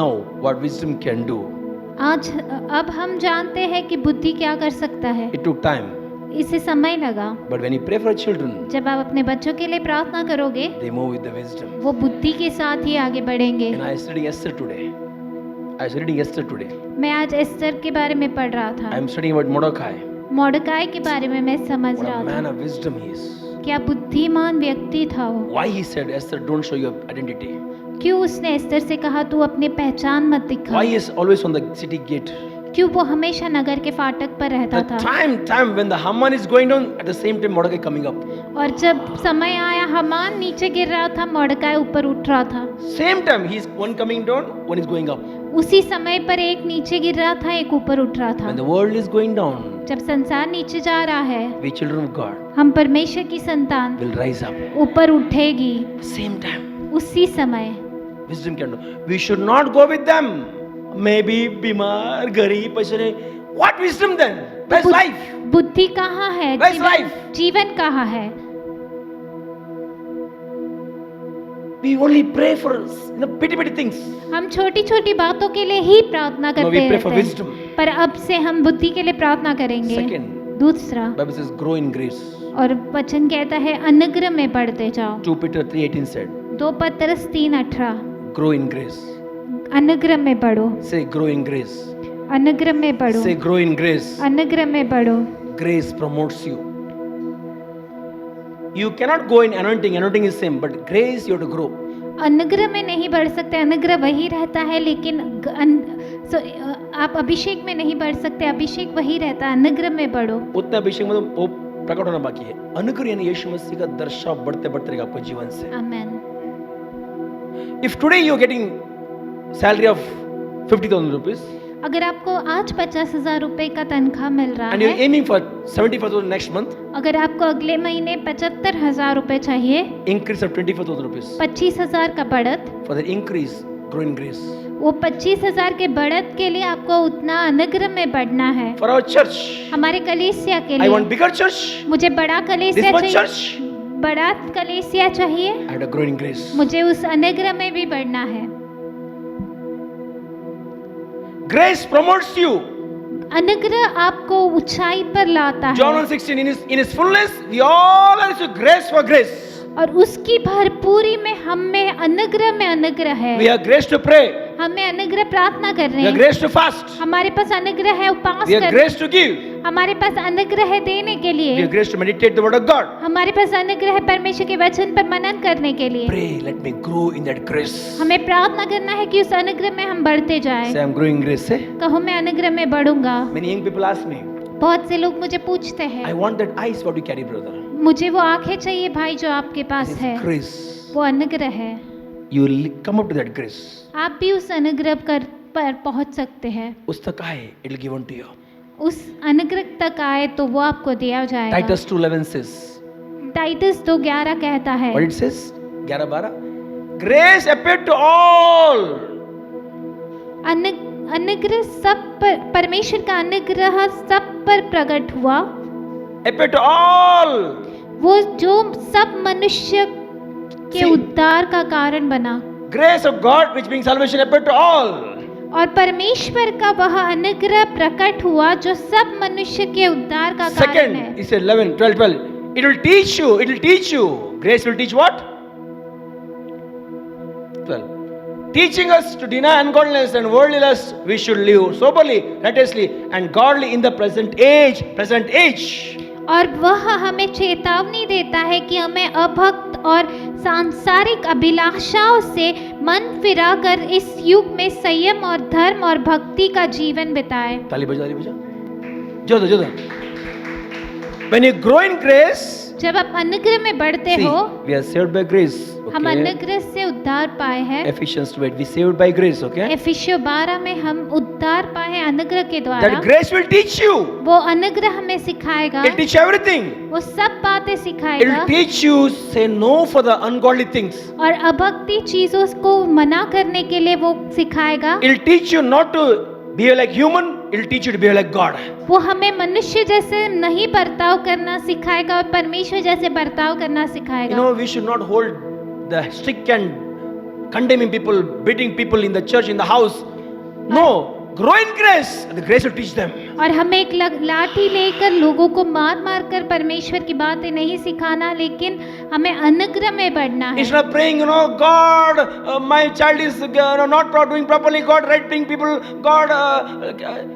Speaker 5: now what wisdom can do.
Speaker 6: अब हम जानते हैं कि बुद्धि क्या कर सकता है।
Speaker 5: It took time,
Speaker 6: इसे समय लगा,
Speaker 5: but when you pray for children,
Speaker 6: जब आप अपने बच्चों के लिए प्रार्थना करोगे
Speaker 5: they move with the wisdom.
Speaker 6: वो बुद्धि के साथ ही आगे बढ़ेंगे।
Speaker 5: And I was reading Esther today.
Speaker 6: मैं आज एस्तर के बारे में पढ़ रहा
Speaker 5: I
Speaker 6: था,
Speaker 5: am studying about Mordecai.
Speaker 6: मोर्दकाई के बारे में मैं समझ
Speaker 5: What a
Speaker 6: रहा
Speaker 5: man
Speaker 6: था।
Speaker 5: of wisdom he is.
Speaker 6: क्या बुद्धिमान व्यक्ति था वो।
Speaker 5: Why he said, Esther, don't show your identity.
Speaker 6: क्यों उसने एस्तर से कहा तू अपनी पहचान मत दिखा।
Speaker 5: Why he is always on the city gate.
Speaker 6: क्यों वो हमेशा नगर के फाटक पर रहता
Speaker 5: The
Speaker 6: था।
Speaker 5: time when the Haman is going down, at the same time Mordecai coming up.
Speaker 6: और जब समय आया हमान नीचे गिर रहा था, मोर्दकाई ऊपर उठ रहा था।
Speaker 5: Same time he is one coming down, one is going up.
Speaker 6: उसी समय पर एक नीचे गिर रहा था, एक ऊपर उठ रहा था।
Speaker 5: When the world is going down,
Speaker 6: जब संसार नीचे जा रहा है,
Speaker 5: we children of God
Speaker 6: हम परमेश्वर की संतान
Speaker 5: will rise up.
Speaker 6: ऊपर उठेगी।
Speaker 5: Same time,
Speaker 6: उसी समय
Speaker 5: wisdom can do. We should not go with them. Maybe बीमार, गरीब, परेशान. What wisdom then? Where's life?
Speaker 6: बुद्धि कहाँ है?
Speaker 5: Where's life?
Speaker 6: जीवन कहाँ है?
Speaker 5: We only pray for petty things.
Speaker 6: हम छोटी छोटी बातों के लिए ही प्रार्थना
Speaker 5: No,
Speaker 6: करते
Speaker 5: we pray for
Speaker 6: रहते
Speaker 5: wisdom.
Speaker 6: हैं, पर अब से हम बुद्धि के लिए प्रार्थना करेंगे।
Speaker 5: Second,
Speaker 6: दूसरा,
Speaker 5: Bible says grow in grace.
Speaker 6: और वचन कहता है अनुग्रह में बढ़ते जाओ।
Speaker 5: 2 Peter 3:18 said,
Speaker 6: 2 पतरस 3:18,
Speaker 5: grow in grace.
Speaker 6: अनुग्रह में बढ़ो।
Speaker 5: Say grow in grace.
Speaker 6: अनुग्रह में बढ़ो।
Speaker 5: Say grow in grace.
Speaker 6: अनुग्रह में बढ़ो।
Speaker 5: Grace promotes you. You cannot go in anointing. Anointing is same, but grace you have to grow.
Speaker 6: अनुग्रह में नहीं बढ़ सकते, अनुग्रह वही रहता है, लेकिन आप अभिषेक में नहीं बढ़ सकते, अभिषेक वही रहता है, अनुग्रह में बढ़ो।
Speaker 5: उतना अभिषेक में तो वो प्रकट होना बाकी है। अनुग्रह यानी यीशु मसीह का दर्शाव बढ़ते बढ़ते रहेगा आपके जीवन से।
Speaker 6: आमेन।
Speaker 5: If today you are getting salary of 50,000 rupees,
Speaker 6: अगर आपको आज 50,000 रुपए का तनख्वाह मिल रहा
Speaker 5: and you're
Speaker 6: है,
Speaker 5: aiming for 75,000 next month,
Speaker 6: अगर आपको अगले महीने 75,000 रुपए चाहिए,
Speaker 5: increase of 24,000 rupees
Speaker 6: 25,000 का बढ़त,
Speaker 5: for the increase, grow in grace.
Speaker 6: वो 25,000 के बढ़त के लिए आपको उतना अनुग्रह में बढ़ना है।
Speaker 5: For our church,
Speaker 6: हमारे कलीसिया के
Speaker 5: I want
Speaker 6: लिए
Speaker 5: bigger church,
Speaker 6: मुझे बड़ा
Speaker 5: this
Speaker 6: कलीसिया
Speaker 5: much
Speaker 6: चाहिए,
Speaker 5: church,
Speaker 6: बड़ा कलीसिया चाहिए,
Speaker 5: I have to grow in grace.
Speaker 6: मुझे उस अनुग्रह में भी बढ़ना है।
Speaker 5: Grace promotes you.
Speaker 6: अनुग्रह आपको ऊंचाई पर लाता
Speaker 5: John
Speaker 6: है
Speaker 5: 1:16, in his fullness, we all are to grace for grace.
Speaker 6: और उसकी भरपूरी में हम में अनुग्रह है।
Speaker 5: We have grace to pray.
Speaker 6: हमें अनुग्रह प्रार्थना
Speaker 5: We have
Speaker 6: करने,
Speaker 5: grace to fast.
Speaker 6: हमारे पास अनुग्रह है उपवास
Speaker 5: We have
Speaker 6: करने,
Speaker 5: grace to give.
Speaker 6: हमारे पास अनुग्रह है देने के
Speaker 5: We
Speaker 6: लिए,
Speaker 5: have grace to meditate the word of God.
Speaker 6: हमारे पास अनुग्रह है परमेश्वर के वचन पर मनन करने के लिए।
Speaker 5: Pray, let me grow in that grace.
Speaker 6: हमें प्रार्थना करना है कि उस अनुग्रह में हम बढ़ते जाएं।
Speaker 5: Say, I'm growing in grace. Say.
Speaker 6: कहो मैं अनुग्रह में बढ़ूंगा।
Speaker 5: Many young people ask me,
Speaker 6: बहुत से लोग मुझे पूछते
Speaker 5: I
Speaker 6: हैं,
Speaker 5: want that eyes what you carry, brother.
Speaker 6: मुझे वो आंखें चाहिए भाई जो आपके पास
Speaker 5: It's
Speaker 6: है,
Speaker 5: grace.
Speaker 6: वो अनुग्रह है।
Speaker 5: You will come up to that grace.
Speaker 6: आप भी उस अनुग्रह पर पहुंच सकते हैं।
Speaker 5: उस तक आए, it will give unto you.
Speaker 6: उस अनुग्रह तक आए तो वो आपको दिया जाएगा।
Speaker 5: Titus 2:11 says,
Speaker 6: टाइटस 2:11 कहता है,
Speaker 5: what it says? 11:12. Grace appeared to all.
Speaker 6: अनुग्रह सब पर, परमेश्वर का अनुग्रह सब पर प्रकट हुआ,
Speaker 5: Appeared to all.
Speaker 6: वो जो सब मनुष्य के
Speaker 5: See.
Speaker 6: उद्धार का कारण बना।
Speaker 5: Grace of God which brings salvation appeared to all.
Speaker 6: और परमेश्वर का वह अनुग्रह प्रकट हुआ जो सब मनुष्य के उद्धार का कारण
Speaker 5: Second,
Speaker 6: है।
Speaker 5: he said 11, 12, 12. It will teach you. It will teach you. Grace will teach what? 12. Teaching us to deny ungodliness and worldly lust, we should live soberly, righteously, and godly in the present age. Present age.
Speaker 6: और वह हमें चेतावनी देता है कि हमें अभक्त और सांसारिक अभिलाषाओं से मन फिराकर इस युग में संयम और धर्म और भक्ति का जीवन बिताए।
Speaker 5: ताली बजा, ताली बजा. Jodha. When you grow in grace,
Speaker 6: जब आप अनुग्रह में बढ़ते
Speaker 5: see,
Speaker 6: हो,
Speaker 5: we are saved by grace.
Speaker 6: हम
Speaker 5: Okay.
Speaker 6: अनुग्रह से उद्धार पाए हैं।
Speaker 5: Ephesians 2:8, we saved by grace. Okay.
Speaker 6: एफिसियों 12 में हम उद्धार पाए हैं अनुग्रह के
Speaker 5: That
Speaker 6: द्वारा।
Speaker 5: grace will teach you.
Speaker 6: वो अनुग्रह हमें सिखाएगा,
Speaker 5: It will teach everything.
Speaker 6: वो सब बातें
Speaker 5: It will
Speaker 6: सिखाएगा
Speaker 5: teach you say no for the ungodly things.
Speaker 6: और अभक्ति चीजों को मना करने के लिए वो सिखाएगा।
Speaker 5: It will teach you not to behave like human. It will teach you to behave like God.
Speaker 6: वो हमें मनुष्य जैसे नहीं बर्ताव करना सिखाएगा और परमेश्वर जैसे बर्ताव करना
Speaker 5: You
Speaker 6: सिखाएगा।
Speaker 5: know, we should not hold the stick and condemning people, beating people in the church, in the house. No, grow in grace. And the grace will teach them.
Speaker 6: और हमें एक लाठी लेकर लोगों को मार मार कर परमेश्वर की बातें नहीं सिखाना, लेकिन हमें अनुग्रह में बढ़ना है।
Speaker 5: Instead of praying, God, my child is not doing properly. God, right-wing people. God,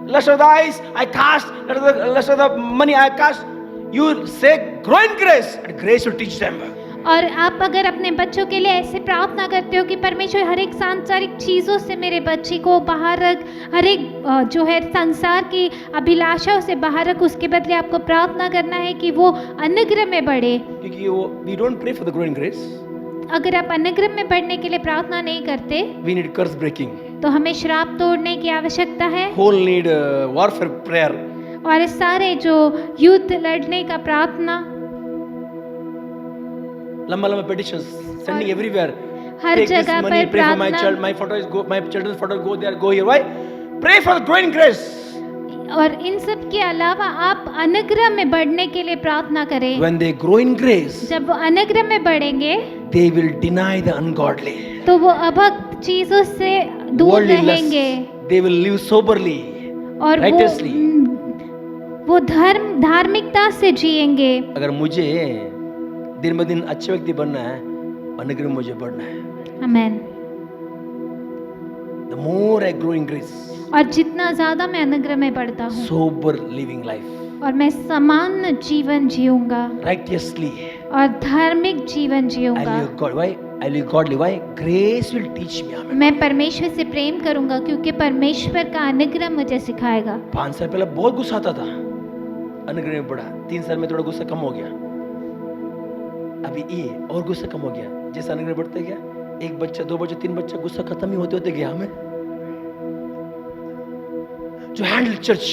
Speaker 5: lust of the eyes, I cast. Lust of the money, I cast. You say, grow in grace, and grace will teach them.
Speaker 6: और आप अगर अपने बच्चों के लिए ऐसे प्रार्थना करते हो कि परमेश्वर हर एक सांसारिक चीज़ों से मेरे बच्चे को बाहर रख, हर एक जो है संसार की अभिलाषाओं से बाहर रख, उसके बदले आपको प्रार्थना करना है कि वो अनुग्रह में बढ़े।
Speaker 5: क्योंकि we don't pray for the growing grace.
Speaker 6: अगर आप अनुग्रह में बढ़ने के लिए प्रार्थना नहीं करते
Speaker 5: We need curse breaking.
Speaker 6: तो हमें श्राप तोड़ने की आवश्यकता है,
Speaker 5: Whole need warfare prayer.
Speaker 6: और इस सारे जो युद्ध लड़ने का प्रार्थना,
Speaker 5: Lamba petitions sending everywhere.
Speaker 6: Her
Speaker 5: Take this
Speaker 6: जगह
Speaker 5: money,
Speaker 6: पर
Speaker 5: pray for my
Speaker 6: प्रार्थना,
Speaker 5: child, my children's photo go there, go here. Why? Pray for the growing grace.
Speaker 6: और इन सब के अलावा आप अनुग्रह में बढ़ने के लिए प्रार्थना करें।
Speaker 5: When they grow in grace,
Speaker 6: जब वो अनुग्रह में बढ़ेंगे
Speaker 5: they will deny the ungodly.
Speaker 6: तो वो अभक्त चीजों से दूर
Speaker 5: Worldly
Speaker 6: रहेंगे
Speaker 5: lust. They will live soberly,
Speaker 6: और
Speaker 5: righteously.
Speaker 6: वो धार्मिकता से जिएंगे।
Speaker 5: अगर मुझे दिन ब दिन अच्छे व्यक्ति बनना है, अनुग्रह में मुझे बढ़ना है.
Speaker 6: आमेन।
Speaker 5: The more I grow in grace,
Speaker 6: और जितना ज्यादा मैं अनुग्रह में बढ़ता हूँ
Speaker 5: sober living life,
Speaker 6: और मैं समान जीवन जीऊंगा
Speaker 5: righteously,
Speaker 6: और धार्मिक जीवन
Speaker 5: I
Speaker 6: जीऊंगा।
Speaker 5: live God. Why? I live godly. Why? Grace will teach me. Amen.
Speaker 6: मैं परमेश्वर से प्रेम करूंगा क्योंकि परमेश्वर का अनुग्रह मुझे सिखाएगा।
Speaker 5: 5 साल पहले बहुत गुस्सा आता था, अनुग्रह में बढ़ा. 3 साल में थोड़ा गुस्सा कम हो गया. अभी ये और गुस्सा कम हो गया. जैसा अनुग्रह बढ़ता गया, 1 बच्चा, 2 बच्चा, 3 बच्चा, गुस्सा खत्म ही होते होते गया. हमें to handle church.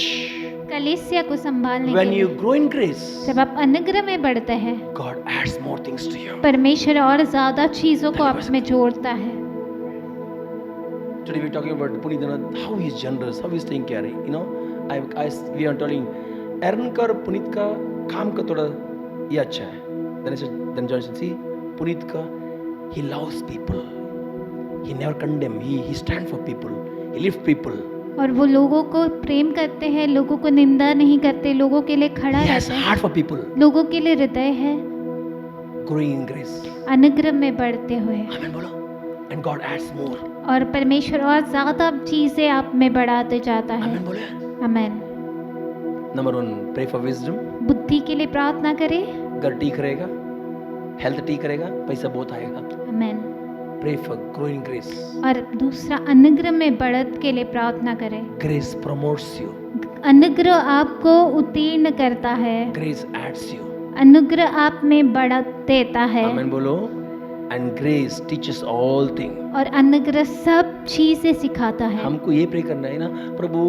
Speaker 6: कलीसिया को संभालने के
Speaker 5: When you
Speaker 6: लिए
Speaker 5: grow in grace,
Speaker 6: जब आप अनुग्रह में बढ़ते हैं,
Speaker 5: God adds more things to you.
Speaker 6: परमेश्वर और ज्यादा चीजों को आप में जोड़ता है।
Speaker 5: Today we're talking about Puneet, how he is generous, how he is taking care. You know, we are telling Aaron का और पुनीत का काम का थोड़ा ये अच्छा है. Then Johnson, see, पुनीत का he loves people. He never condemn. He stand for people. He lift people.
Speaker 6: और वो लोगों को प्रेम करते हैं, लोगों को निंदा नहीं करते, लोगों के लिए खड़ा
Speaker 5: He has
Speaker 6: रहता है,
Speaker 5: heart for people.
Speaker 6: लोगों के लिए हृदय है,
Speaker 5: Growing in grace.
Speaker 6: अनुग्रह में बढ़ते हुए।
Speaker 5: Amen बोलो. And God adds more.
Speaker 6: और परमेश्वर और ज्यादा चीजें आप में बढ़ाते जाता है।
Speaker 5: Amen बोले.
Speaker 6: आमेन।
Speaker 5: Number 1, pray for wisdom.
Speaker 6: बुद्धि के लिए प्रार्थना करें।
Speaker 5: घर ठीक रहेगा, हेल्थ ठीक रहेगा, पैसा बहुत आएगा.
Speaker 6: आमेन।
Speaker 5: Pray for growing grace.
Speaker 6: और दूसरा, अनुग्रह में बढ़त के लिए प्रार्थना करें।
Speaker 5: Grace promotes you.
Speaker 6: अनुग्रह आपको उत्तीर्ण करता है,
Speaker 5: Grace adds you.
Speaker 6: अनुग्रह आप में बढ़त देता है,
Speaker 5: Amen बोलो. And grace teaches all things.
Speaker 6: और अनुग्रह सब चीजें सिखाता है।
Speaker 5: हमको ये प्रे करना है ना, प्रभु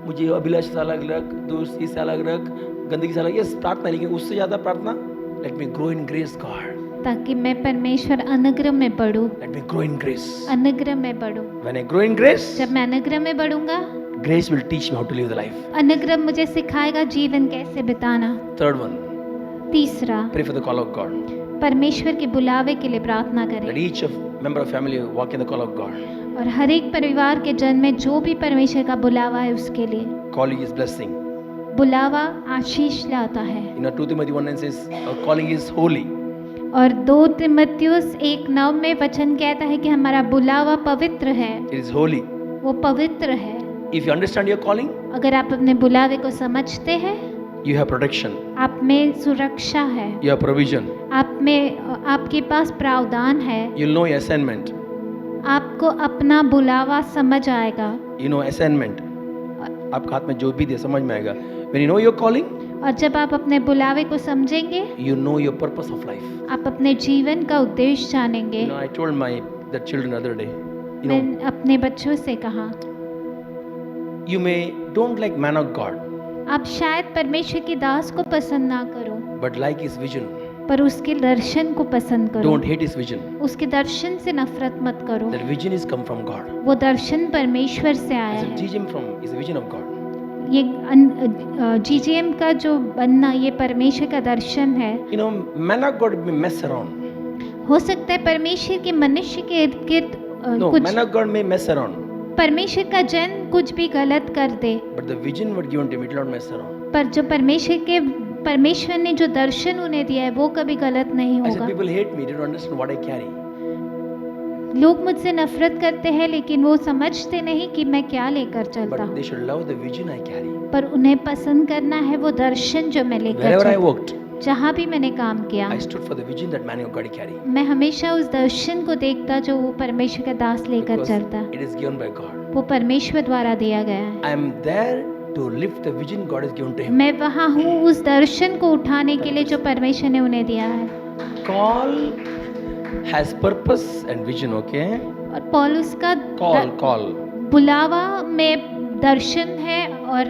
Speaker 5: मुझे अभिलाष से अलग रख, दोस्त से अलग रख, गंदगी से अलग, ये प्रार्थना, लेकिन उससे ज्यादा प्रार्थना, let me grow in grace, God.
Speaker 6: ताकि मैं परमेश्वर अनुग्रह में बढ़ूं,
Speaker 5: Let me grow in grace.
Speaker 6: अनुग्रह में बढ़ूं।
Speaker 5: When I grow in grace,
Speaker 6: जब मैं अनुग्रह में बढ़ूंगा,
Speaker 5: grace will teach me how to live the life.
Speaker 6: अनुग्रह मुझे सिखाएगा जीवन कैसे बिताना।
Speaker 5: Third one,
Speaker 6: तीसरा,
Speaker 5: pray for the call of God.
Speaker 6: परमेश्वर के बुलावे के लिए प्रार्थना
Speaker 5: Let
Speaker 6: करें।
Speaker 5: each of member of family walk in the call of God.
Speaker 6: और हर एक परिवार के जन में जो भी परमेश्वर का बुलावा है उसके लिए,
Speaker 5: Calling is blessing.
Speaker 6: बुलावा आशीष लाता है।
Speaker 5: You know, 2 Timothy 1:9 says, our calling is holy.
Speaker 6: और 2 तिमुथियुस 1:9 में वचन कहता है कि हमारा बुलावा पवित्र है,
Speaker 5: It is holy.
Speaker 6: वो पवित्र है।
Speaker 5: If you understand your calling,
Speaker 6: अगर आप अपने बुलावे को समझते हैं,
Speaker 5: you have protection,
Speaker 6: आप में सुरक्षा है,
Speaker 5: you have provision,
Speaker 6: आपके पास प्रावधान है,
Speaker 5: you'll know your assignment.
Speaker 6: आपको अपना बुलावा समझ आएगा।
Speaker 5: You know assignment. आपका हाथ में जो भी दे समझ में आएगा. When you know your calling,
Speaker 6: और जब आप अपने बुलावे को समझेंगे,
Speaker 5: you know your purpose of life.
Speaker 6: आप अपने जीवन का उद्देश्य जानेंगे।
Speaker 5: You know, I told the children the other day, you know,
Speaker 6: मैंने अपने बच्चों से कहा,
Speaker 5: you may don't like man of God,
Speaker 6: आप शायद परमेश्वर की दास को पसंद ना करो,
Speaker 5: but like his vision.
Speaker 6: पर उसके दर्शन को पसंद करो।
Speaker 5: Don't hate his vision.
Speaker 6: उसके दर्शन से नफरत मत करो।
Speaker 5: That vision is come from God.
Speaker 6: वो दर्शन परमेश्वर से आया
Speaker 5: It's a
Speaker 6: है।
Speaker 5: GGM is a vision of God.
Speaker 6: ये GGM का जो बनना, ये परमेश्वर का दर्शन है।
Speaker 5: You know, man of God may mess around.
Speaker 6: हो सकता है परमेश्वर के मनुष्य के इर्द गिर्द
Speaker 5: No,
Speaker 6: कुछ,
Speaker 5: man of God may mess around.
Speaker 6: परमेश्वर का जन कुछ भी गलत कर दे,
Speaker 5: But the vision what given to him, it will not mess around.
Speaker 6: पर जो परमेश्वर ने जो दर्शन उन्हें दिया है वो कभी गलत नहीं
Speaker 5: I said,
Speaker 6: होगा।
Speaker 5: people hate me, they don't understand what I carry.
Speaker 6: लोग मुझसे नफरत करते हैं, लेकिन वो समझते नहीं कि मैं क्या लेकर चलता
Speaker 5: But
Speaker 6: हूँ।
Speaker 5: they should love the vision I carry.
Speaker 6: पर उन्हें पसंद करना है वो दर्शन जो मैं लेकर
Speaker 5: Wherever I
Speaker 6: चलता हूँ।
Speaker 5: worked,
Speaker 6: जहाँ भी मैंने काम किया,
Speaker 5: I stood for the vision that man of God carry.
Speaker 6: मैं हमेशा उस दर्शन को देखता जो वो परमेश्वर का दास लेकर
Speaker 5: Because
Speaker 6: चलता।
Speaker 5: it is given by God.
Speaker 6: वो परमेश्वर द्वारा दिया गया है।
Speaker 5: I am there to lift the vision God has given to him.
Speaker 6: मैं वहाँ हूँ उस दर्शन को उठाने के लिए जो परमेश्वर ने उन्हें दिया है।
Speaker 5: Call has purpose and vision, okay?
Speaker 6: और पौलुस का
Speaker 5: Call.
Speaker 6: बुलावा में दर्शन है, और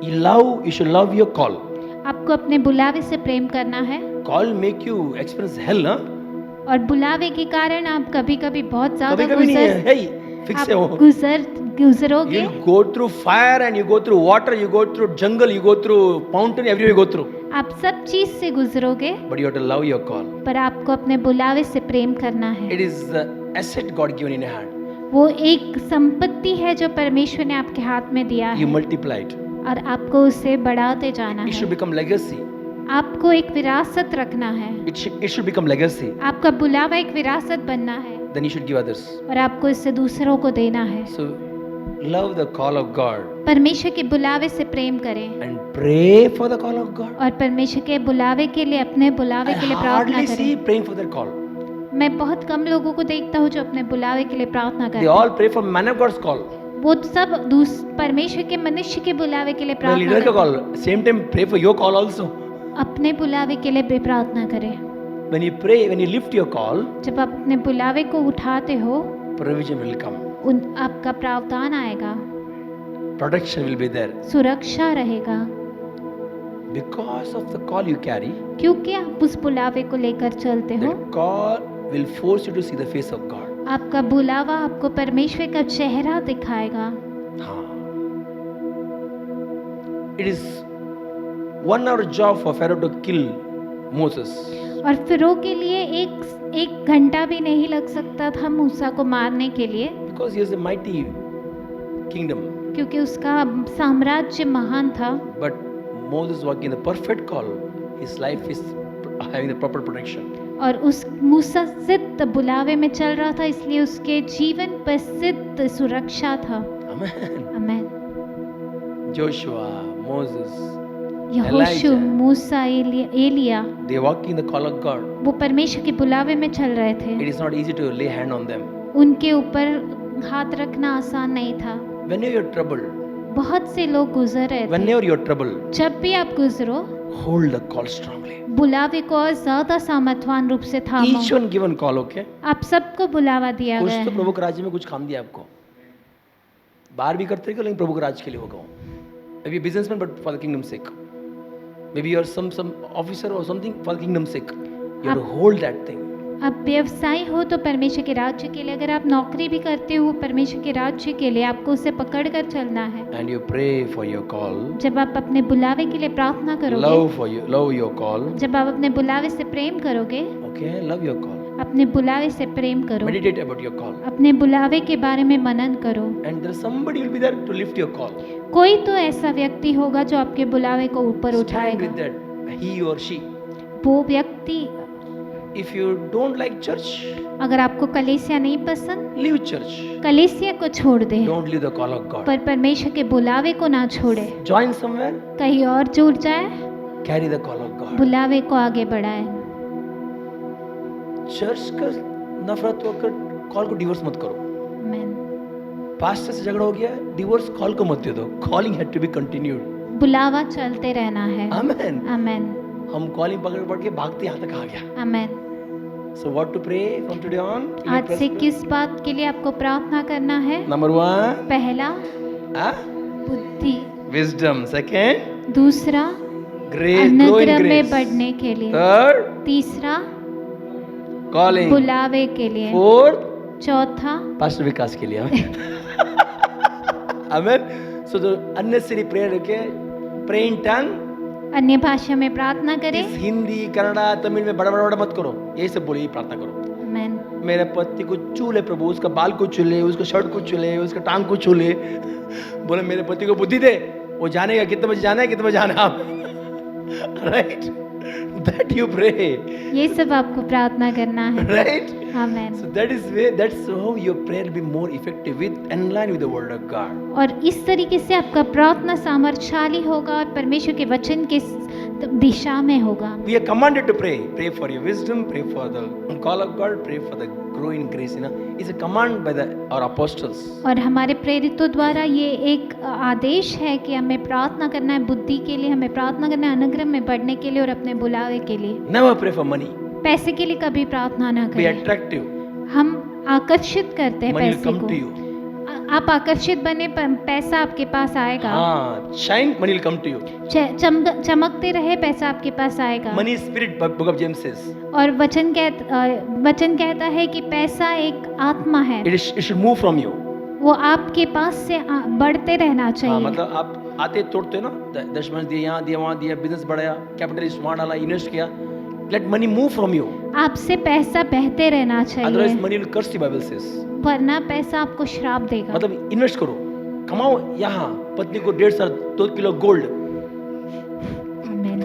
Speaker 5: You should love your call.
Speaker 6: आपको अपने बुलावे से प्रेम करना है।
Speaker 5: Call make you experience hell, huh?
Speaker 6: और बुलावे के कारण आप कभी कभी बहुत ज्यादा
Speaker 5: कभी नहीं है, hey, fix है वो.
Speaker 6: गुजरोगे।
Speaker 5: You go through fire and you go through water, you go through jungle, you go through mountain, everywhere you go through.
Speaker 6: आप सब चीज से गुजरोगे,
Speaker 5: But you have to love your call.
Speaker 6: पर आपको अपने बुलावे से प्रेम करना है।
Speaker 5: It is the asset God given in your hand.
Speaker 6: वो एक संपत्ति है जो परमेश्वर ने आपके हाथ में दिया
Speaker 5: You
Speaker 6: है,
Speaker 5: multiply it.
Speaker 6: और आपको उसे बढ़ाते जाना
Speaker 5: It should
Speaker 6: है।
Speaker 5: become legacy.
Speaker 6: आपको एक विरासत रखना है।
Speaker 5: It should become legacy.
Speaker 6: आपका बुलावा एक विरासत बनना है,
Speaker 5: Then you should give others.
Speaker 6: और आपको इससे दूसरों को देना है।
Speaker 5: So love the call of God
Speaker 6: परमेश्वर के बुलावे से प्रेम करें,
Speaker 5: and pray for the call of God.
Speaker 6: और परमेश्वर के बुलावे के लिए, अपने बुलावे
Speaker 5: I
Speaker 6: के लिए प्रार्थना
Speaker 5: hardly see
Speaker 6: करें।
Speaker 5: praying for their call.
Speaker 6: मैं बहुत कम लोगों को देखता हूँ जो अपने बुलावे के लिए प्रार्थना
Speaker 5: They
Speaker 6: करते हैं।
Speaker 5: all pray for man of God's call.
Speaker 6: वो सब परमेश्वर के मनुष्य के बुलावे के लिए
Speaker 5: The
Speaker 6: प्रार्थना
Speaker 5: leader का
Speaker 6: करें।
Speaker 5: call. Same time pray for your call also.
Speaker 6: अपने बुलावे के लिए भी प्रार्थना करें।
Speaker 5: When you pray, when you lift your call,
Speaker 6: जब आप अपने बुलावे को उठाते हो,
Speaker 5: provision will come.
Speaker 6: आपका प्रावधान आएगा।
Speaker 5: protection will be there.
Speaker 6: सुरक्षा रहेगा,
Speaker 5: Because of the call you carry,
Speaker 6: क्योंकि आप उस बुलावे को लेकर चलते हो।
Speaker 5: that call will force you to see the face of God.
Speaker 6: आपका बुलावा आपको परमेश्वर का चेहरा दिखाएगा।
Speaker 5: हाँ. It is 1 hour job for Pharaoh to kill Moses.
Speaker 6: और फिरौन के लिए एक घंटा भी नहीं लग सकता था मूसा को मारने के लिए,
Speaker 5: Because he is a mighty kingdom.
Speaker 6: क्योंकि उसका साम्राज्य महान था।
Speaker 5: But Moses walking in the perfect call, his life is having the proper protection.
Speaker 6: और उस मूसा सिद्ध बुलावे में चल रहा था, इसलिए उसके जीवन पर सिद्ध सुरक्षा था।
Speaker 5: Amen.
Speaker 6: आमेन।
Speaker 5: Joshua, Moses,
Speaker 6: यहोशू,
Speaker 5: Elijah.
Speaker 6: Musa, Elia,
Speaker 5: they walking in the call of God.
Speaker 6: वो परमेश्वर के बुलावे में चल रहे
Speaker 5: It
Speaker 6: थे।
Speaker 5: is not easy to lay hand on them.
Speaker 6: उनके ऊपर हाथ रखना आसान नहीं था।
Speaker 5: Whenever you're troubled,
Speaker 6: बहुत से लोग गुजर रहे थे।
Speaker 5: whenever you're troubled,
Speaker 6: जब भी आप गुजरो,
Speaker 5: hold the call strongly.
Speaker 6: बुलावे को और ज्यादा सामर्थवान रूप से थामो।
Speaker 5: Each one given call, okay?
Speaker 6: आप सबको बुलावा दिया
Speaker 5: कुछ
Speaker 6: गया
Speaker 5: तो
Speaker 6: है।
Speaker 5: प्रभु के राज्य में कुछ काम दिया आपको। बाहर भी करते रहो, लेकिन प्रभु के राज्य के लिए होगा। Maybe a businessman, but for the kingdom's sake. Maybe you're some officer or something for the kingdom's sake. You have to hold that thing.
Speaker 6: आप व्यवसायी हो तो परमेश्वर के राज्य के लिए, अगर आप नौकरी भी करते हो परमेश्वर के राज्य के लिए, आपको उसे पकड़ कर चलना है।
Speaker 5: And you pray for your call.
Speaker 6: जब आप अपने बुलावे के लिए प्रार्थना करोगे,
Speaker 5: Love your call.
Speaker 6: जब आप अपने बुलावे से प्रेम करोगे,
Speaker 5: Okay, love your call.
Speaker 6: अपने बुलावे से प्रेम करो,
Speaker 5: Meditate about your call.
Speaker 6: अपने बुलावे के बारे में मनन करो।
Speaker 5: And there somebody will be there to lift your call.
Speaker 6: कोई तो ऐसा व्यक्ति होगा जो आपके बुलावे को ऊपर
Speaker 5: Stand
Speaker 6: उठाएगा।
Speaker 5: with that, he or she.
Speaker 6: वो व्यक्ति,
Speaker 5: If you don't like church,
Speaker 6: अगर आपको कलीसिया नहीं पसंद,
Speaker 5: leave church.
Speaker 6: कलीसिया को छोड़ दे,
Speaker 5: Don't leave the call of God.
Speaker 6: पर परमेश्वर के बुलावे को ना छोड़े।
Speaker 5: Join somewhere,
Speaker 6: कहीं और जुड़ जाए,
Speaker 5: carry the call of God.
Speaker 6: बुलावे को आगे बढ़ाए।
Speaker 5: चर्च का नफरत होकर कॉल को डिवोर्स मत करो।
Speaker 6: आमीन।
Speaker 5: पास्टर से झगड़ा हो गया, डिवोर्स कॉल को मत दे दो। Calling had to be continued.
Speaker 6: बुलावा चलते रहना है।
Speaker 5: आमेन।
Speaker 6: आमीन।
Speaker 5: हम कॉलिंग पकड़ के भागते यहाँ तक आ गया।
Speaker 6: आमीन।
Speaker 5: So what to pray from today on?
Speaker 6: आज से किस बात के लिए आपको प्रार्थना करना है?
Speaker 5: नंबर 1,
Speaker 6: पहला, बुद्धि।
Speaker 5: विजडम। सेकंड,
Speaker 6: दूसरा,
Speaker 5: ग्रेस,
Speaker 6: अनुग्रह में बढ़ने के लिए।
Speaker 5: थर्ड,
Speaker 6: तीसरा,
Speaker 5: कॉलिंग।
Speaker 6: बुलावे के लिए।
Speaker 5: फोर्थ,
Speaker 6: चौथा,
Speaker 5: पास्टर विकास के लिए। आमेन। सो द अननेसेसरी प्रेयर के प्रे इन टंग,
Speaker 6: अन्य भाषा में प्रार्थना करें।
Speaker 5: इस हिंदी, कन्नड़ा, तमिल में बड़ा बड़ा मत करो। ये सब बोलिए, प्रार्थना करो।
Speaker 6: आमीन।
Speaker 5: मेरे पति को छू ले प्रभु, उसका बाल को छू ले, उसका शर्ट को छू ले, उसका टांग को छू ले। बोले मेरे पति को बुद्धि दे, वो जानेगा कितने बजे जाना है, कितने बजे जाना है। Right, that you pray.
Speaker 6: ये सब आपको प्रार्थना करना है।
Speaker 5: राइट।
Speaker 6: आमीन।
Speaker 5: So that's how your prayer will be more effective in line with the word of God.
Speaker 6: और इस तरीके से आपका प्रार्थना सामर्थ्यशाली होगा और परमेश्वर के वचन के दिशा में होगा।
Speaker 5: We are commanded to pray. Pray for your wisdom, pray for the call of God, pray for the growing grace. It's a command by our apostles.
Speaker 6: और हमारे प्रेरितों द्वारा ये एक आदेश है कि हमें प्रार्थना करना है बुद्धि के लिए, हमें प्रार्थना करना है अनुग्रह में बढ़ने के लिए और अपने बुलावे के लिए।
Speaker 5: Never pray for money.
Speaker 6: पैसे के लिए कभी प्रार्थना ना
Speaker 5: Be
Speaker 6: करें।
Speaker 5: attractive.
Speaker 6: हम आकर्षित करते हैं
Speaker 5: Money will
Speaker 6: पैसे
Speaker 5: come
Speaker 6: को।
Speaker 5: to you.
Speaker 6: आप आकर्षित बने, पैसा आपके पास आएगा।
Speaker 5: हाँ, shine, money will come to you.
Speaker 6: चमकते रहे, पैसा आपके पास आएगा।
Speaker 5: Money is spirit, book of James says.
Speaker 6: और वचन कहता है कि पैसा एक आत्मा है,
Speaker 5: It should move from you.
Speaker 6: वो आपके पास से बढ़ते रहना
Speaker 5: हाँ,
Speaker 6: चाहिए।
Speaker 5: मतलब आप आते तोड़ते हो ना, 10 दिए, यहाँ दिया, वहाँ दिया, बिजनेस बढ़ाया, कैपिटलिस्ट वहाँ डाला, इन्वेस्ट किया। Let money move from you.
Speaker 6: आपसे पैसा बहते रहना
Speaker 5: Otherwise
Speaker 6: चाहिए,
Speaker 5: money will curse you, Bible says.
Speaker 6: वरना पैसा आपको श्राप देगा।
Speaker 5: मतलब इन्वेस्ट करो, कमाओ। यहाँ पत्नी को 2 किलो गोल्ड।
Speaker 6: आमीन।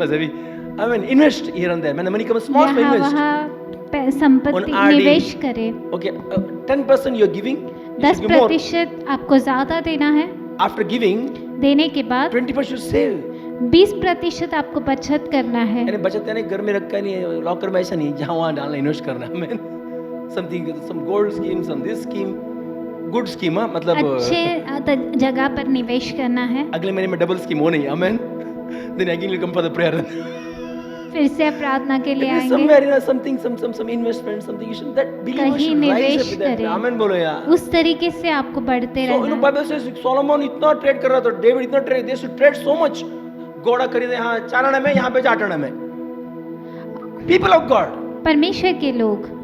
Speaker 5: बस अभी I mean invest here and there. मैंने money कम small
Speaker 6: यहाँ
Speaker 5: invest.
Speaker 6: वहाँ संपत्ति
Speaker 5: On RD.
Speaker 6: निवेश करें।
Speaker 5: Okay, 10% you are giving. You
Speaker 6: 10%
Speaker 5: should give more.
Speaker 6: आपको ज्यादा देना है।
Speaker 5: After giving,
Speaker 6: देने के बाद
Speaker 5: 20% save.
Speaker 6: 20% आपको बचत करना है।
Speaker 5: यानी बचत यानी घर में रखा नहीं है, लॉकर में ऐसा नहीं, जहाँ वहाँ डालना, इन्वेस्ट करना। मैं something, some gold scheme, some this scheme, good scheme, हाँ, मतलब
Speaker 6: अच्छे जगह पर निवेश करना है।
Speaker 5: अगले महीने में डबल स्कीम हो नहीं। आमेन। Then again you come for the prayer.
Speaker 6: फिर से आप प्रार्थना के लिए
Speaker 5: It is
Speaker 6: आएंगे,
Speaker 5: somewhere, something, some investment, something. You should, that believer
Speaker 6: कहीं
Speaker 5: should rise up
Speaker 6: निवेश
Speaker 5: with that.
Speaker 6: करें।
Speaker 5: Amen बोलो यार.
Speaker 6: उस तरीके से आपको बढ़ते
Speaker 5: So,
Speaker 6: रहना।
Speaker 5: Bible says Solomon इतना ट्रेड कर रहा था, डेविड इतना trade, they should trade so much. घोड़ा खरीदे यहाँ 4 आने में, यहाँ पे 8 आने में. People of God,
Speaker 6: परमेश्वर के लोग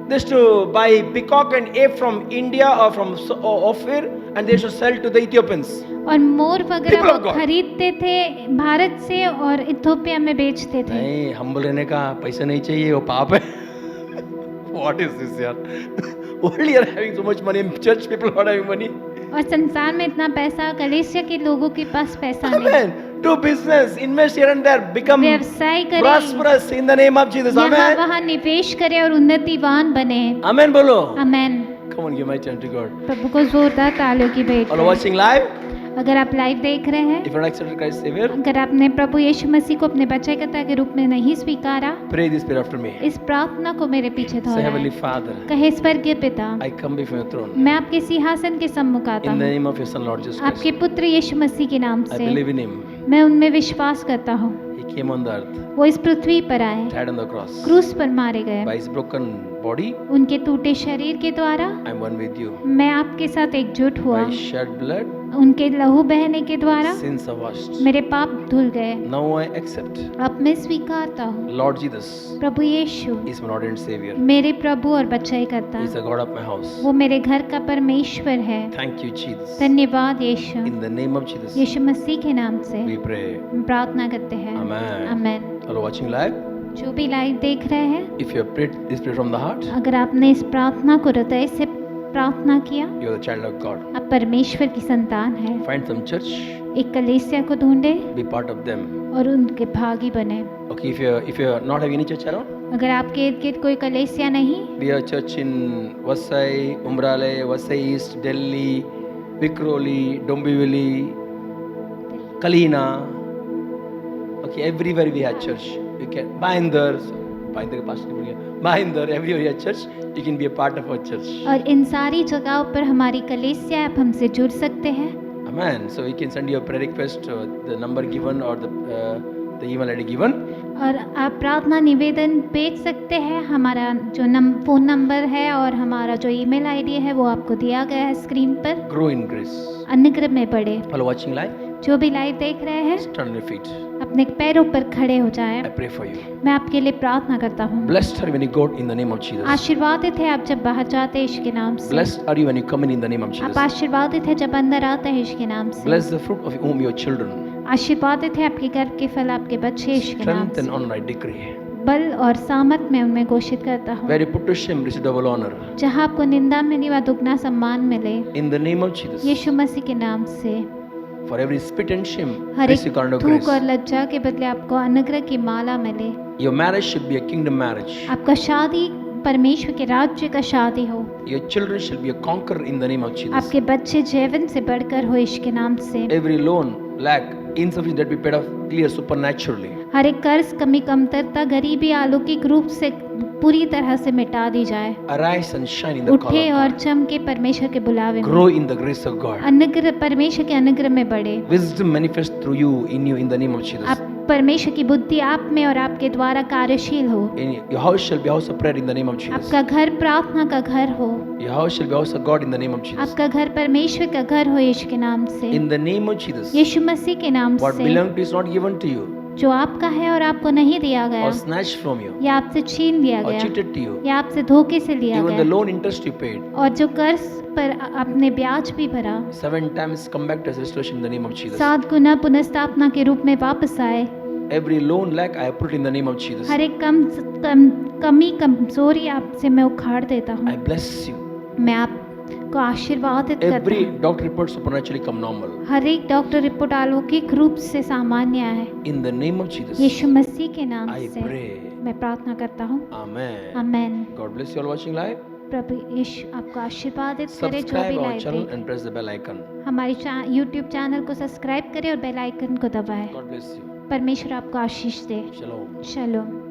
Speaker 5: they used to buy peacock and ape from India or from Ophir, and they should sell to the Ethiopians.
Speaker 6: और मोर वगैरह
Speaker 5: People of
Speaker 6: वो
Speaker 5: God.
Speaker 6: खरीदते थे भारत से और इथोपिया में बेचते थे।
Speaker 5: नहीं, humble रहने का पैसा नहीं चाहिए, वो पाप है. What is this यार? Only you are having so much money, and church people not having money.
Speaker 6: और संसार में इतना पैसा, कलीसिया के लोगों के पास पैसा नहीं।
Speaker 5: Amen. Do business, invest here and there, become
Speaker 6: व्यवसाय करें,
Speaker 5: prosperous in the name of Jesus.
Speaker 6: यहाँ
Speaker 5: Amen.
Speaker 6: वहाँ निवेश करें और उन्नतिवान बने।
Speaker 5: Amen बोलो.
Speaker 6: आमेन।
Speaker 5: Come on, give my turn to God.
Speaker 6: प्रभु को जोरदार तालियों की भेंट
Speaker 5: All
Speaker 6: करें।
Speaker 5: watching live.
Speaker 6: अगर आप लाइव देख रहे हैं,
Speaker 5: If you are accepted Christ Savior,
Speaker 6: अगर आपने प्रभु यीशु मसीह को अपने बचाईकर्ता के रूप में नहीं स्वीकारा,
Speaker 5: pray this prayer after me.
Speaker 6: इस प्रार्थना को मेरे पीछे
Speaker 5: Say, Heavenly
Speaker 6: दोहराएं।
Speaker 5: Father,
Speaker 6: कहे स्वर्गीय पिता,
Speaker 5: I come before your throne
Speaker 6: मैं आपके सिंहासन के सम्मुख आता
Speaker 5: in the
Speaker 6: हूँ,
Speaker 5: name of your Son Lord Jesus
Speaker 6: आपके
Speaker 5: Christ.
Speaker 6: पुत्र यीशु मसीह के नाम
Speaker 5: I
Speaker 6: से।
Speaker 5: believe in Him.
Speaker 6: मैं उनमें विश्वास करता हूँ,
Speaker 5: He came on the earth,
Speaker 6: वो इस पृथ्वी पर आए,
Speaker 5: died on the cross.
Speaker 6: क्रूस पर मारे गए।
Speaker 5: By His broken body,
Speaker 6: उनके टूटे शरीर के द्वारा
Speaker 5: I am one with you.
Speaker 6: मैं आपके साथ एकजुट हुआ,
Speaker 5: By His shed blood,
Speaker 6: उनके लहू बहने के द्वारा
Speaker 5: sins are washed.
Speaker 6: मेरे पाप धुल गए।
Speaker 5: Now I accept
Speaker 6: अब मैं स्वीकारता हूँ,
Speaker 5: Lord Jesus
Speaker 6: Prabhu Yeshu
Speaker 5: is my Lord and Savior.
Speaker 6: मेरे प्रभु और बचाईकर्ता,
Speaker 5: He is the God of my house.
Speaker 6: वो मेरे घर का परमेश्वर है।
Speaker 5: Thank you, Jesus.
Speaker 6: धन्यवाद यीशु।
Speaker 5: In the name of Jesus,
Speaker 6: यीशु मसीह के नाम से
Speaker 5: we pray.
Speaker 6: हम प्रार्थना करते हैं।
Speaker 5: Amen.
Speaker 6: आमेन।
Speaker 5: All watching live.
Speaker 6: जो भी लाइव देख रहे हैं,
Speaker 5: If you have prayed this prayer from the heart,
Speaker 6: अगर आपने इस प्रार्थना को हृदय से प्रार्थना किया,
Speaker 5: you are the child of God.
Speaker 6: आप परमेश्वर की संतान है।
Speaker 5: Find some church,
Speaker 6: एक कलीसिया को ढूंढे
Speaker 5: be part of them.
Speaker 6: और उनके भागी बने।
Speaker 5: Okay, if you are not having any church around,
Speaker 6: अगर आपके इर्द गिर्द कोई कलीसिया नहीं,
Speaker 5: we have church in Vasai, Umbrale, Vasai East, Delhi, Vikroli, Dombivli, Kalina. Okay, everywhere we have church. You can Bahindar के पास Bahindar, everywhere we have church. You can be a part of our church.
Speaker 6: और इन सारी जगहों पर हमारी कलीसिया है, आप हमसे जुड़ सकते हैं।
Speaker 5: Amen. So you can send your prayer request, the number given or the email ID given.
Speaker 6: और आप प्रार्थना निवेदन भेज सकते हैं। हमारा जो फ़ोन नंबर है और हमारा जो ईमेल आईडी है वो आपको दिया गया है स्क्रीन पर।
Speaker 5: Grow in grace.
Speaker 6: अनुग्रह में बढ़े।
Speaker 5: All watching live,
Speaker 6: जो भी लाइव देख रहे हैं,
Speaker 5: stand on your feet.
Speaker 6: अपने पैरों पर खड़े हो जाएं।
Speaker 5: I pray for you.
Speaker 6: मैं आपके लिए प्रार्थना करता हूँ।
Speaker 5: Blessed are you when you go out in the name of Jesus.
Speaker 6: आशीर्वादित है आप जब बाहर जाते हैं यीशु के नाम से।
Speaker 5: Blessed are you when you come in the name of
Speaker 6: आप
Speaker 5: Jesus.
Speaker 6: आशीर्वादित है जब अंदर आते हैं यीशु के नाम से।
Speaker 5: Bless the fruit of whom your children.
Speaker 6: आशीर्वादित है आपके गर्भ के फल आपके बच्चे यीशु के नाम
Speaker 5: Strength and
Speaker 6: से।
Speaker 5: honor I decree.
Speaker 6: बल और सामर्थ में उनमें घोषित करता हूँ।
Speaker 5: Where you put to shame, receive double honor.
Speaker 6: जहाँ आपको निंदा मिली वहाँ दुगना सम्मान मिले
Speaker 5: In the name of Jesus.
Speaker 6: यीशु मसीह के नाम से।
Speaker 5: For every spit and shame,
Speaker 6: हर एक
Speaker 5: receive kind of
Speaker 6: थूक
Speaker 5: grace.
Speaker 6: और लज्जा के बदले आपको अनुग्रह की माला मिले।
Speaker 5: Your marriage should be a kingdom marriage.
Speaker 6: आपका शादी परमेश्वर के राज्य का शादी हो।
Speaker 5: Your children shall be a conqueror in the name of Jesus.
Speaker 6: आपके बच्चे जीवन से बढ़कर हो यीशु के नाम से।
Speaker 5: Every loan, lack, insufficient that be paid off clear supernaturally.
Speaker 6: हर एक कर्ज कमी कमतरता गरीबी अलौकिक रूप से पूरी तरह से मिटा दी जाए।
Speaker 5: Arise and shine in the call
Speaker 6: उठे
Speaker 5: of
Speaker 6: और
Speaker 5: God.
Speaker 6: चमके परमेश्वर के बुलावे में।
Speaker 5: Grow in the grace of God.
Speaker 6: अनुग्रह परमेश्वर के अनुग्रह में बढ़े।
Speaker 5: Wisdom manifest through you in the name of Jesus.
Speaker 6: आप परमेश्वर की बुद्धि आप में और आपके द्वारा कार्यशील हो।
Speaker 5: In your house shall be a house of prayer in the name of Jesus.
Speaker 6: आपका घर प्रार्थना का घर हो।
Speaker 5: Your house shall be a house of God in the name of Jesus.
Speaker 6: आपका घर परमेश्वर का घर हो यीशु के नाम से।
Speaker 5: In the name of Jesus.
Speaker 6: यीशु मसीह के नाम
Speaker 5: What
Speaker 6: से।
Speaker 5: belongs to you is not given to you
Speaker 6: जो आपका है और आपको नहीं दिया गया
Speaker 5: or snatched from you
Speaker 6: या आपसे छीन लिया
Speaker 5: or
Speaker 6: गया
Speaker 5: cheated to you.
Speaker 6: या आपसे धोखे से लिया
Speaker 5: Even the
Speaker 6: गया
Speaker 5: loan interest you paid,
Speaker 6: और जो कर्ज पर आपने ब्याज भी भरा
Speaker 5: 7 times come back to as restoration in the name of Jesus.
Speaker 6: 7 गुना पुनर्स्थापना के रूप में वापस आए।
Speaker 5: Every loan lack I have put in the name of Jesus.
Speaker 6: हर एक कमी कमजोरी आपसे मैं उखाड़ देता
Speaker 5: I
Speaker 6: हूँ।
Speaker 5: bless you.
Speaker 6: मैं आपको आशीर्वादित करता
Speaker 5: Every
Speaker 6: हूँ।
Speaker 5: doctor report supernaturally come normal.
Speaker 6: हर एक डॉक्टर रिपोर्ट अलौकिक रूप से सामान्य है।
Speaker 5: In the name of Jesus.
Speaker 6: यीशु मसीह के नाम
Speaker 5: I
Speaker 6: से
Speaker 5: pray.
Speaker 6: मैं प्रार्थना करता हूँ।
Speaker 5: Amen.
Speaker 6: Amen.
Speaker 5: God bless you all watching live.
Speaker 6: प्रभु यीशु आपको आशीर्वादित करे। जो
Speaker 5: Subscribe
Speaker 6: भी
Speaker 5: our
Speaker 6: लाइव
Speaker 5: channel
Speaker 6: देख
Speaker 5: and press the bell icon.
Speaker 6: हमारी YouTube चैनल को सब्सक्राइब करें और बेल आइकन को दबाएं।
Speaker 5: God bless you.
Speaker 6: परमेश्वर आपको आशीष दे।
Speaker 5: Shalom.
Speaker 6: शलोम।